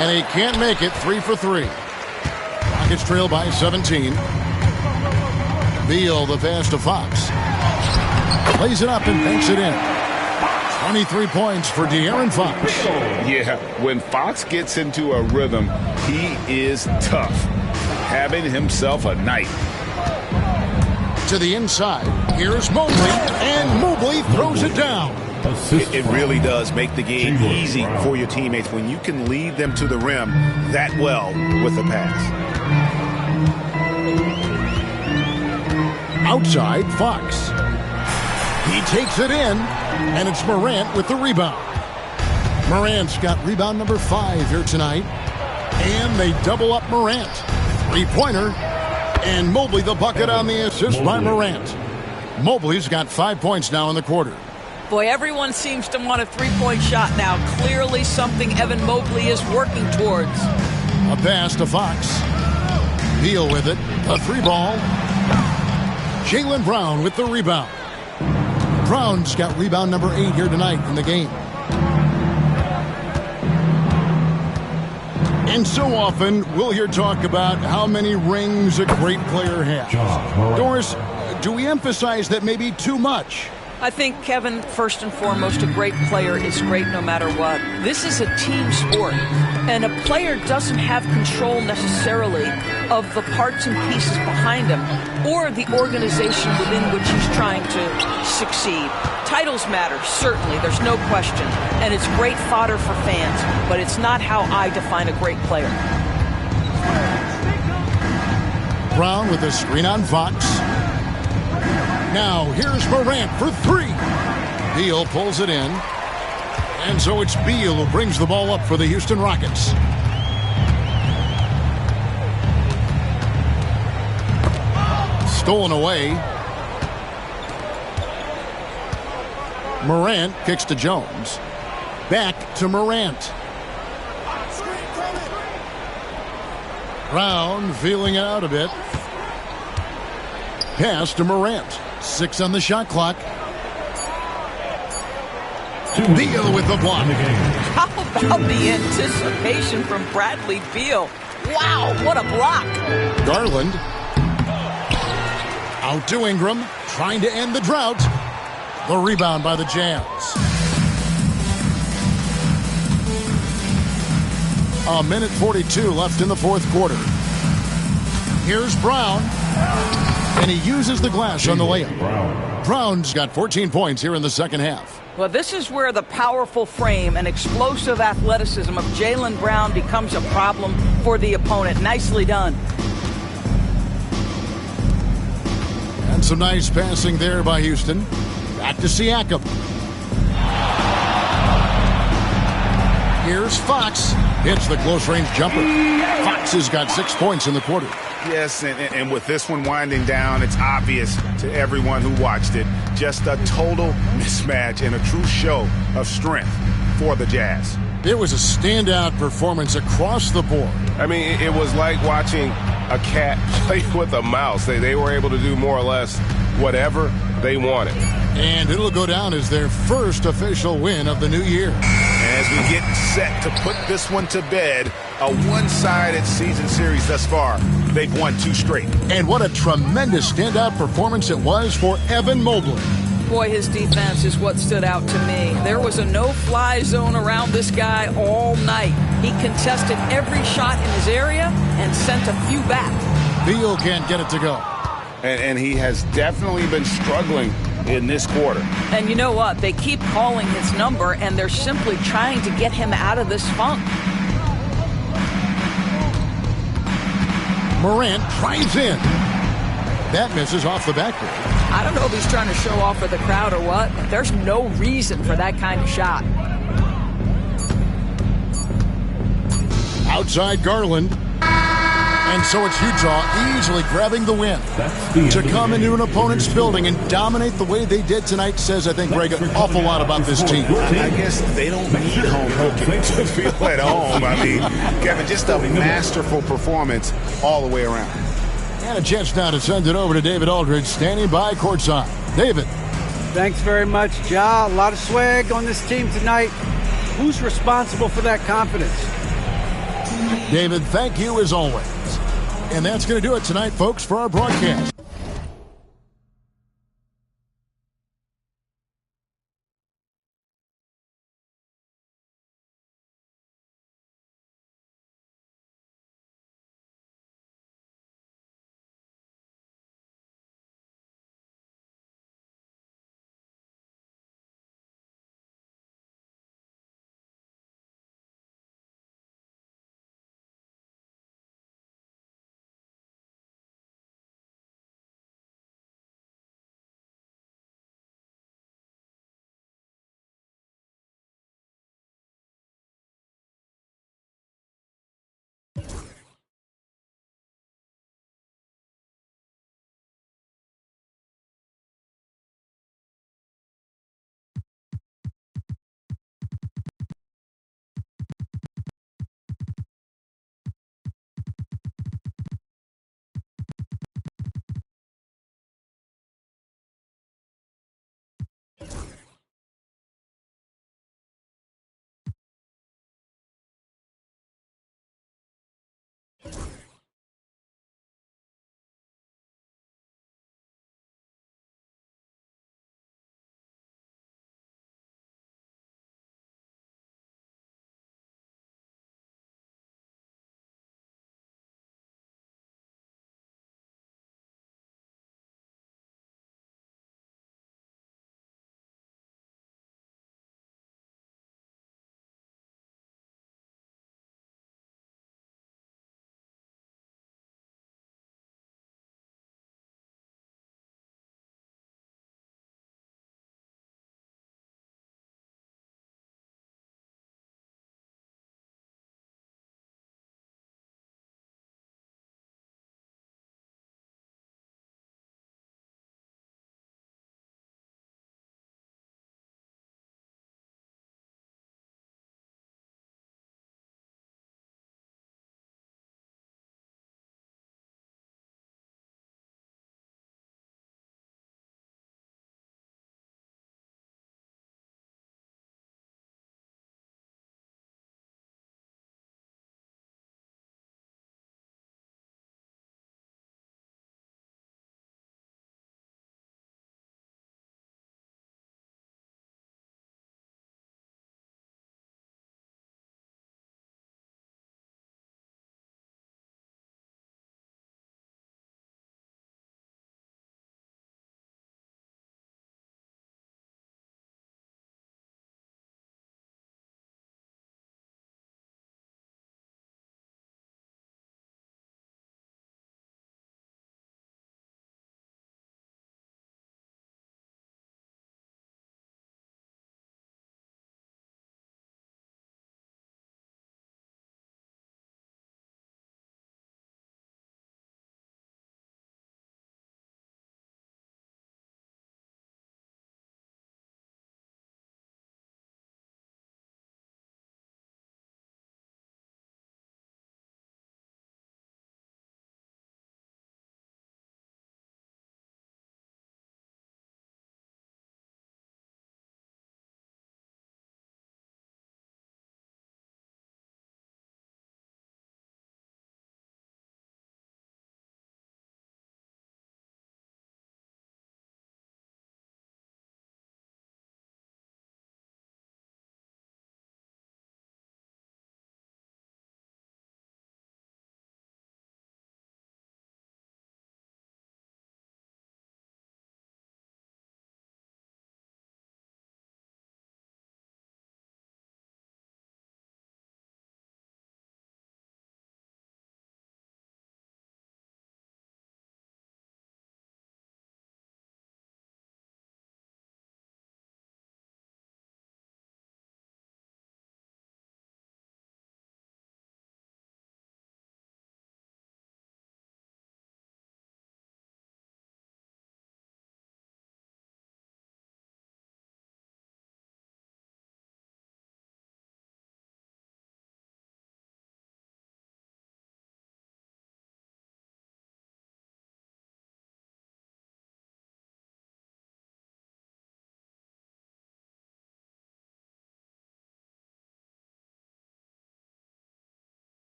And he can't make it. 3 for 3. Rockets trail by 17. Beal, the pass to Fox. Plays it up and banks it in. 23 points for De'Aaron Fox. Yeah, when Fox gets into a rhythm, he is tough. Having himself a night. To the inside. Here's Mobley. And Mobley throws it down. It really does make the game easy for your teammates when you can lead them to the rim that well with a pass. Outside, Fox. He takes it in, and it's Morant with the rebound. Morant's got rebound number 5 here tonight. And they double up Morant. 3-pointer. And Mobley the bucket on the assist by Morant. Mobley's got 5 points now in the quarter. Boy, everyone seems to want a 3-point shot now. Clearly something Evan Mobley is working towards. A pass to Fox. Beal with it. A 3-ball. Jaylen Brown with the rebound. Brown's got rebound number 8 here tonight in the game. And so often we'll hear talk about how many rings a great player has. Doris, do we emphasize that maybe too much? I think, Kevin, first and foremost, a great player is great no matter what. This is a team sport, and a player doesn't have control necessarily of the parts and pieces behind him or the organization within which he's trying to succeed. Titles matter, certainly, there's no question, and it's great fodder for fans, but it's not how I define a great player. Brown with a screen on Fox. Now, here's Morant for 3. Beal pulls it in. And so it's Beal who brings the ball up for the Houston Rockets. Stolen away. Morant kicks to Jones. Back to Morant. Brown feeling it out a bit. Pass to Morant. 6 on the shot clock. Beal with the block. How about the anticipation from Bradley Beal? Wow, what a block. Garland. Out to Ingram. Trying to end the drought. The rebound by the Jazz. A minute 42 left in the 4th quarter. Here's Brown. And he uses the glass on the layup. Brown's got 14 points here in the second half. Well, this is where the powerful frame and explosive athleticism of Jaylen Brown becomes a problem for the opponent. Nicely done. And some nice passing there by Houston. Back to Siakam. Here's Fox. Hits the close-range jumper. Fox has got 6 points in the quarter. Yes, and with this one winding down, it's obvious to everyone who watched it. Just a total mismatch and a true show of strength for the Jazz. It was a standout performance across the board. I mean, it was like watching a cat play with a mouse. They were able to do more or less whatever they wanted. And it'll go down as their first official win of the new year. And as we get set to put this one to bed, a one-sided season series thus far. They've won 2 straight. And what a tremendous standout performance it was for Evan Mobley. Boy, his defense is what stood out to me. There was a no-fly zone around this guy all night. He contested every shot in his area and sent a few back. Beal can't get it to go. And he has definitely been struggling in this quarter. And you know what? They keep calling his number, and they're simply trying to get him out of this funk. Morant drives in. That misses off the backboard. I don't know if he's trying to show off for the crowd or what, but there's no reason for that kind of shot. Outside Garland. And so it's Utah easily grabbing the win. To come into an opponent's building and dominate the way they did tonight says, I think, Greg, an awful lot about this team. I guess they don't need home cooking to feel at home. I mean, Kevin, just a masterful performance all the way around. And a chance now to send it over to David Aldridge, standing by courtside. David. Thanks very much, Ja. A lot of swag on this team tonight. Who's responsible for that confidence? David, thank you as always. And that's going to do it tonight, folks, for our broadcast.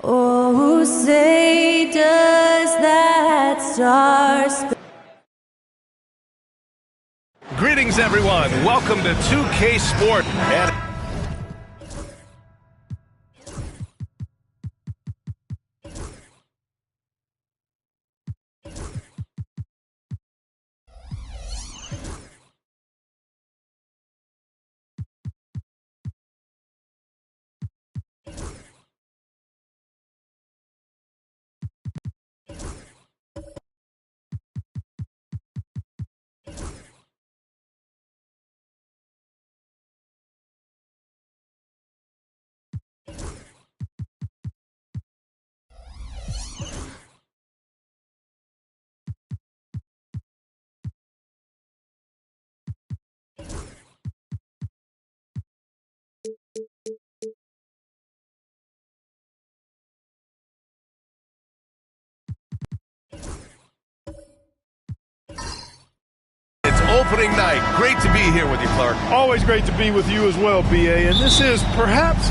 Oh, say does that star Greetings, everyone. Welcome to 2K Sport. Opening night. Great to be here with you, Clark. Always great to be with you as well, B.A. And this is perhaps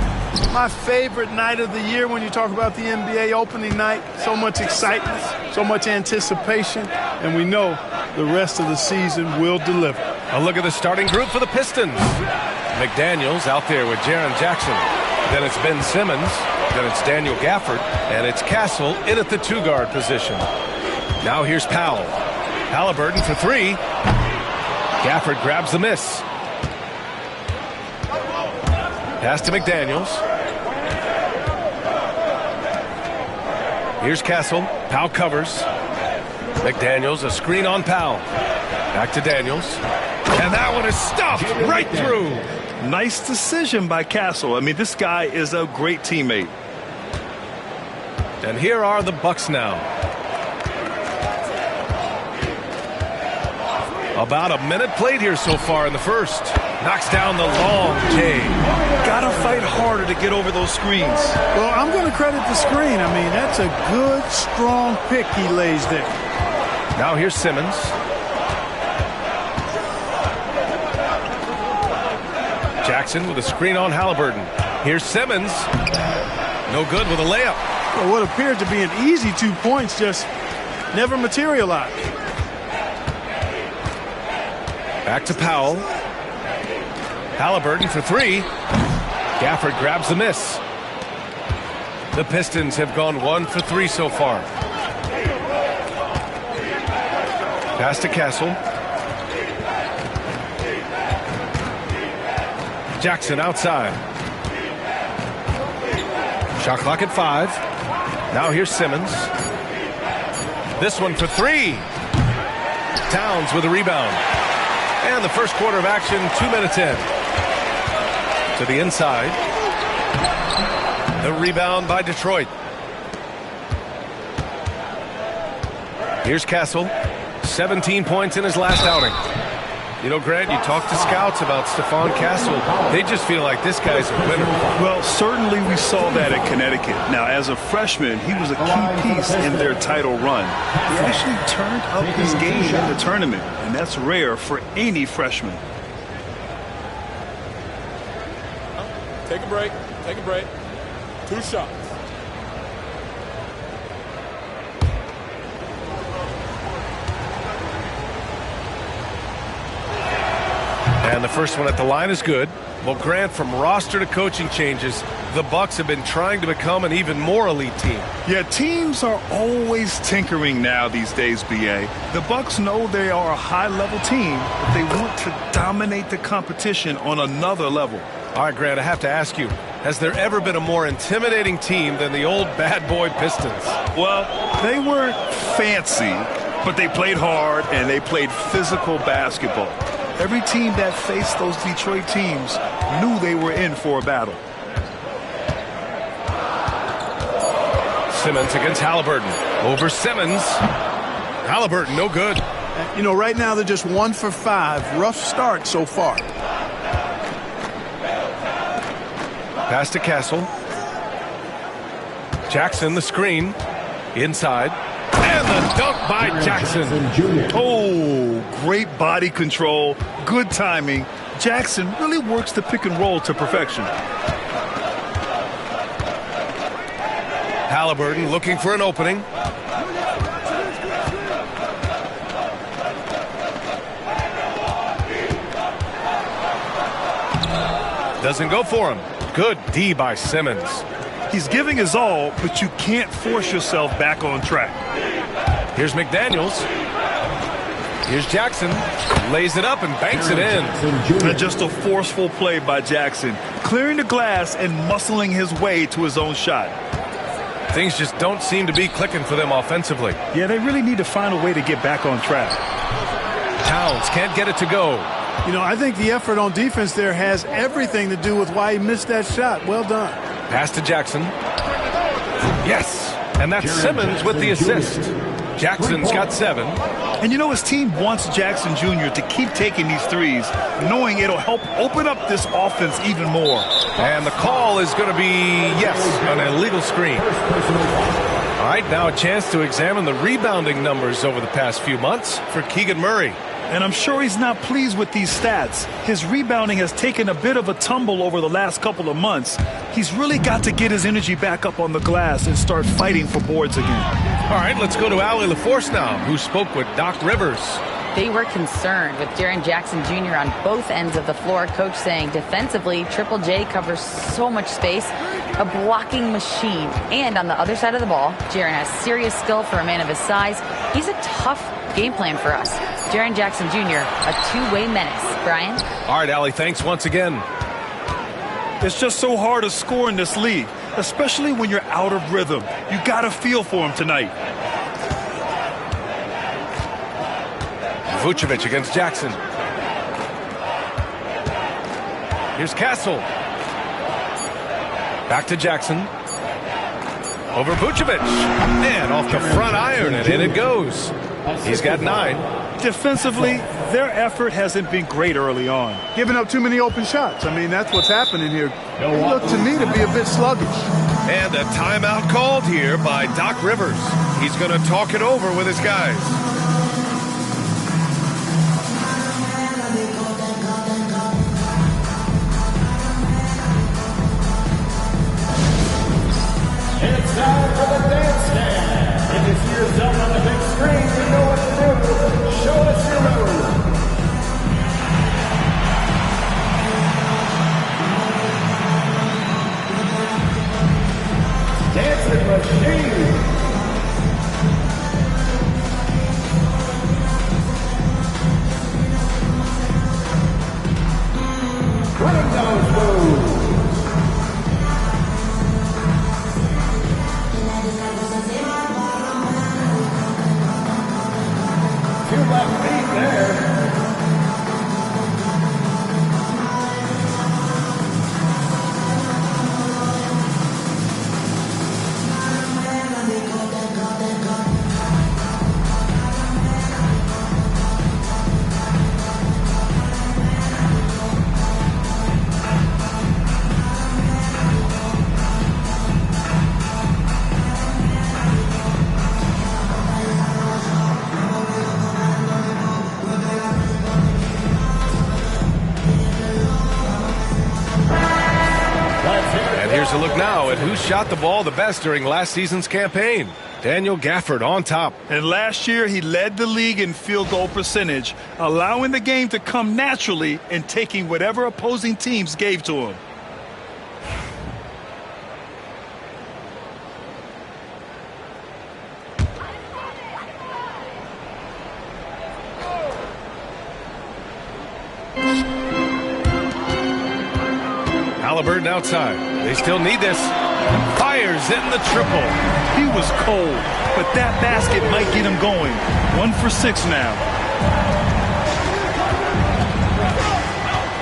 my favorite night of the year when you talk about the NBA opening night. So much excitement, so much anticipation, and we know the rest of the season will deliver. A look at the starting group for the Pistons. McDaniels out there with Jaren Jackson. Then it's Ben Simmons. Then it's Daniel Gafford. And it's Castle in at the two-guard position. Now here's Powell. Halliburton for three. Gafford grabs the miss. Pass to McDaniels. Here's Castle. Powell covers. McDaniels, a screen on Powell. Back to Daniels. And that one is stuffed right through. Nice decision by Castle. I mean, this guy is a great teammate. And here are the Bucks now. About a minute played here so far in the first. Knocks down the long J. Gotta fight harder to get over those screens. Well, I'm going to credit the screen. I mean, that's a good, strong pick he lays there. Now here's Simmons. Jackson with a screen on Halliburton. Here's Simmons. No good with a layup. Well, what appeared to be an easy 2 points just never materialized. Back to Powell. Halliburton for three. Gafford grabs the miss. The Pistons have gone 1 for 3 so far. Pass to Castle. Jackson outside. Shot clock at 5. Now here's Simmons. This one for 3. Towns with a rebound. And the first quarter of action, 2 minutes in. To the inside. The rebound by Detroit. Here's Castle. 17 points in his last outing. You know, Grant, you talk to scouts about Stephon Castle. They just feel like this guy's a winner. Well, certainly we saw that at Connecticut. Now, as a freshman, he was a key piece in their title run. He actually turned up his game in the tournament, and that's rare for any freshman. Take a break. Take a break. 2 shots. And the first one at the line is good. Well, Grant, from roster to coaching changes, the Bucks have been trying to become an even more elite team. Yeah, teams are always tinkering now these days, B.A. The Bucks know they are a high-level team, but they want to dominate the competition on another level. All right, Grant, I have to ask you, has there ever been a more intimidating team than the old bad boy Pistons? Well, they weren't fancy, but they played hard and they played physical basketball. Every team that faced those Detroit teams knew they were in for a battle. Simmons against Halliburton. Over Simmons. Halliburton, no good. You know, right now they're just 1 for 5. Rough start so far. Pass to Castle. Jackson, the screen. Inside. And the dunk by Jackson. Oh, great body control, good timing. Jackson really works the pick and roll to perfection. Halliburton looking for an opening. Doesn't go for him. Good D by Simmons. He's giving his all, but you can't force yourself back on track. Here's McDaniels. Here's Jackson. Lays it up and banks it in. And just a forceful play by Jackson, clearing the glass and muscling his way to his own shot. Things just don't seem to be clicking for them offensively. Yeah, they really need to find a way to get back on track. Towns can't get it to go. You know, I think the effort on defense there has everything to do with why he missed that shot. Well done. Pass to Jackson. Yes. And that's Simmons with the assist. Jackson's got 7. And you know, his team wants Jackson Jr. to keep taking these threes, knowing it'll help open up this offense even more. And the call is going to be, yes, an illegal screen. All right, now a chance to examine the rebounding numbers over the past few months for Keegan Murray. And I'm sure he's not pleased with these stats. His rebounding has taken a bit of a tumble over the last couple of months. He's really got to get his energy back up on the glass and start fighting for boards again. All right, let's go to Allie LaForce now, who spoke with Doc Rivers. They were concerned with Jaren Jackson Jr. on both ends of the floor. Coach saying defensively, Triple J covers so much space, a blocking machine. And on the other side of the ball, Jaren has serious skill for a man of his size. He's a tough game plan for us. Jaren Jackson Jr., a two-way menace. Brian? All right, Allie, thanks once again. It's just so hard to score in this league, especially when you're out of rhythm. You got to feel for him tonight. Vucevic against Jackson. Here's Castle. Back to Jackson. Over Vucevic. And off the front iron, and in it goes. He's got 9. Defensively, their effort hasn't been great early on. Giving up too many open shots. I mean, that's what's happening here. They look to me to be a bit sluggish. And a timeout called here by Doc Rivers. He's going to talk it over with his guys. It's time for the dance stand. If you see yourself on the big screen, you know what to do. Show us your move. Dancing machine. Running those moves. Two left feet there. Here's a look now at who shot the ball the best during last season's campaign. Daniel Gafford on top. And last year, he led the league in field goal percentage, allowing the game to come naturally and taking whatever opposing teams gave to him. Halliburton outside. They still need this. Fires in the triple. He was cold, but that basket might get him going. 1 for 6 now.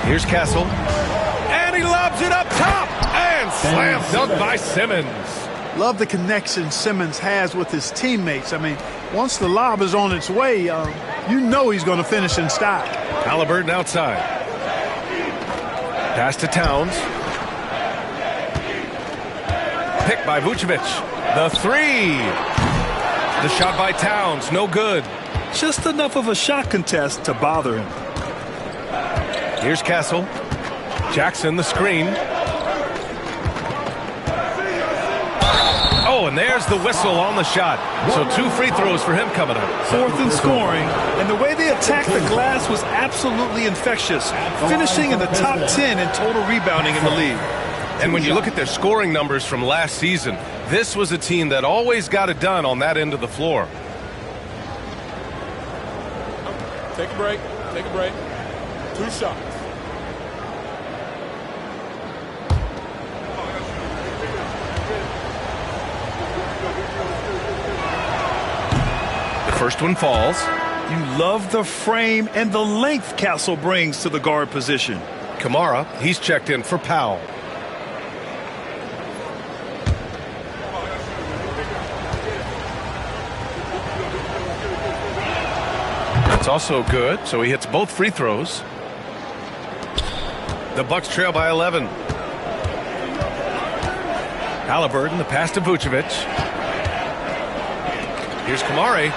Here's Castle. And he lobs it up top. And slam dunk by Simmons. Love the connection Simmons has with his teammates. I mean, once the lob is on its way, you know he's going to finish in style. Halliburton outside. Pass to Towns. Picked by Vucevic. The 3. The shot by Towns. No good. Just enough of a shot contest to bother him. Here's Castle. Jackson the screen. Oh, and there's the whistle on the shot. So 2 free throws for him coming up. 4th and scoring. And the way they attacked the glass was absolutely infectious, finishing in the top 10 in total rebounding in the league. And when you look at their scoring numbers from last season, this was a team that always got it done on that end of the floor. Take a break. Take a break. 2 shots. The first one falls. You love the frame and the length Castle brings to the guard position. Kamara, he's checked in for Powell. It's also good, so he hits both free throws. The Bucks trail by 11. Halliburton, the pass to Vucevic. Here's Kamari.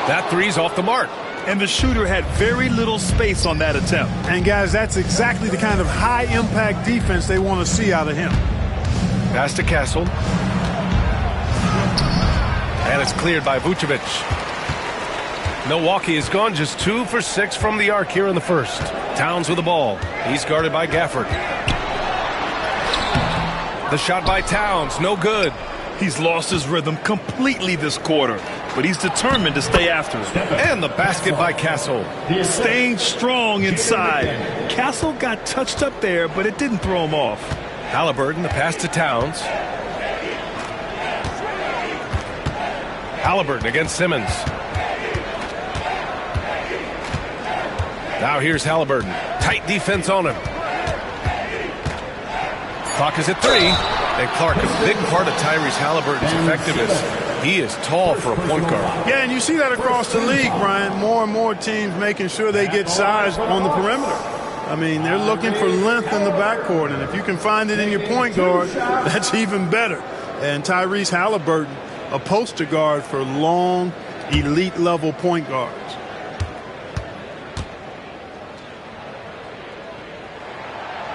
That 3's off the mark. And the shooter had very little space on that attempt. And guys, that's exactly the kind of high-impact defense they want to see out of him. Pass to Castle. And it's cleared by Vucevic. Milwaukee has gone just 2 for 6 from the arc here in the first. Towns with the ball. He's guarded by Gafford. The shot by Towns, no good. He's lost his rhythm completely this quarter, but he's determined to stay after it. And the basket by Castle. Staying strong inside. Castle got touched up there, but it didn't throw him off. Halliburton, the pass to Towns. Halliburton against Simmons. Now here's Halliburton. Tight defense on him. Clock is at 3. And Clark, a big part of Tyrese Halliburton's effectiveness, he is tall for a point guard. Yeah, and you see that across the league, Brian. More and more teams making sure they get size on the perimeter. I mean, they're looking for length in the backcourt, and if you can find it in your point guard, that's even better. And Tyrese Halliburton, a poster guard for long, elite-level point guards.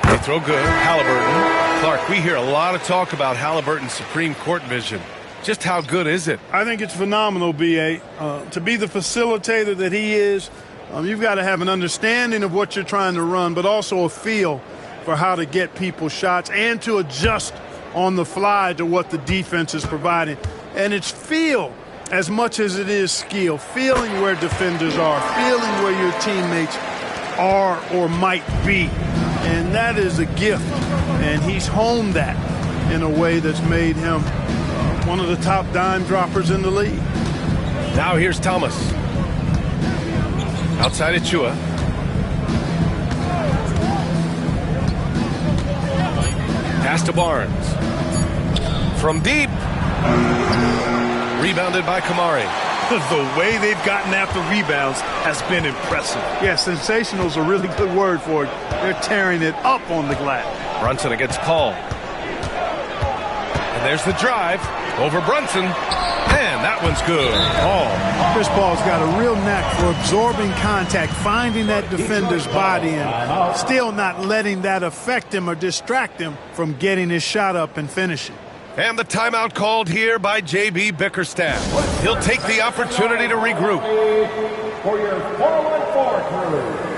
They throw good. Halliburton. Clark, we hear a lot of talk about Halliburton's supreme court vision. Just how good is it? I think it's phenomenal, B.A. To be the facilitator that he is, you've got to have an understanding of what you're trying to run, but also a feel for how to get people shots and to adjust on the fly to what the defense is providing. And it's feel as much as it is skill, feeling where defenders are, feeling where your teammates are or might be. And that is a gift, and he's honed that in a way that's made him one of the top dime droppers in the league. Now here's Thomas. Outside Achua. Pass to Barnes. From deep. Rebounded by Kamari. The way they've gotten after rebounds has been impressive. Yeah, sensational is a really good word for it. They're tearing it up on the glass. Brunson against Paul. And there's the drive over Brunson. And that one's good. Chris Paul's got a real knack for absorbing contact, finding that defender's body, and still not letting that affect him or distract him from getting his shot up and finishing. And the timeout called here by J.B. Bickerstaff. He'll take the opportunity to regroup. For your 4-on-4 crew.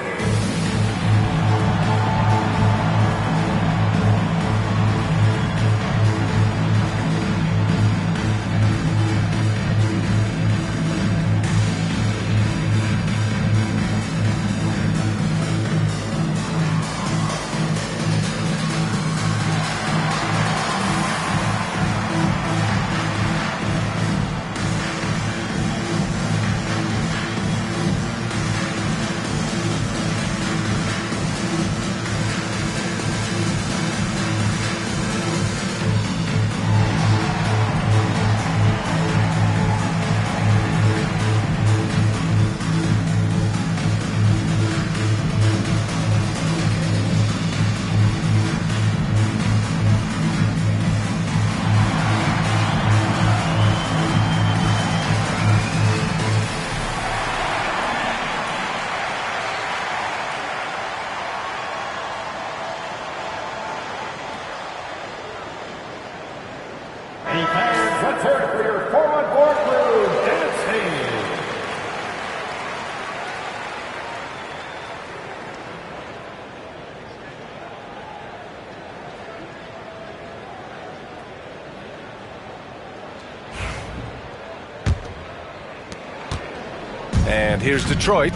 And here's Detroit.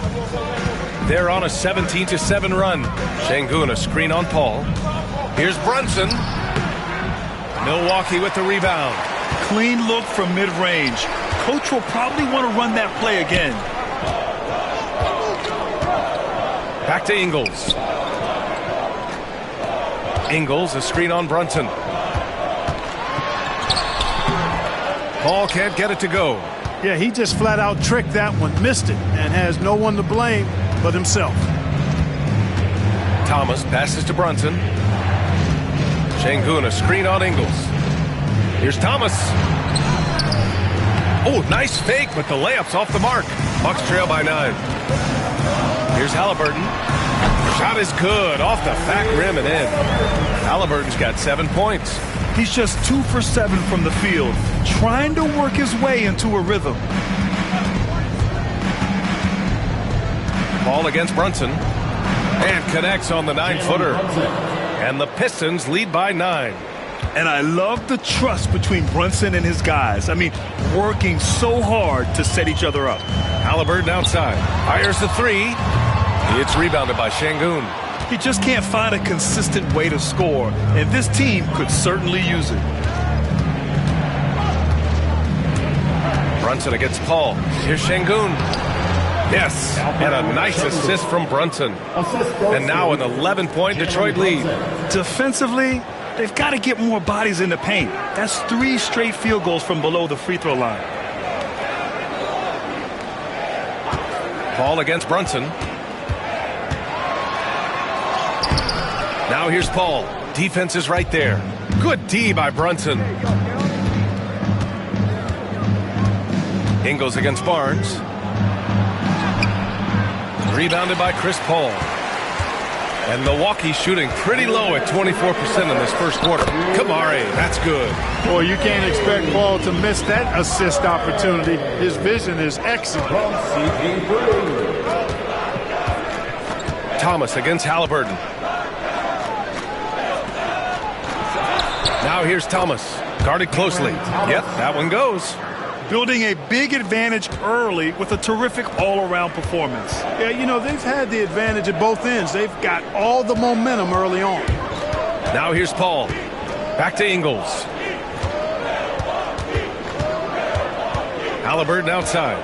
They're on a 17-7 run. Şengün a screen on Paul. Here's Brunson. Milwaukee with the rebound. Clean look from mid-range. Coach will probably want to run that play again. Back to Ingles. Ingles, a screen on Brunson. Paul can't get it to go. Yeah, he just flat out tricked that one, missed it, and has no one to blame but himself. Thomas passes to Brunson. Şengün a screen on Ingles. Here's Thomas. Oh, nice fake, but the layup's off the mark. Bucks trail by 9. Here's Halliburton. Shot is good, off the back rim and in. Halliburton's got 7 points. He's just 2 for 7 from the field, trying to work his way into a rhythm. Ball against Brunson. And connects on the 9-footer. And the Pistons lead by 9. And I love the trust between Brunson and his guys. I mean, working so hard to set each other up. Halliburton outside. Fires the 3. It's rebounded by Şengün. He just can't find a consistent way to score, and this team could certainly use it. Brunson against Paul. Here's Şengün. Yes, and a nice assist from Brunson. And now an 11-point Detroit lead. Defensively, they've got to get more bodies in the paint. That's 3 straight field goals from below the free throw line. Ball against Brunson. Now here's Paul. Defense is right there. Good D by Brunson. Ingles against Barnes. Rebounded by Chris Paul. And Milwaukee shooting pretty low at 24% in this first quarter. Kamari, that's good. Boy, you can't expect Paul to miss that assist opportunity. His vision is excellent. Thomas against Halliburton. Now here's Thomas. Guarded closely. Yep, that one goes. Building a big advantage early with a terrific all-around performance. Yeah, you know, they've had the advantage at both ends. They've got all the momentum early on. Now here's Paul. Back to Ingles. Halliburton outside.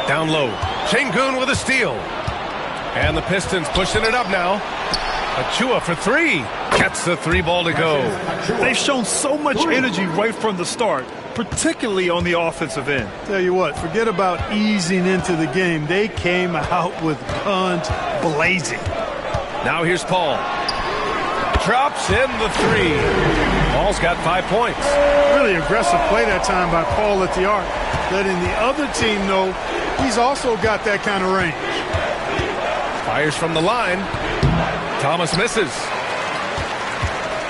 Down low. Şengün with a steal. And the Pistons pushing it up now. Achua for 3. Gets the 3 ball to go. They've shown so much energy right from the start, particularly on the offensive end. Tell you what, forget about easing into the game. They came out with guns blazing. Now here's Paul. Drops in the 3. Paul's got 5 points. Really aggressive play that time by Paul at the arc, letting the other team know he's also got that kind of range. Fires from the line. Thomas misses.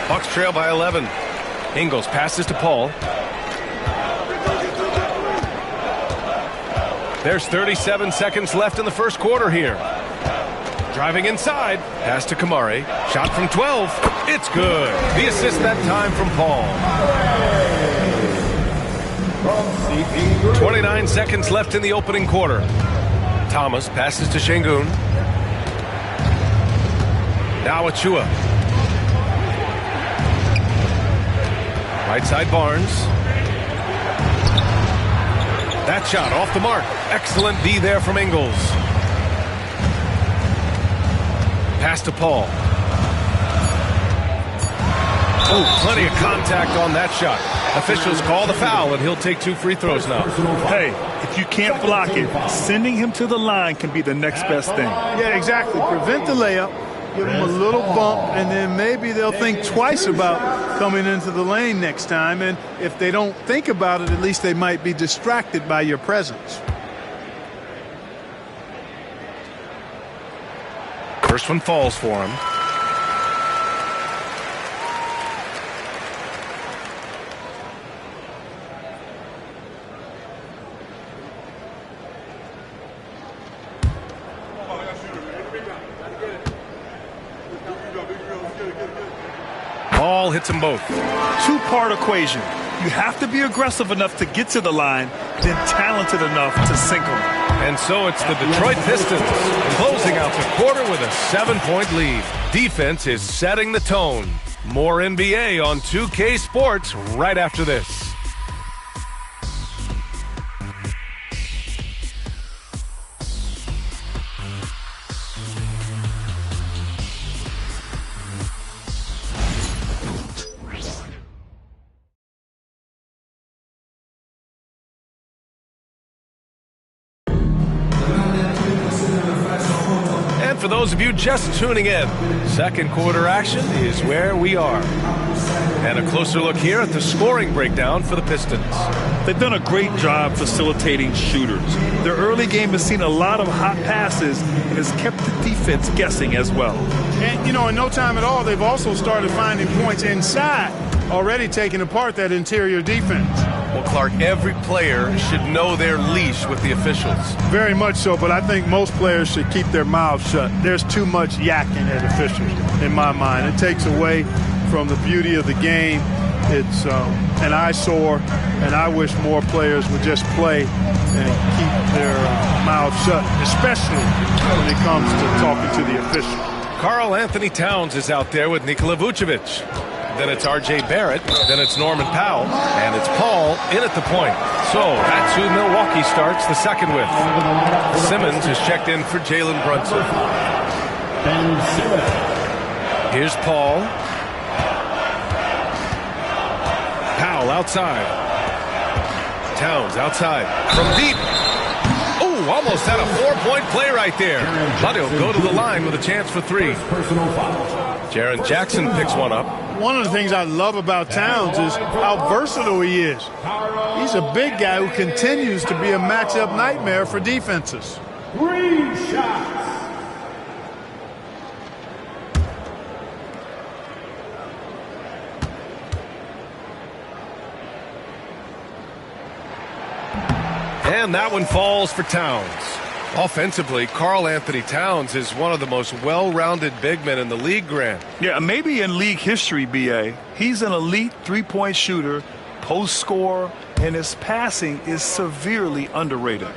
Bucks trail by 11. Ingles passes to Paul. There's 37 seconds left in the first quarter here. Driving inside. Pass to Kamari. Shot from 12. It's good. The assist that time from Paul. 29 seconds left in the opening quarter. Thomas passes to Şengün. Now Achua. Right side Barnes. That shot off the mark. Excellent D there from Ingles. Pass to Paul. Oh, plenty of contact on that shot. Officials call the foul, and he'll take 2 free throws now. Hey, if you can't block it, sending him to the line can be the next best thing. Yeah, exactly. Prevent the layup. Give them a little bump, and then maybe they'll think twice about coming into the lane next time. And if they don't think about it, at least they might be distracted by your presence. First one falls for him. Ball hits them both. 2-part equation. You have to be aggressive enough to get to the line, then talented enough to sink them. And so it's the Detroit Pistons closing out the quarter with a 7-point lead. Defense is setting the tone. More NBA on 2K Sports right after this. For those of you just tuning in, second quarter action is where we are. And a closer look here at the scoring breakdown for the Pistons. They've done a great job facilitating shooters. Their early game has seen a lot of hot passes and has kept the defense guessing as well. And, you know, in no time at all, they've also started finding points inside, already taking apart that interior defense. Well, Clark, every player should know their leash with the officials. Very much so, but I think most players should keep their mouths shut. There's too much yakking at officials, in my mind. It takes away from the beauty of the game. It's an eyesore, and I wish more players would just play and keep their mouths shut, especially when it comes to talking to the official. Karl Anthony Towns is out there with Nikola Vucevic. Then it's R.J. Barrett. Then it's Norman Powell. And it's Paul in at the point. So that's who Milwaukee starts the second with. Simmons is checked in for Jalen Brunson. Here's Paul. outside. Towns outside from deep. Oh, almost had a 4-point play right there. But he'll go to the line with a chance for 3. Jaren Jackson picks one up. One of the things I love about Towns is how versatile he is. He's a big guy who continues to be a matchup nightmare for defenses. 3 shots. And that one falls for Towns. Offensively, Karl Anthony Towns is one of the most well-rounded big men in the league, Grant. Yeah, maybe in league history, B.A. He's an elite three-point shooter, post scorer, and his passing is severely underrated.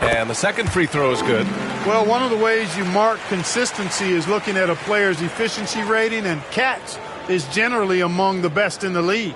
And the second free throw is good. Well, one of the ways you mark consistency is looking at a player's efficiency rating, and Katz is generally among the best in the league.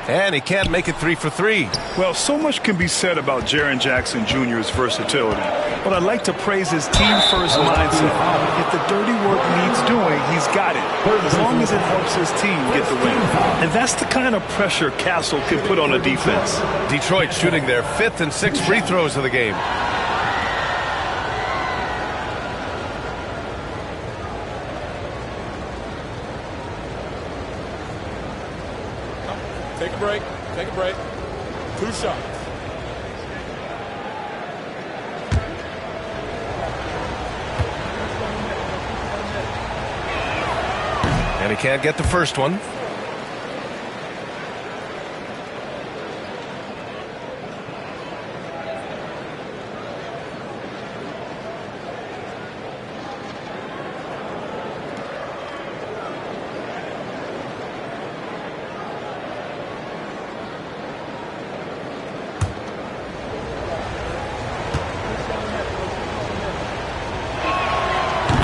And he can't make it 3 for 3. Well, so much can be said about Jaren Jackson Jr.'s versatility, but I'd like to praise his team-first mindset. If the dirty work needs doing, he's got it, as long as it helps his team get the win. And that's the kind of pressure Castle can put on a defense. Detroit shooting their 5th and 6th free throws of the game. Take a break. Take a break. 2 shots. And he can't get the first one.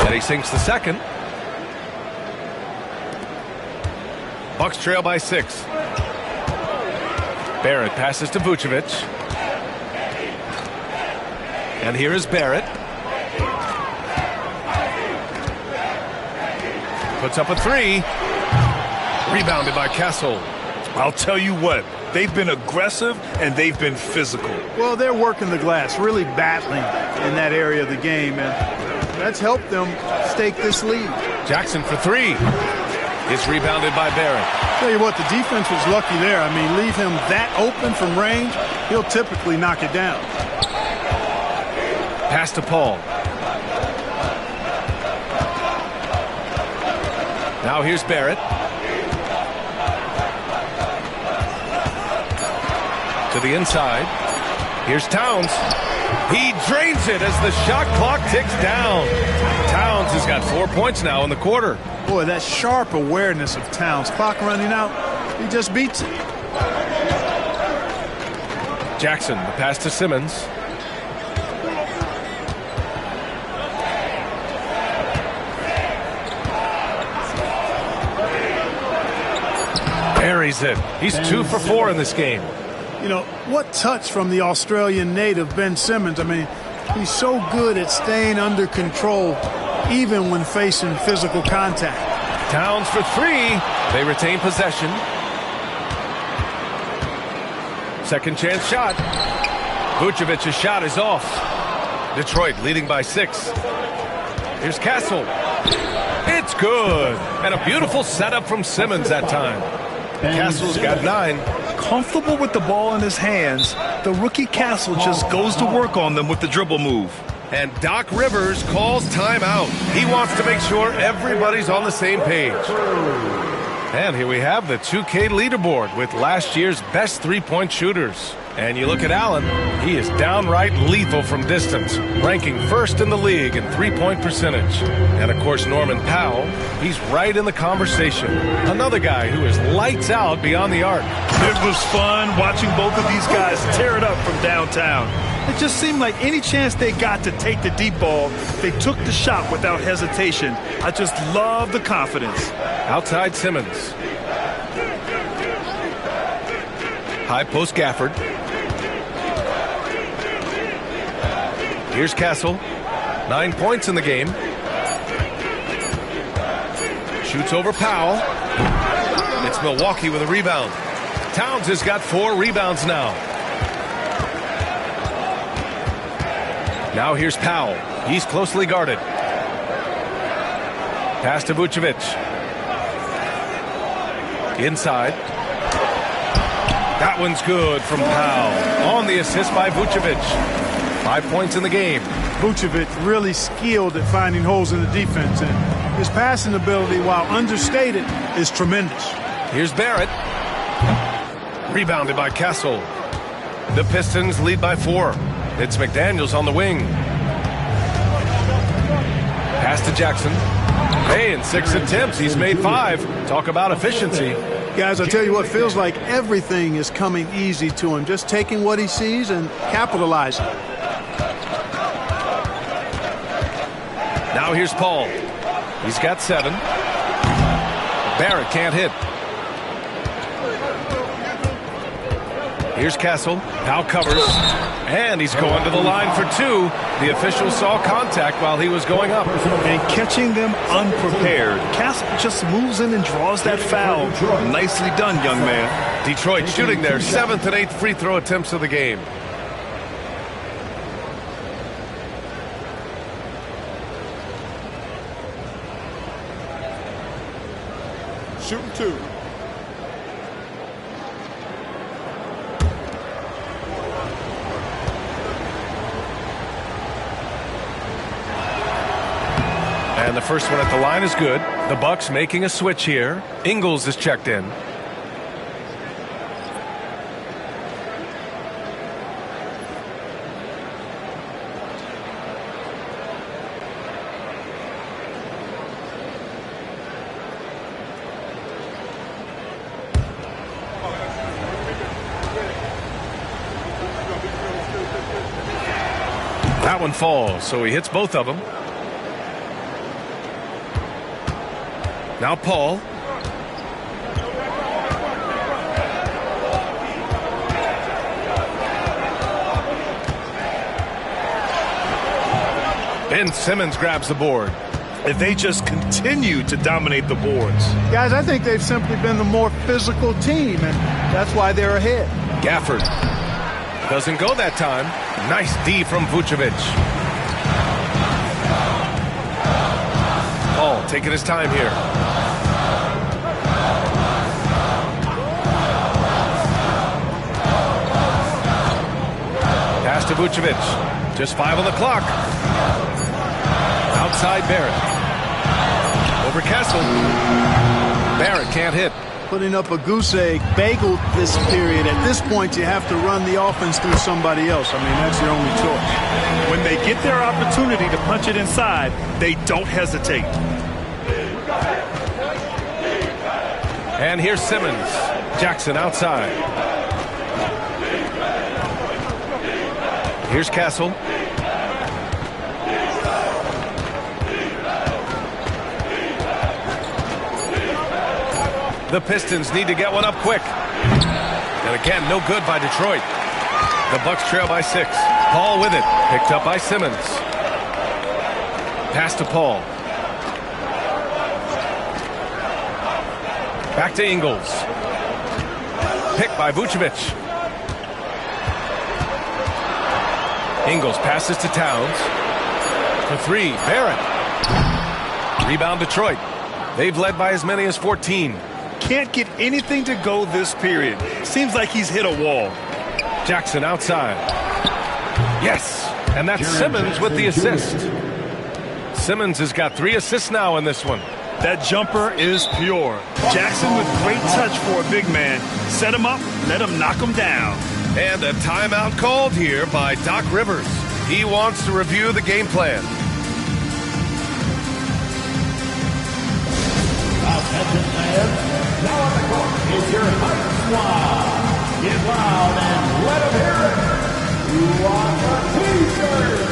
And he sinks the second. Bucks trail by 6. Barrett passes to Vucevic. And here is Barrett. Puts up a 3. Rebounded by Castle. I'll tell you what, they've been aggressive and they've been physical. Well, they're working the glass, really battling in that area of the game, and that's helped them stake this lead. Jackson for 3. It's rebounded by Barrett. Tell you what, the defense was lucky there. I mean, leave him that open from range, he'll typically knock it down. Pass to Paul. Now here's Barrett. To the inside. Here's Towns. He drains it as the shot clock ticks down. Towns has got 4 points now in the quarter. Boy, that sharp awareness of Towns. Clock running out, he just beats it. Jackson, the pass to Simmons. Buries it. He's 2 for 4 in this game. You know, what touch from the Australian native, Ben Simmons. I mean, he's so good at staying under control, even when facing physical contact. Towns for 3. They retain possession. Second chance shot. Vucevic's shot is off. Detroit leading by 6. Here's Castle. It's good. And a beautiful setup from Simmons that time. Castle's got 9. Comfortable with the ball in his hands, the rookie Castle just goes to work on them with the dribble move. And Doc Rivers calls timeout. He wants to make sure everybody's on the same page. And here we have the 2K leaderboard with last year's best three-point shooters. And you look at Allen, he is downright lethal from distance, ranking first in the league in three-point percentage. And of course, Norman Powell, he's right in the conversation. Another guy who is lights out beyond the arc. It was fun watching both of these guys tear it up from downtown. It just seemed like any chance they got to take the deep ball, they took the shot without hesitation. I just love the confidence. Outside Simmons. High post Gafford. Here's Castle. 9 points in the game. Shoots over Powell. It's Milwaukee with a rebound. Towns has got 4 rebounds now. Now here's Powell. He's closely guarded. Pass to Vucevic. Inside. That one's good from Powell. On the assist by Vucevic. 5 points in the game. Vucevic really skilled at finding holes in the defense, and his passing ability, while understated, is tremendous. Here's Barrett. Rebounded by Castle. The Pistons lead by 4. It's McDaniels on the wing. Pass to Jackson. Hey, in 6 attempts, he's made 5. Talk about efficiency. Guys, I tell you what, feels like everything is coming easy to him. Just taking what he sees and capitalizing. Now here's Paul. He's got 7. Barrett can't hit. Here's Castle. Now covers. And he's going to the line for 2. The official saw contact while he was going up. And catching them unprepared. Castle just moves in and draws that foul. Nicely done, young man. Detroit shooting their 7th and 8th free throw attempts of the game. Shooting 2. And the first one at the line is good. The Bucks making a switch here. Ingles is checked in. That one falls, so he hits both of them. Now Paul. Ben Simmons grabs the board. If they just continue to dominate the boards. Guys, I think they've simply been the more physical team, and that's why they're ahead. Gafford. Doesn't go that time. Nice D from Vucevic. Paul taking his time here. Pass to Vucevic. Just 5 on the clock. Outside Barrett. Over Castle. Barrett can't hit. Putting up a goose egg bagel this period. At this point, you have to run the offense through somebody else. I mean, that's your only choice. When they get their opportunity to punch it inside, they don't hesitate. And here's Simmons. Jackson outside. Here's Castle. The Pistons need to get one up quick. And again, no good by Detroit. The Bucks trail by 6. Paul with it. Picked up by Simmons. Pass to Paul. Back to Ingles. Picked by Vucevic. Ingles passes to Towns. For 3, Barrett. Rebound Detroit. They've led by as many as 14. Can't get anything to go this period. Seems like he's hit a wall. Jackson outside. Yes, and that's Simmons with the assist. Simmons has got 3 assists now in this one. That jumper is pure. Jackson with great touch for a big man. Set him up, let him knock him down. And a timeout called here by Doc Rivers. He wants to review the game plan. Attention fans, now on the court is your Hype Squad. Get loud and let them hear it. You want the T-shirt.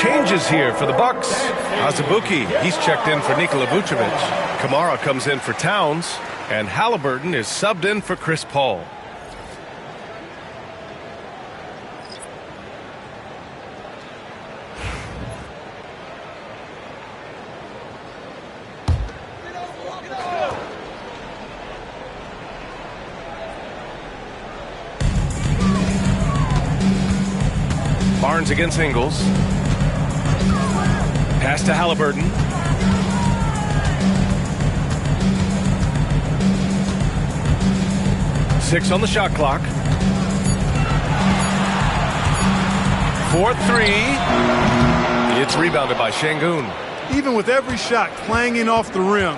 changes here for the Bucks. Azubuike, he's checked in for Nikola Vucevic. Kamara comes in for Towns, and Halliburton is subbed in for Chris Paul. Barnes against Ingles. Pass to Halliburton. Six on the shot clock. 4-3. It's rebounded by Şengün. Even with every shot clanging off the rim,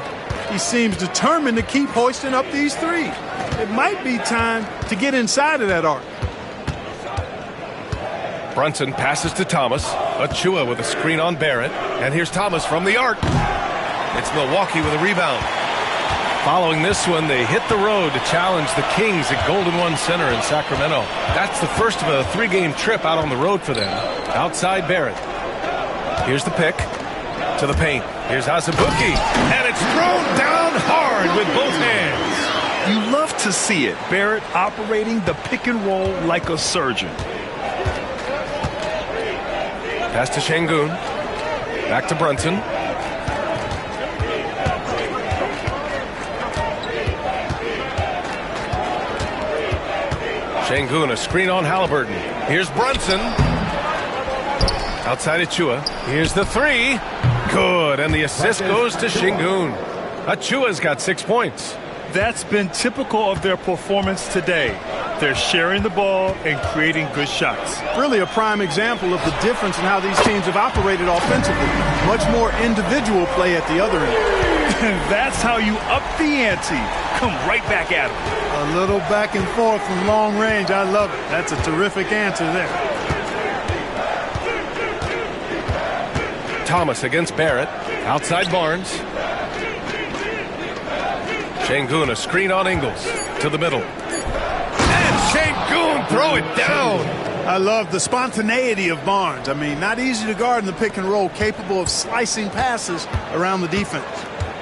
he seems determined to keep hoisting up these threes. It might be time to get inside of that arc. Brunson passes to Thomas. Achua with a screen on Barrett. And here's Thomas from the arc. It's Milwaukee with a rebound. Following this one, they hit the road to challenge the Kings at Golden One Center in Sacramento. That's the first of a 3-game trip out on the road for them. Outside Barrett. Here's the pick. To the paint. Here's Azubuike. And it's thrown down hard with both hands. You love to see it. Barrett operating the pick and roll like a surgeon. Pass to Şengün. Back to Brunson. Şengün, a screen on Halliburton. Here's Brunson. Outside Achua. Here's the three. Good, and the assist goes to Şengün. Achua's got 6 points. That's been typical of their performance today. They're sharing the ball and creating good shots. Really a prime example of the difference in how these teams have operated offensively. Much more individual play at the other end. That's how you up the ante. Come right back at them. A little back and forth from long range. I love it. That's a terrific answer there. Thomas against Barrett. Outside Barnes. Şengün, a screen on Ingles. To the middle. Şengün, throw it down. I love the spontaneity of Barnes. I mean, not easy to guard in the pick and roll, capable of slicing passes around the defense.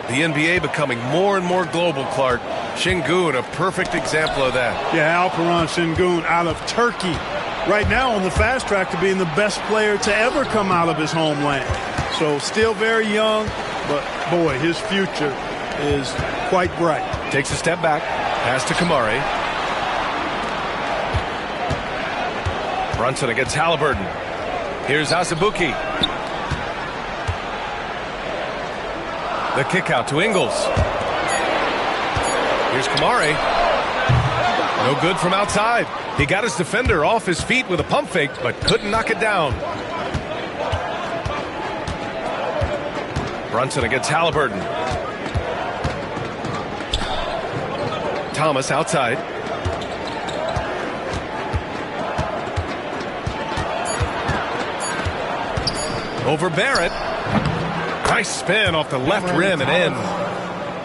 The NBA becoming more and more global, Clark. Şengün, a perfect example of that. Yeah, Alperen Şengün out of Turkey. Right now on the fast track to being the best player to ever come out of his homeland. So still very young, but boy, his future is quite bright. Takes a step back. Pass to Kamari. Brunson against Halliburton. Here's Azubuike. The kick out to Ingles. Here's Kamari. No good from outside. He got his defender off his feet with a pump fake, but couldn't knock it down. Brunson against Halliburton. Thomas outside. Over Barrett. Nice spin off the left rim and in.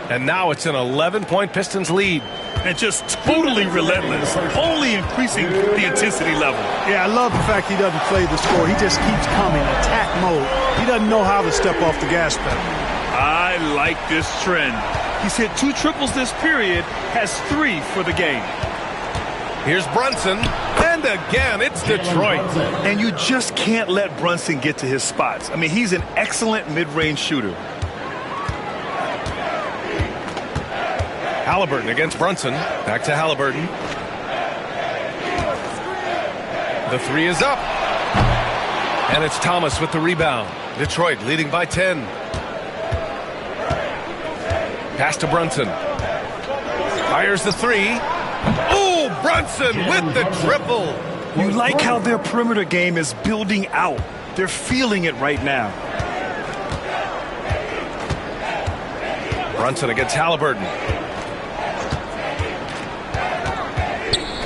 And now it's an 11-point Pistons lead. And just totally relentless, only increasing the intensity level. Yeah, I love the fact he doesn't play the score. He just keeps coming, attack mode. He doesn't know how to step off the gas pedal. I like this trend. He's hit 2 triples this period, has 3 for the game. Here's Brunson, and again, it's Detroit. And you just can't let Brunson get to his spots. I mean, he's an excellent mid-range shooter. Halliburton against Brunson. Back to Halliburton. The three is up. And it's Thomas with the rebound. Detroit leading by 10. Pass to Brunson. Fires the three. Oh, Brunson with the triple. You like how their perimeter game is building out. They're feeling it right now. Brunson against Halliburton.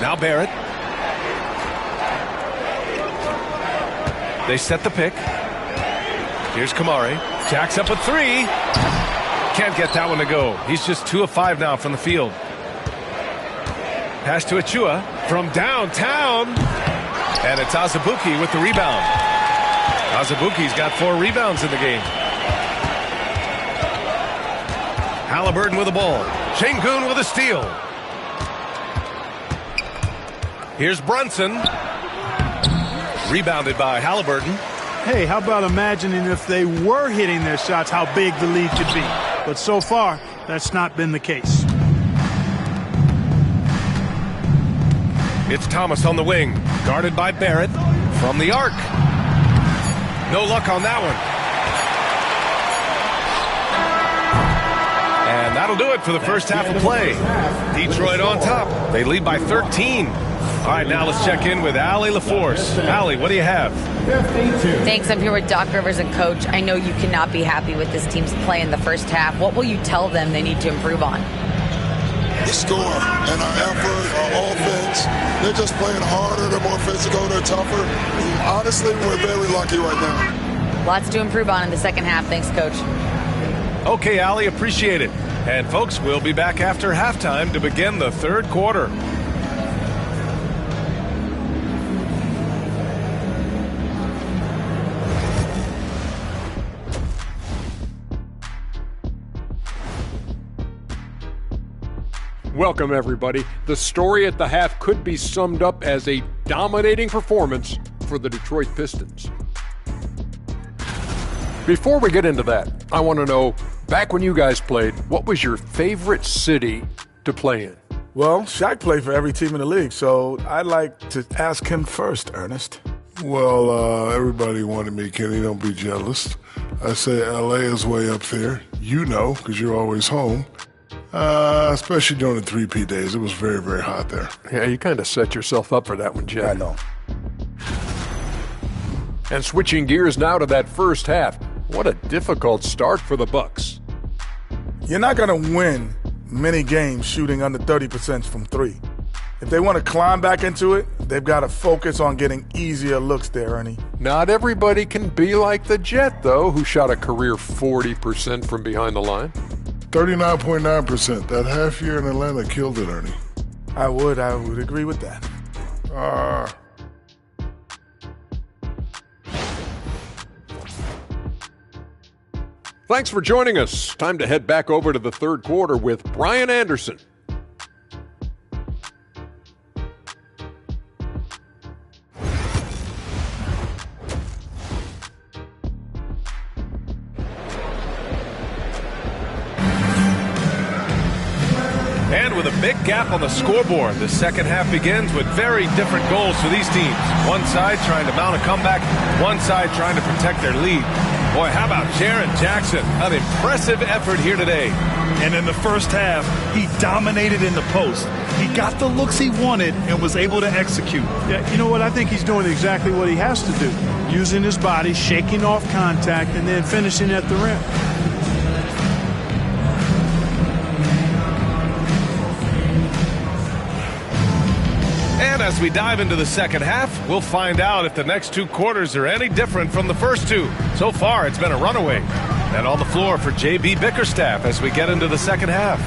Now Barrett. They set the pick. Here's Kamari. Jacks up a three. Can't get that one to go. He's just 2 of 5 now from the field. Pass to Achua from downtown. And it's Azubuike with the rebound. Azubuike's got 4 rebounds in the game. Halliburton with the ball. Şengün with a steal. Here's Brunson. Rebounded by Halliburton. Hey, how about imagining if they were hitting their shots, how big the lead could be. But so far, that's not been the case. It's Thomas on the wing, guarded by Barrett from the arc. No luck on that one. And that'll do it for the first half of play. Detroit on top. They lead by 13. All right, now let's check in with Allie LaForce. Allie, what do you have? Thanks. I'm here with Doc Rivers and Coach. I know you cannot be happy with this team's play in the first half. What will you tell them they need to improve on? The score and our effort, our offense. They're just playing harder. They're more physical. They're tougher. Honestly, we're very lucky right now. Lots to improve on in the second half. Thanks, Coach. Okay, Allie, appreciate it. And, folks, we'll be back after halftime to begin the third quarter. Welcome, everybody. The story at the half could be summed up as a dominating performance for the Detroit Pistons. Before we get into that, I want to know, back when you guys played, what was your favorite city to play in? Well, Shaq played for every team in the league, so I'd like to ask him first, Ernest. Well, everybody wanted me, Kenny. Don't be jealous. I say L.A. is way up there. You know, because you're always home. Especially during the 3P days. It was very, very hot there. Yeah, you kind of set yourself up for that one, Jeff. I know. And switching gears now to that first half, what a difficult start for the Bucks. You're not going to win many games shooting under 30% from 3. If they want to climb back into it, they've got to focus on getting easier looks there, Ernie. Not everybody can be like the Jet, though, who shot a career 40% from behind the line. 39.9%. That half year in Atlanta killed it, Ernie. I would agree with that. Thanks for joining us. Time to head back over to the third quarter with Brian Anderson. And with a big gap on the scoreboard, the second half begins with very different goals for these teams. One side trying to mount a comeback, one side trying to protect their lead. Boy, how about Jaren Jackson? An impressive effort here today. And in the first half, he dominated in the post. He got the looks he wanted and was able to execute. Yeah, you know what? I think he's doing exactly what he has to do. Using his body, shaking off contact, and then finishing at the rim. And as we dive into the second half, we'll find out if the next 2 quarters are any different from the first 2. So far, it's been a runaway. And on the floor for J.B. Bickerstaff as we get into the second half.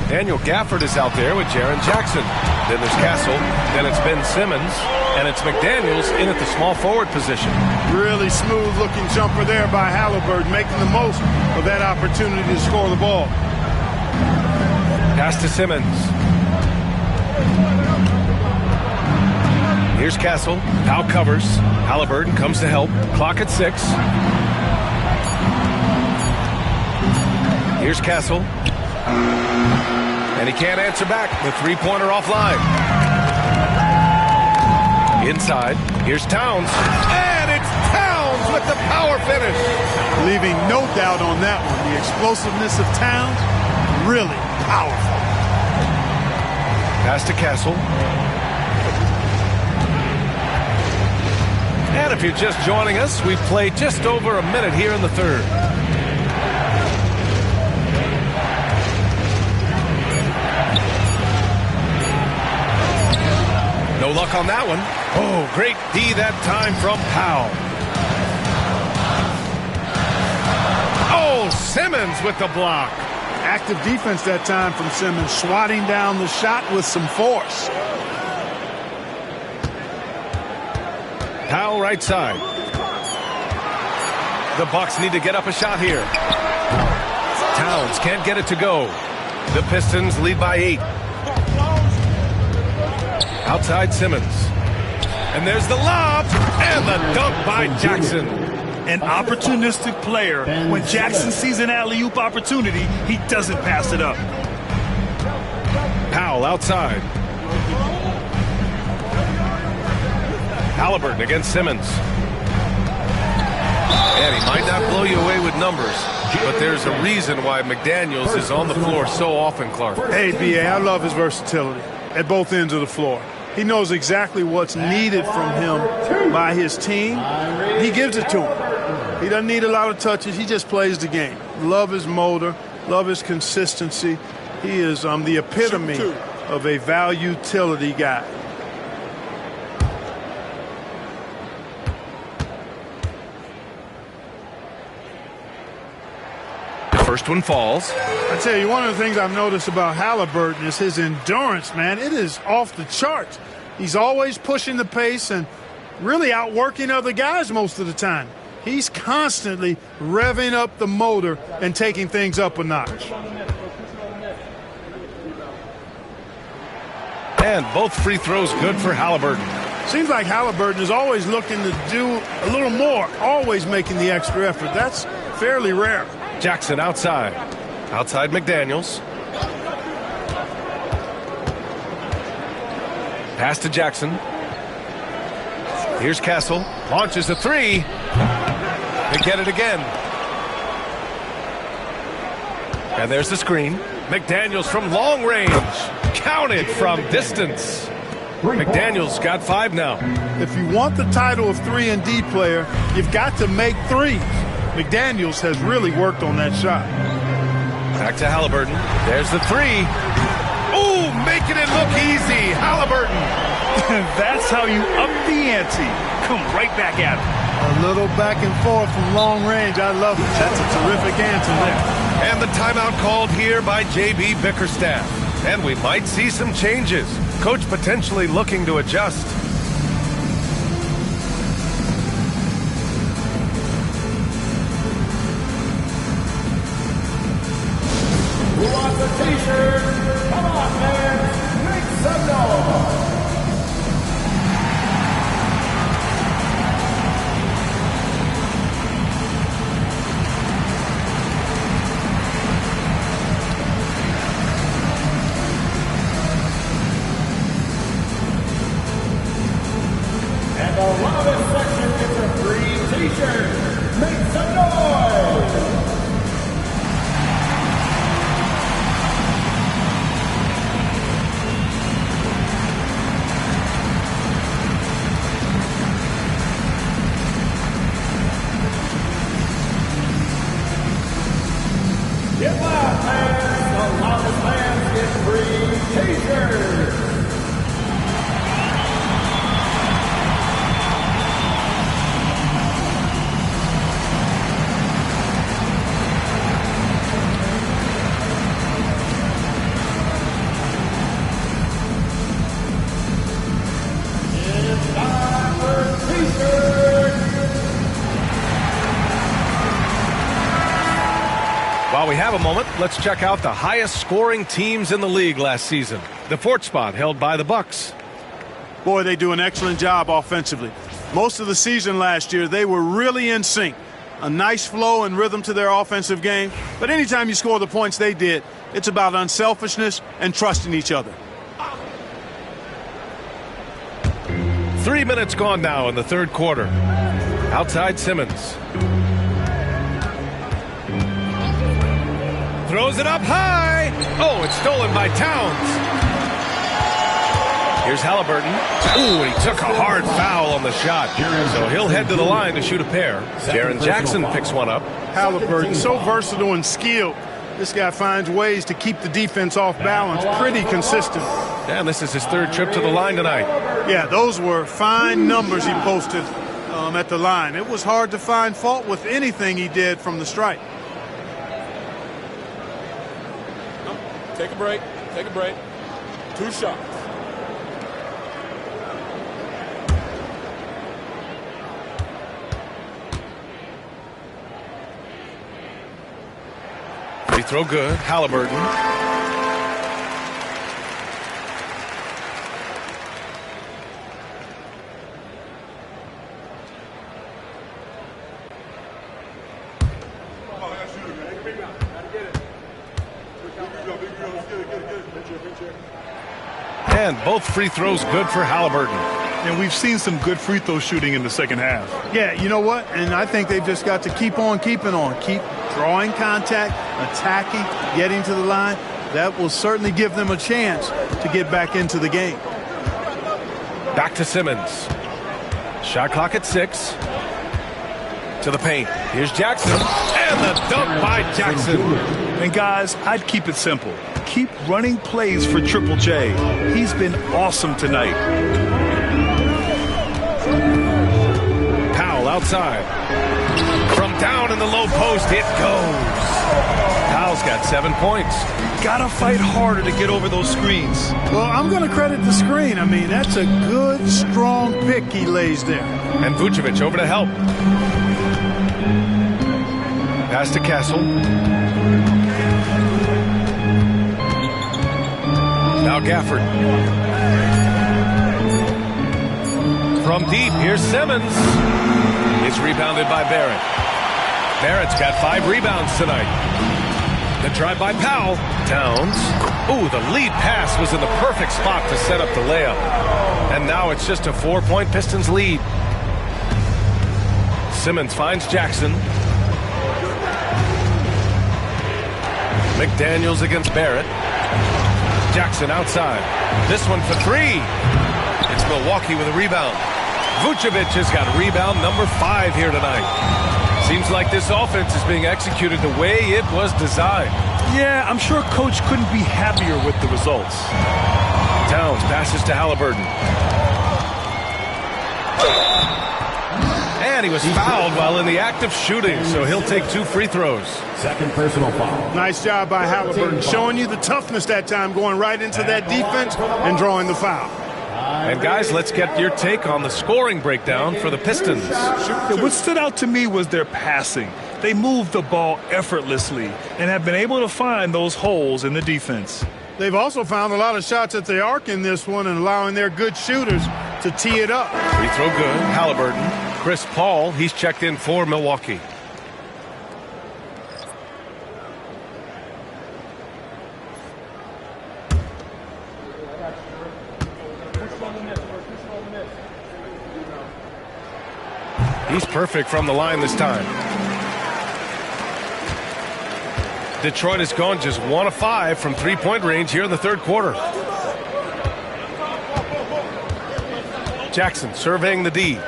Daniel Gafford is out there with Jaren Jackson. Then there's Castle. Then it's Ben Simmons. And it's McDaniels in at the small forward position. Really smooth-looking jumper there by Halliburton, making the most of that opportunity to score the ball. Pass to Simmons. Here's Castle. Now covers. Halliburton comes to help. Clock at 6. Here's Castle. And he can't answer back. The three-pointer offline. Inside. Here's Towns. And it's Towns with the power finish. Leaving no doubt on that one. The explosiveness of Towns, really powerful. Pass to Castle. And if you're just joining us, we've played just over a minute here in the third. No luck on that one. Oh, great D that time from Powell. Oh, Simmons with the block. Active defense that time from Simmons, swatting down the shot with some force. Powell right side. The Bucks need to get up a shot here. Towns can't get it to go. The Pistons lead by 8. Outside Simmons. And there's the lob. And the dunk by Jackson. An opportunistic player. When Jackson sees an alley-oop opportunity, he doesn't pass it up. Powell outside. Halliburton against Simmons. And he might not blow you away with numbers, but there's a reason why McDaniels is on the floor so often, Clark. Hey, B.A., I love his versatility at both ends of the floor. He knows exactly what's needed from him by his team. He gives it to him. He doesn't need a lot of touches. He just plays the game. Love his motor. Love his consistency. He is the epitome of a value-utility guy. First one falls. I tell you, one of the things I've noticed about Halliburton is his endurance, man. It is off the charts. He's always pushing the pace and really outworking other guys most of the time. He's constantly revving up the motor and taking things up a notch. And both free throws good for Halliburton. Seems like Halliburton is always looking to do a little more, always making the extra effort. That's fairly rare. Jackson outside. Outside McDaniels. Pass to Jackson. Here's Castle. Launches a three. They get it again. And there's the screen. McDaniels from long range. Counted from distance. McDaniels got 5 now. If you want the title of 3-and-D player, you've got to make threes. McDaniels has really worked on that shot. Back to Halliburton. There's the three. Ooh, making it look easy. Halliburton. That's how you up the ante. Come right back at him. A little back and forth from long range. I love it. That's a terrific answer there. And the timeout called here by J.B. Bickerstaff. And we might see some changes. Coach potentially looking to adjust. Who wants a t-shirt? Come on, man. Make some noise. And the loudest section gets a free t-shirt. Make some noise. Get loud, fans. The loudest fans get free t-shirts. It's time for t-shirts. While we have a moment, let's check out the highest scoring teams in the league last season. The 4th spot held by the Bucks. Boy, they do an excellent job offensively. Most of the season last year, they were really in sync. A nice flow and rhythm to their offensive game. But anytime you score the points they did, it's about unselfishness and trusting each other. 3 minutes gone now in the 3rd quarter. Outside Simmons. Throws it up high. Oh, it's stolen by Towns. Here's Halliburton. Ooh, he took a hard foul on the shot. So he'll head to the line to shoot a pair. Jaren Jackson picks one up. Halliburton, so versatile and skilled. This guy finds ways to keep the defense off balance. Pretty consistent. And this is his 3rd trip to the line tonight. Yeah, those were fine numbers he posted at the line. It was hard to find fault with anything he did from the stripe. Take a break. Take a break. 2 shots. throw good. Halliburton. And both free throws good for Halliburton. And we've seen some good free throw shooting in the second half. Yeah, you know what? And I think they've just got to keep on keeping on. Keep drawing contact, attacking, getting to the line. That will certainly give them a chance to get back into the game. Back to Simmons. Shot clock at 6. To the paint. Here's Jackson. And the dunk by Jackson. And guys, I'd keep it simple. Keep running plays for Triple J. He's been awesome tonight. Powell outside. From down in the low post, it goes. Powell's got 7 points. Gotta fight harder to get over those screens. Well, I'm going to credit the screen. I mean, that's a good, strong pick he lays there. And Vucevic over to help. Pass to Castle. Now Gafford. From deep, here's Simmons. It's rebounded by Barrett. Barrett's got 5 rebounds tonight. The drive by Powell. Towns. Ooh, the lead pass was in the perfect spot to set up the layup. And now it's just a 4-point Pistons lead. Simmons finds Jackson. McDaniels against Barrett. Jackson outside. This one for 3. It's Milwaukee with a rebound. Vucevic has got rebound number 5 here tonight. Seems like this offense is being executed the way it was designed. Yeah, I'm sure Coach couldn't be happier with the results. Towns passes to Halliburton. And he was fouled while in the act of shooting, so he'll take 2 free throws. Second personal foul. Nice job by Halliburton, showing you the toughness that time, going right into that defense and drawing the foul. And guys, let's get your take on the scoring breakdown for the Pistons. What stood out to me was their passing. They moved the ball effortlessly and have been able to find those holes in the defense. They've also found a lot of shots at the arc in this one and allowing their good shooters to tee it up. Free throw good. Halliburton. Chris Paul, he's checked in for Milwaukee. He's perfect from the line this time. Detroit has gone just 1 of 5 from 3-point range here in the third quarter. Jackson surveying the D.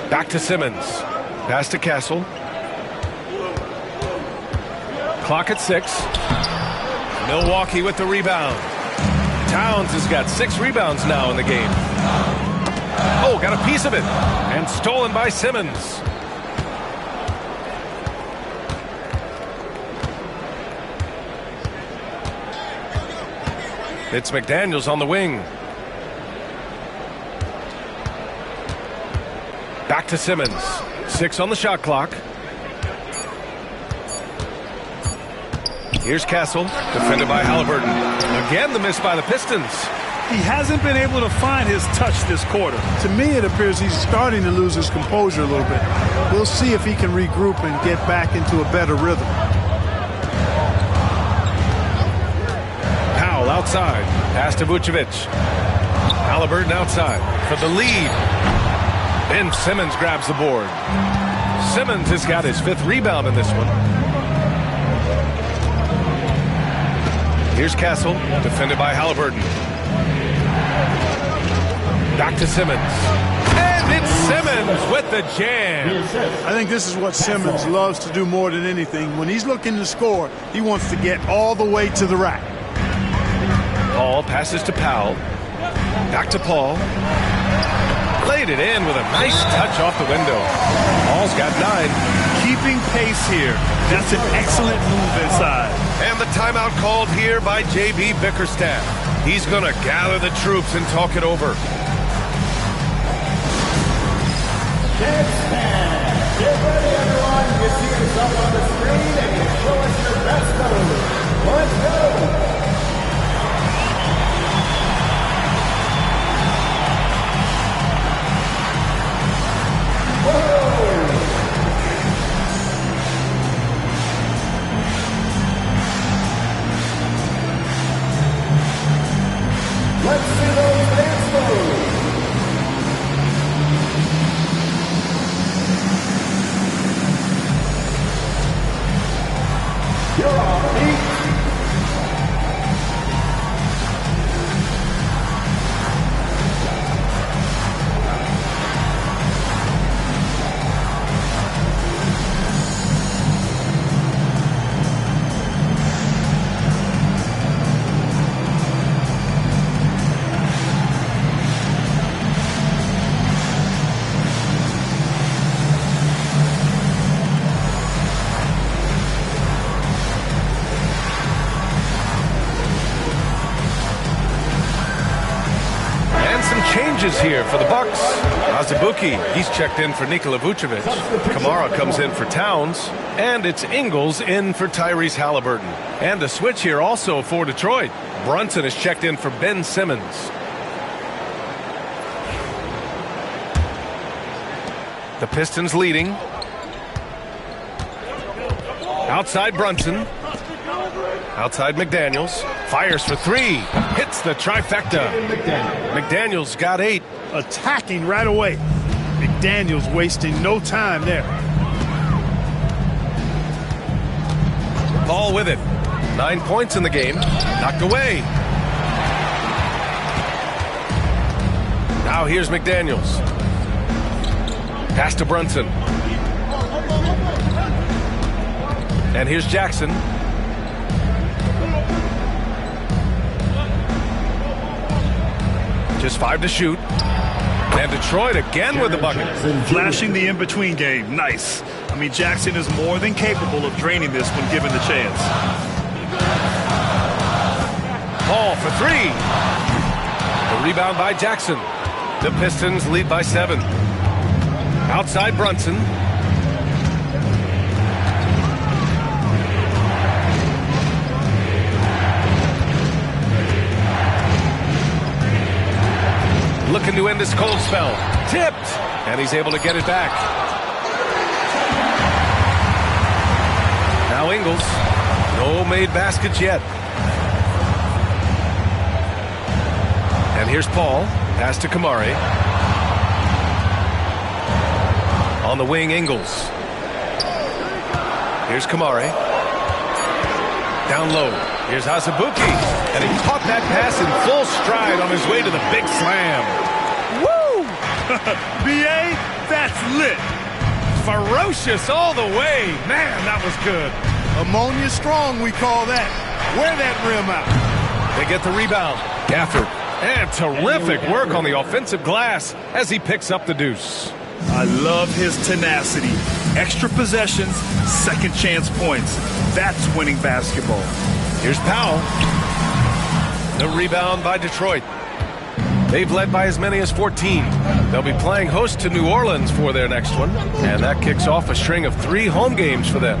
Back to Simmons. Pass to Castle. Clock at 6. Milwaukee with the rebound. Towns has got 6 rebounds now in the game. Oh, got a piece of it. And stolen by Simmons. It's McDaniels on the wing. Back to Simmons. 6 on the shot clock. Here's Castle, defended by Halliburton. Again, the miss by the Pistons. He hasn't been able to find his touch this quarter. To me, it appears he's starting to lose his composure a little bit. We'll see if he can regroup and get back into a better rhythm. Powell outside. Pass to Vucevic. Halliburton outside for the lead. Ben Simmons grabs the board. Simmons has got his 5th rebound in this one. Here's Castle, defended by Halliburton. Back to Simmons. And it's Simmons with the jam. I think this is what Simmons loves to do more than anything. When he's looking to score, he wants to get all the way to the rack. Paul passes to Powell. Back to Paul. Laid it in with a nice touch off the window. Paul's got 9. Keeping pace here. That's an excellent move inside. And the timeout called here by J.B. Bickerstaff. He's going to gather the troops and talk it over. Get ready, everyone. You see yourself on the screen and you show us your best move. You're on 8. Changes here for the Bucks. Azubuike, he's checked in for Nikola Vucevic. Kamara comes in for Towns. And it's Ingles in for Tyrese Halliburton. And a switch here also for Detroit. Brunson is checked in for Ben Simmons. The Pistons leading. Outside Brunson. Outside McDaniels. Fires for three. Hits the trifecta. McDaniels got 8. Attacking right away. McDaniels wasting no time there. Paul with it. 9 points in the game. Knocked away. Now here's McDaniels. Pass to Brunson. And here's Jackson. Just 5 to shoot. And Detroit again with the bucket. Flashing the in-between game. Nice. I mean, Jackson is more than capable of draining this when given the chance. Paul for 3. The rebound by Jackson. The Pistons lead by 7. Outside Brunson. Looking to end this cold spell. Tipped. And he's able to get it back. Now Ingles. No made baskets yet. And here's Paul. Pass to Kamari. On the wing, Ingles. Here's Kamari. Down low. Here's Azubuike. And he caught that pass in full stride on his way to the big slam. Woo! B.A., that's lit. Ferocious all the way. Man, that was good. Ammonia strong, we call that. Wear that rim out. They get the rebound. Gafford. And terrific work on the offensive glass as he picks up the deuce. I love his tenacity. Extra possessions, second chance points. That's winning basketball. Here's Powell. The rebound by Detroit. They've led by as many as 14. They'll be playing host to New Orleans for their next one. And that kicks off a string of 3 home games for them.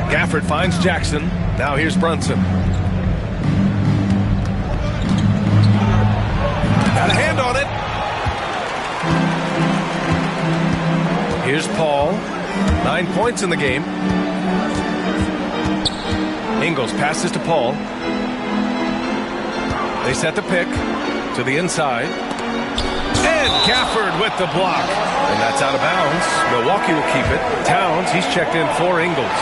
Gafford finds Jackson. Now here's Brunson. Got a hand on it. Here's Paul. 9 points in the game. Ingles passes to Paul. They set the pick to the inside. And Gafford with the block. And that's out of bounds. Milwaukee will keep it. Towns, he's checked in for Ingles.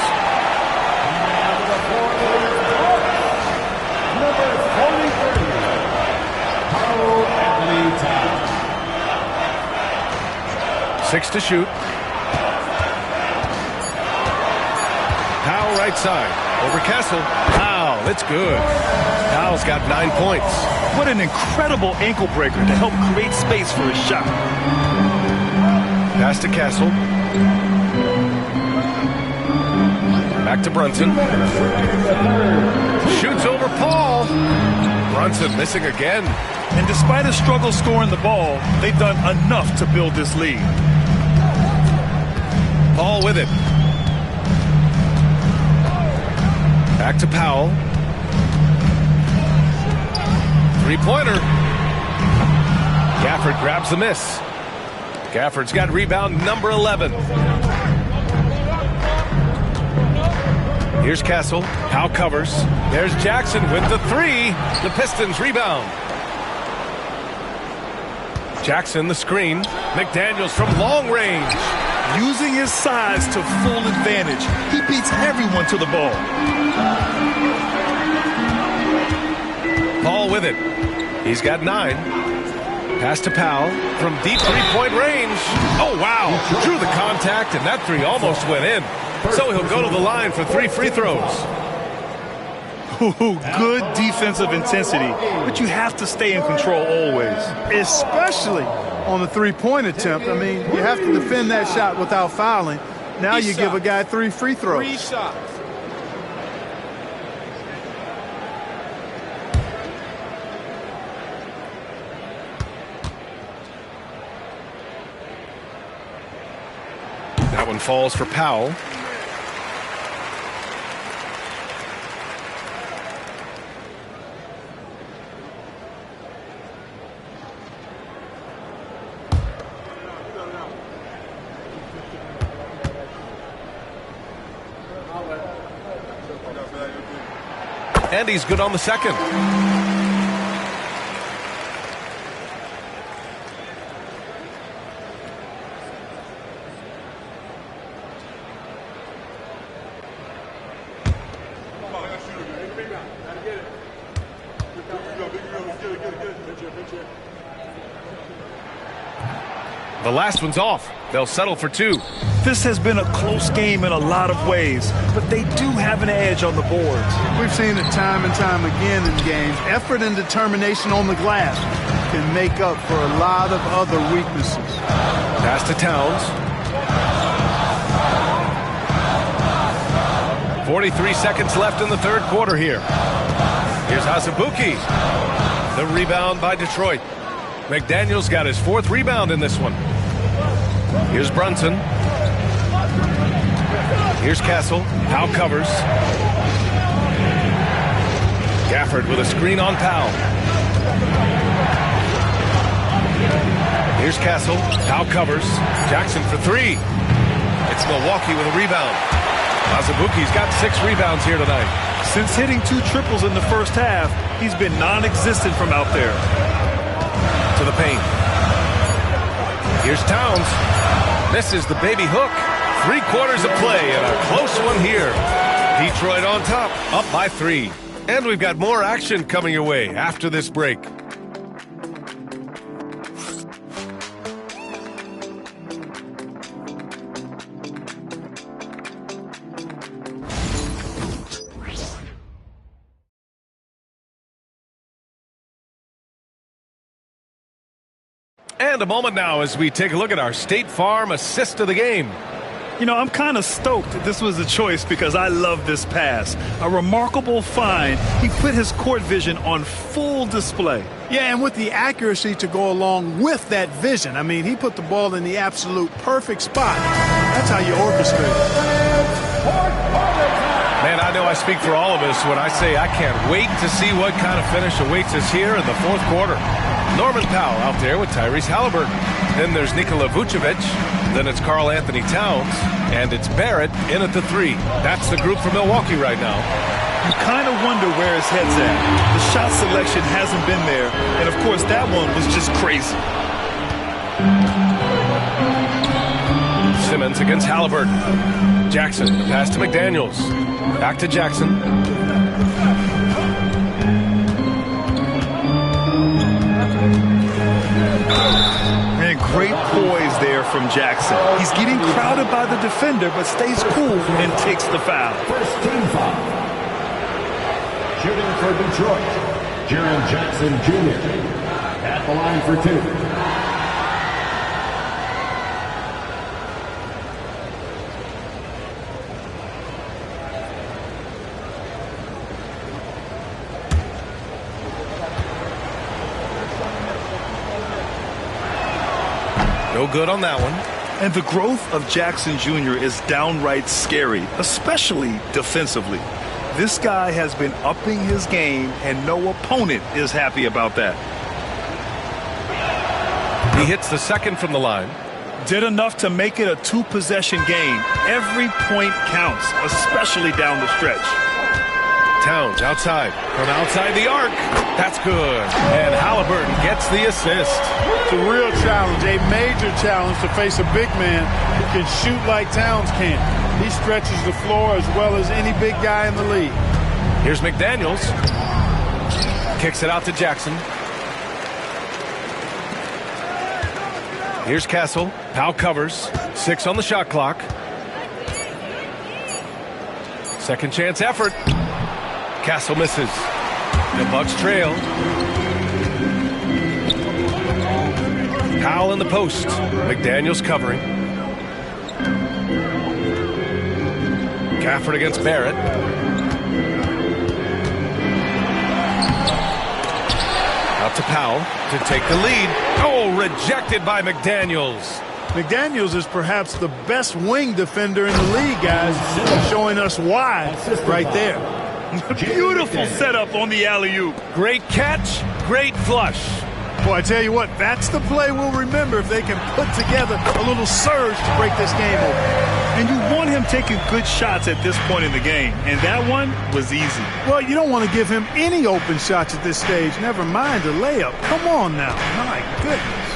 Number 43, Karl Anthony Towns. 6 to shoot. Powell right side. Over Kessel. Powell, it's good. Powell's got 9 points. What an incredible ankle breaker to help create space for his shot. Pass to Kessel. Back to Brunson. Shoots over Paul. Brunson missing again. And despite a struggle scoring the ball, they've done enough to build this lead. Paul with it. Back to Powell. Three-pointer. Gafford grabs the miss. Gafford's got rebound number 11. Here's Kessel. Powell covers. There's Jackson with the 3. The Pistons rebound. Jackson the screen. McDaniels from long range. using his size to full advantage. He beats everyone to the ball. Paul with it. He's got 9. Pass to Powell from deep three-point range. Oh, wow. Drew the contact, and that 3 almost went in. So he'll go to the line for 3 free throws. Ooh, good defensive intensity, but you have to stay in control always. Especially on the three-point attempt. I mean, you have to defend that shot without fouling. Now you give a guy 3 free throws. 3 shots. That one falls for Powell. And he's good on the second. The last one's off. They'll settle for 2. This has been a close game in a lot of ways, but they do have an edge on the boards. We've seen it time and time again in games. Effort and determination on the glass can make up for a lot of other weaknesses. Pass to Towns. 43 seconds left in the third quarter here. Here's Azubuike. The rebound by Detroit. McDaniels got his 4th rebound in this one. Here's Brunson. Here's Castle. Powell covers. Gafford with a screen on Powell. Here's Castle. Powell covers. Jackson for 3. It's Milwaukee with a rebound. Azubuike's got 6 rebounds here tonight. Since hitting 2 triples in the first half, he's been non-existent from out there. To the paint. Here's Towns. Misses the baby hook. 3 quarters of play and a close one here. Detroit on top, up by 3. And we've got more action coming your way after this break. And a moment now as we take a look at our State Farm assist of the game. You know, I'm kind of stoked this was a choice because I love this pass. A remarkable find. He put his court vision on full display. Yeah, and with the accuracy to go along with that vision. I mean, he put the ball in the absolute perfect spot. That's how you orchestrate it. Man, I know I speak for all of us when I say I can't wait to see what kind of finish awaits us here in the fourth quarter. Norman Powell out there with Tyrese Halliburton. Then there's Nikola Vucevic. Then it's Karl Anthony Towns. And it's Barrett in at the 3. That's the group for Milwaukee right now. You kind of wonder where his head's at. The shot selection hasn't been there. And, of course, that one was just crazy. Simmons against Halliburton. Jackson, the pass to McDaniels. Back to Jackson. And great poise there from Jackson. He's getting crowded by the defender, but stays cool and takes the foul. First team foul. Shooting for Detroit, Jaren Jackson Jr. at the line for 2. No good on that one. And the growth of Jackson Jr. is downright scary, especially defensively. This guy has been upping his game, and no opponent is happy about that. He hits the second from the line. Did enough to make it a 2-possession game. Every point counts, especially down the stretch. Towns outside. From outside the arc. That's good. And Halliburton gets the assist. It's a real challenge, a major challenge to face a big man who can shoot like Towns can. He stretches the floor as well as any big guy in the league. Here's McDaniels. Kicks it out to Jackson. Here's Castle. Powell covers. 6 on the shot clock. Second chance effort. Castle misses. The Bucks trail. Powell in the post. McDaniels covering. Gafford against Barrett. Out to Powell to take the lead. Oh, rejected by McDaniels. McDaniels is perhaps the best wing defender in the league, guys, showing us why right there. Beautiful setup on the alley-oop. Great catch, great flush. Boy, I tell you what, that's the play we'll remember if they can put together a little surge to break this game open. And you want him taking good shots at this point in the game, and that one was easy. Well, you don't want to give him any open shots at this stage, never mind a layup. Come on now, my goodness.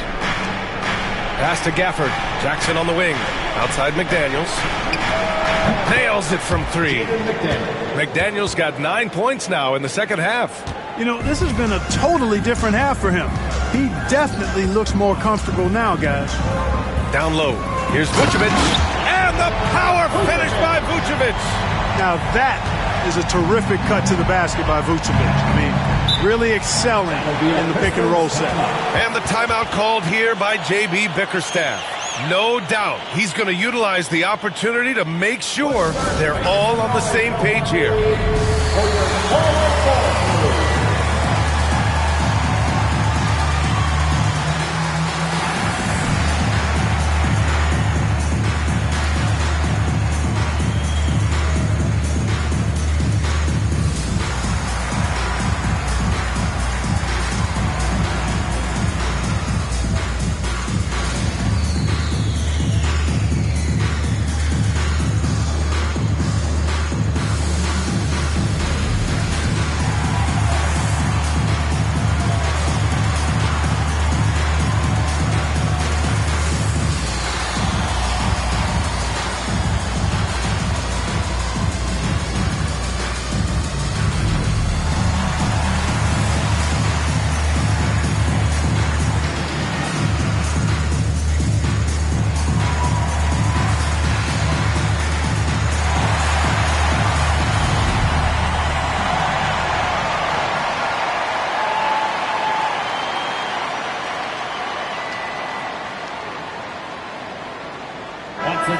Pass to Gafford. Jackson on the wing. Outside McDaniels. Nails it from 3. McDaniels got 9 points now in the second half. You know, this has been a totally different half for him. He definitely looks more comfortable now, guys. Down low. Here's Vucevic. And the power finish by Vucevic. Now that is a terrific cut to the basket by Vucevic. I mean, really excelling in the pick and roll set. And the timeout called here by J.B. Bickerstaff. No doubt he's going to utilize the opportunity to make sure they're all on the same page here.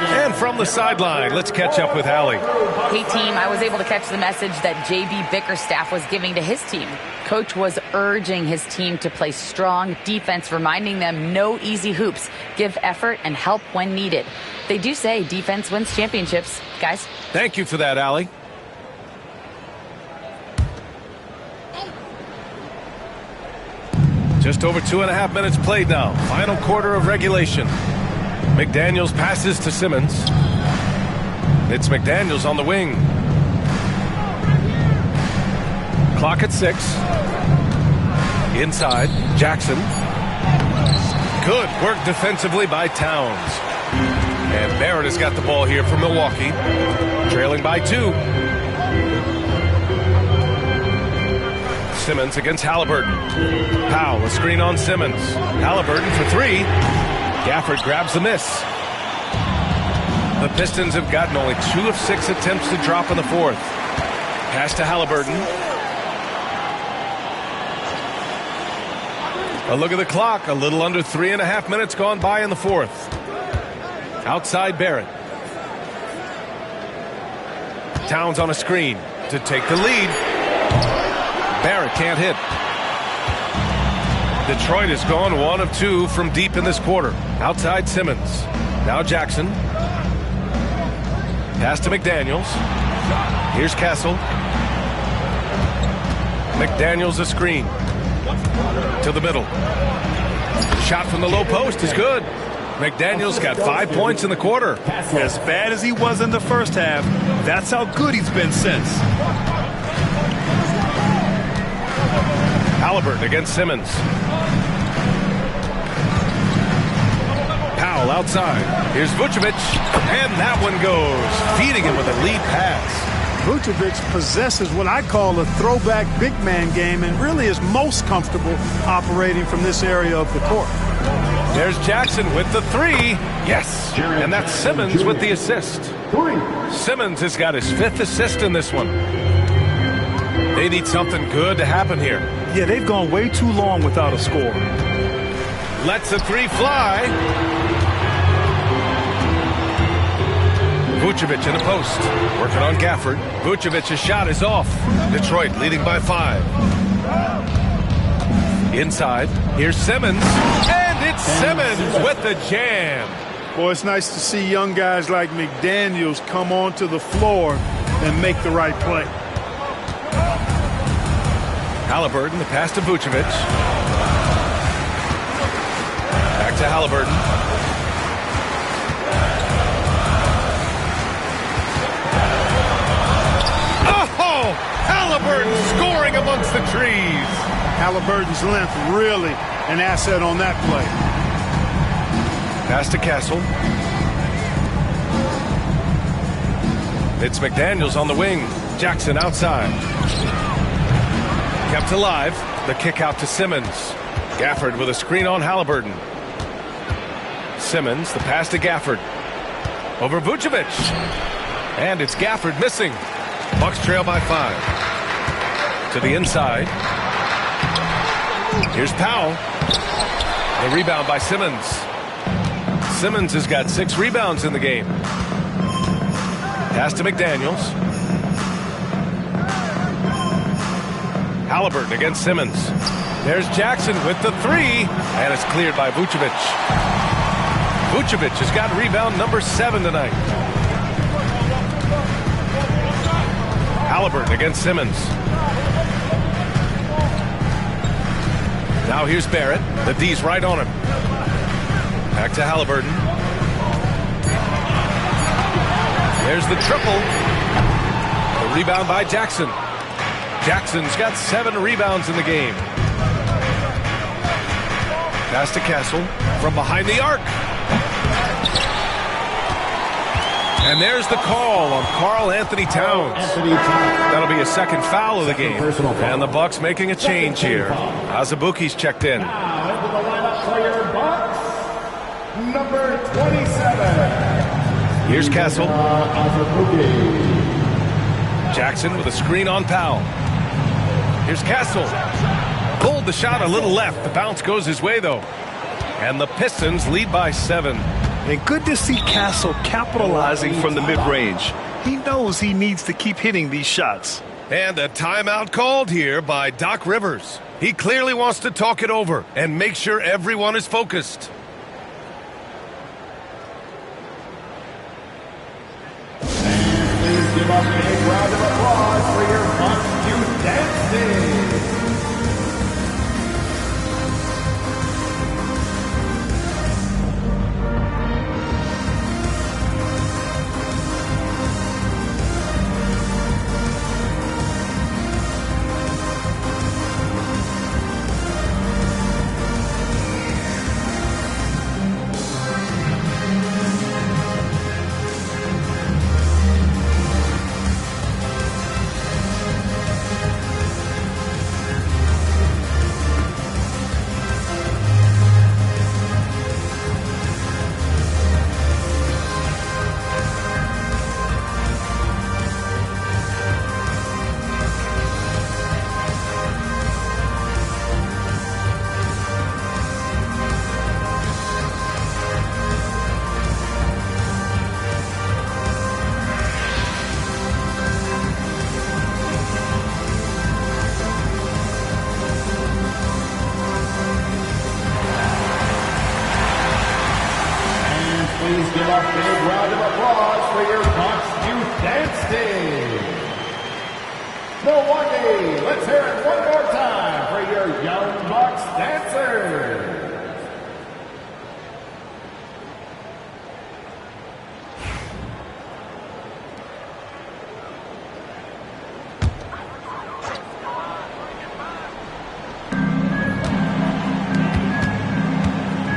And from the sideline, let's catch up with Allie. Hey, team, I was able to catch the message that J.B. Bickerstaff was giving to his team. Coach was urging his team to play strong defense, reminding them no easy hoops, give effort, and help when needed. They do say defense wins championships, guys. Thank you for that, Allie. Just over 2.5 minutes played now. Final quarter of regulation. McDaniels passes to Simmons. It's McDaniels on the wing. Clock at 6. Inside, Jackson. Good work defensively by Towns. And Barrett has got the ball here for Milwaukee. Trailing by 2. Simmons against Halliburton. Powell, a screen on Simmons. Halliburton for 3. Gafford grabs the miss. The Pistons have gotten only 2 of 6 attempts to drop in the fourth. Pass to Halliburton. A look at the clock. A little under 3.5 minutes gone by in the fourth. Outside Barrett. Towns on a screen to take the lead. Barrett can't hit. Detroit has gone 1 of 2 from deep in this quarter. Outside Simmons. Now Jackson. Pass to McDaniels. Here's Castle. McDaniels a screen. To the middle. Shot from the low post is good. McDaniels got 5 points in the quarter. As bad as he was in the first half, that's how good he's been since. Halliburton against Simmons. Powell outside. Here's Vucevic, and that one goes, feeding him with a lead pass. Vucevic possesses what I call a throwback big man game and really is most comfortable operating from this area of the court. There's Jackson with the three. Yes, and that's Simmons with the assist. Simmons has got his 5th assist in this one. They need something good to happen here. Yeah, they've gone way too long without a score. Lets the three fly. Vucevic in the post, working on Gafford. Vucevic's shot is off. Detroit leading by 5. Inside, here's Simmons, and it's Simmons with the jam. Boy, it's nice to see young guys like McDaniels come onto the floor and make the right play. Halliburton, the pass to Vucevic. Back to Halliburton. Oh! Halliburton scoring amongst the trees. Halliburton's length really an asset on that play. Pass to Castle. It's McDaniels on the wing. Jackson outside. Kept alive. The kick out to Simmons. Gafford with a screen on Halliburton. Simmons, the pass to Gafford. Over Vucevic. And it's Gafford missing. Bucks trail by 5. To the inside. Here's Powell. The rebound by Simmons. Simmons has got 6 rebounds in the game. Pass to McDaniels. Halliburton against Simmons. There's Jackson with the 3, and it's cleared by Vucevic. Vucevic has got rebound number 7 tonight. Halliburton against Simmons. Now here's Barrett. The D's right on him. Back to Halliburton. There's the triple. The rebound by Jackson. Jackson's got 7 rebounds in the game. Pass to Castle from behind the arc. And there's the call on Karl Anthony Towns. That'll be a second foul of the game. And the Bucks making a change here. Azubuike's checked in. Now into the lineup for your Bucks, number 27. Here's Castle. Jackson with a screen on Powell. Here's Castle. Pulled the shot a little left. The bounce goes his way, though. And the Pistons lead by 7. And good to see Castle capitalizing from the mid-range. He knows he needs to keep hitting these shots. And a timeout called here by Doc Rivers. He clearly wants to talk it over and make sure everyone is focused. And please give up a big round of applause for your Bucks Youth Dancing. Please give a big round of applause for your Bucks Youth Dance Team. Milwaukee, let's hear it one more time for your Young Bucks dancers.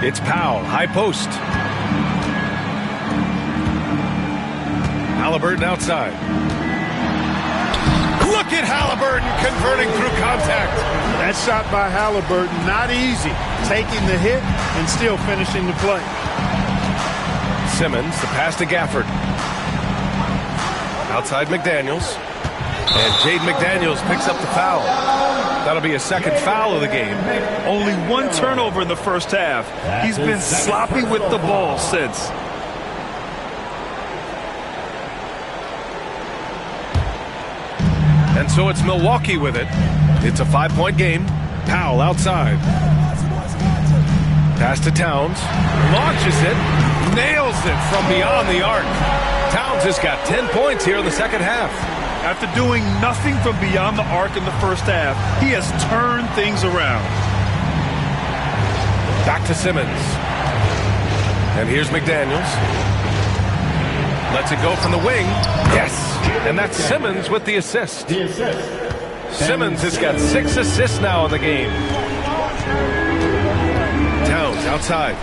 It's Powell, high post. Halliburton outside. Look at Halliburton converting through contact. That shot by Halliburton, not easy. Taking the hit and still finishing the play. Simmons, the pass to Gafford. Outside McDaniels. And Jaden McDaniels picks up the foul. That'll be a second foul of the game. Only one turnover in the first half. He's been sloppy with the ball since. And so it's Milwaukee with it. It's a 5-point game. Powell outside. Pass to Towns. Launches it. Nails it from beyond the arc. Towns has got 10 points here in the second half. After doing nothing from beyond the arc in the first half, he has turned things around. Back to Simmons. And here's McDaniels. Lets it go from the wing. Yes. And that's Simmons with the assist. Simmons has got 6 assists now in the game. Towns outside.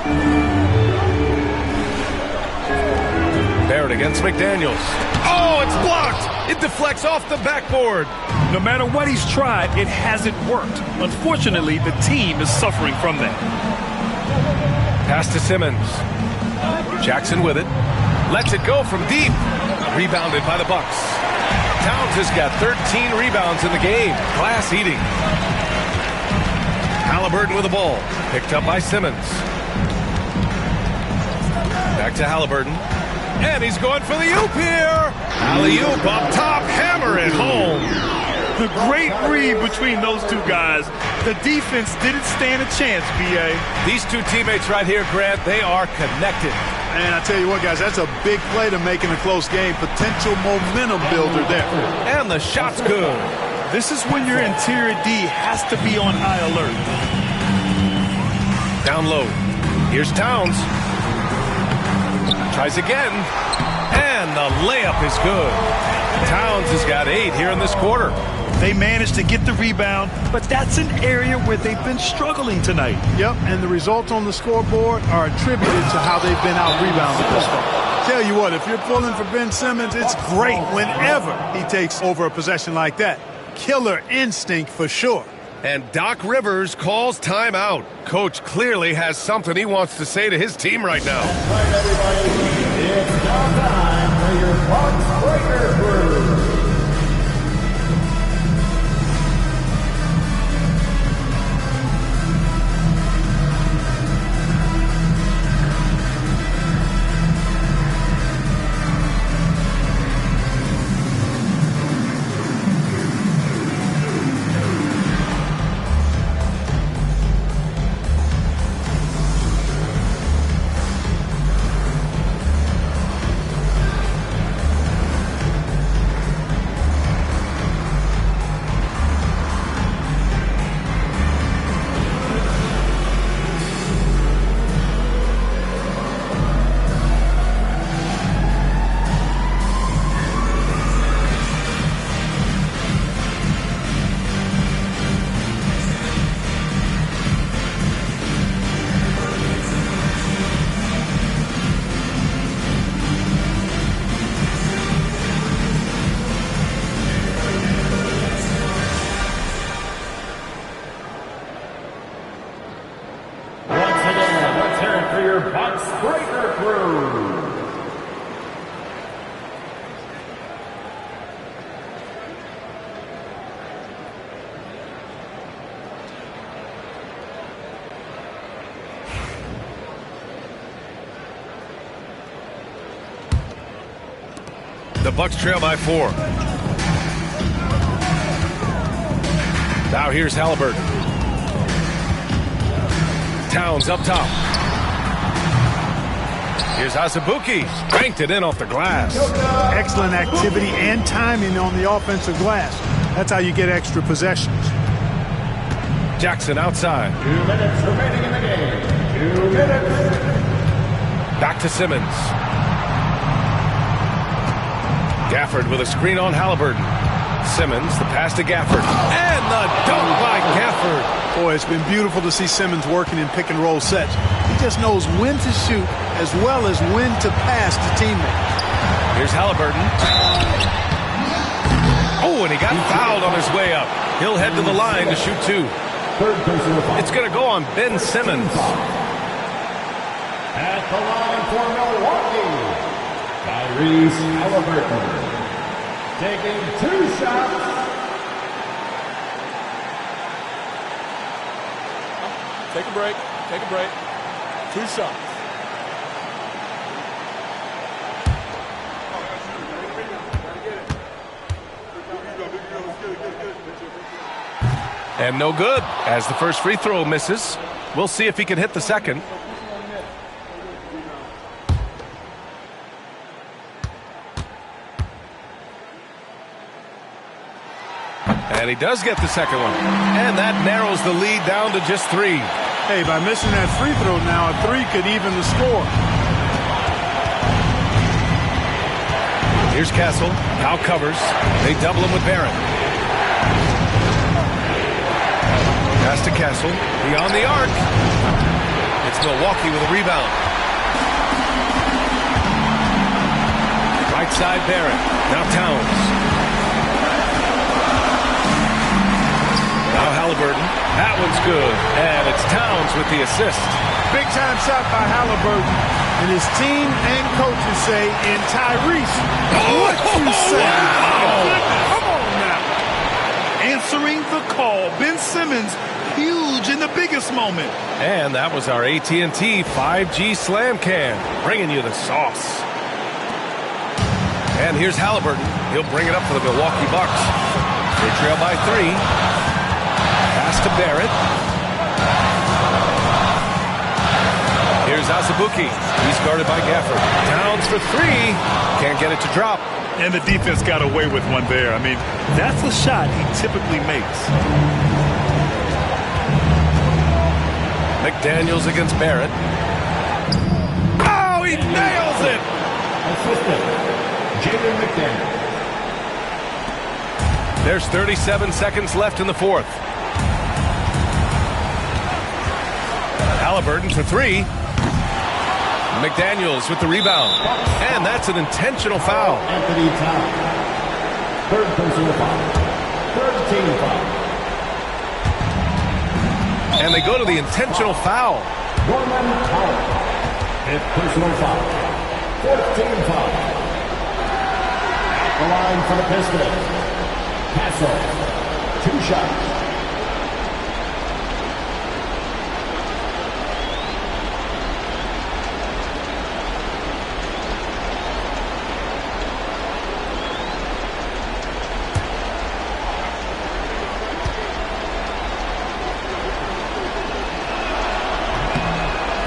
Barrett against McDaniels. Oh, it's blocked. It deflects off the backboard. No matter what he's tried, it hasn't worked. Unfortunately, the team is suffering from that. Pass to Simmons. Jackson with it. Lets it go from deep. Rebounded by the Bucks. Towns has got 13 rebounds in the game. Class eating. Halliburton with the ball. Picked up by Simmons. Back to Halliburton. And he's going for the oop here. Alley-oop up top. Hammer it home. The great read between those two guys. The defense didn't stand a chance, B.A. These two teammates right here, Grant, they are connected. And I tell you what, guys, that's a big play to make in a close game. Potential momentum builder there. And the shot's good. This is when your interior D has to be on high alert. Down low. Here's Towns. Tries again. And the layup is good. Towns has got 8 here in this quarter. They managed to get the rebound, but that's an area where they've been struggling tonight. Yep, and the results on the scoreboard are attributed to how they've been out-rebounded this far. Tell you what, if you're pulling for Ben Simmons, it's great whenever he takes over a possession like that. Killer instinct for sure. And Doc Rivers calls timeout. Coach clearly has something he wants to say to his team right now. All right, everybody, it's now time for your Bucks Breaker Crew. The Bucks trail by 4. Now here's Halliburton. Towns up top. Here's Azubuike. Banked it in off the glass. Excellent activity and timing on the offensive glass. That's how you get extra possessions. Jackson outside. 2 minutes remaining in the game. 2 minutes. Back to Simmons. Gafford with a screen on Halliburton. Simmons, the pass to Gafford, and the dunk by Gafford. Boy, it's been beautiful to see Simmons working in pick and roll sets. He just knows when to shoot as well as when to pass to teammates. Here's Halliburton. Oh, and he got fouled on his way up. He'll head to the line to shoot 2. It's going to go on Ben Simmons. At the line for Milwaukee, Tyrese Halliburton. Taking 2 shots. Take a break. Take a break. 2 shots. And no good, as the first free throw misses. We'll see if he can hit the second. And he does get the second one. And that narrows the lead down to just 3. Hey, by missing that free throw now, a 3 could even the score. Here's Castle. Now covers. They double him with Barrett. Pass to Castle. Beyond the arc. It's Milwaukee with a rebound. Right side Barrett. Now Towns. Now Halliburton. That one's good. And it's Towns with the assist. Big time shot by Halliburton. And his team and coaches say, in Tyrese, what you say? Wow. Come on now. Answering the call. Ben Simmons, huge in the biggest moment. And that was our AT&T 5G Slam Can, bringing you the sauce. And here's Halliburton. He'll bring it up for the Milwaukee Bucks. They trail by 3. Pass to Barrett. Here's Azubuike. He's guarded by Gafford. Towns for 3. Can't get it to drop. And the defense got away with one there. I mean, that's a shot he typically makes. McDaniels against Barrett. Oh, he nails it! Assistant, Jaden McDaniels. There's 37 seconds left in the fourth. Halliburton for 3. McDaniels with the rebound. And that's an intentional foul. Anthony Towns. 3rd personal foul. 3rd team foul. And they go to the intentional foul. Norman Powell. 5th personal foul. 4th team foul. At the line for the Pistons. Castle. 2 shots.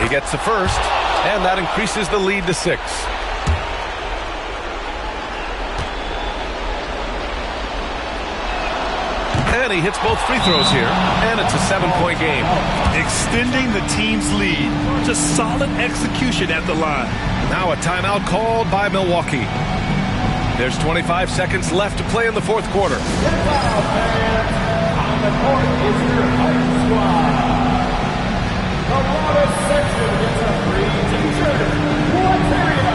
He gets the first, and that increases the lead to 6. And he hits both free throws here, and it's a 7-point game. Extending the team's lead. Just solid execution at the line. Now a timeout called by Milwaukee. There's 25 seconds left to play in the fourth quarter. On the court is your home squad. The water section gets a free t-shirt. What's area?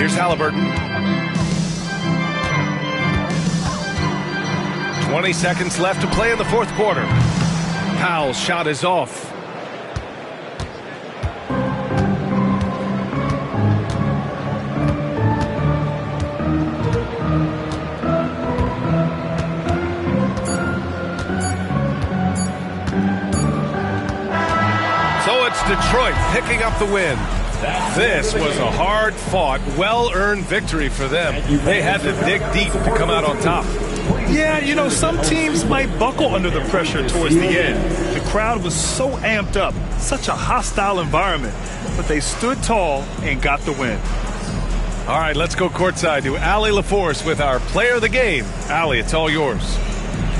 Here's Halliburton. 20 seconds left to play in the fourth quarter. Powell's shot is off. So it's Detroit picking up the win. This was a hard-fought, well-earned victory for them. They had to dig deep to come out on top. Yeah, you know, some teams might buckle under the pressure towards the end. The crowd was so amped up, such a hostile environment, but they stood tall and got the win. All right, let's go courtside to Allie LaForce with our player of the game. Allie, it's all yours.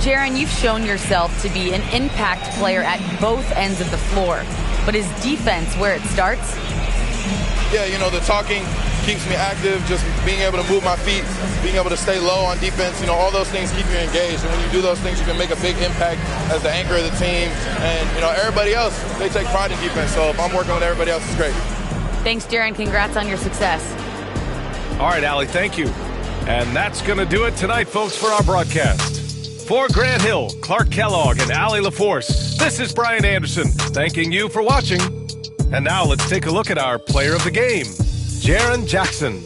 Jaron, you've shown yourself to be an impact player at both ends of the floor. But is defense where it starts? Yeah, you know, the talking keeps me active, just being able to move my feet, being able to stay low on defense, you know, all those things keep you engaged. And when you do those things, you can make a big impact as the anchor of the team. And, you know, everybody else, they take pride in defense. So if I'm working with everybody else, it's great. Thanks, Jaron. Congrats on your success. All right, Allie, thank you. And that's going to do it tonight, folks, for our broadcast. For Grant Hill, Clark Kellogg, and Allie LaForce, this is Brian Anderson thanking you for watching. And now let's take a look at our player of the game, Jaren Jackson.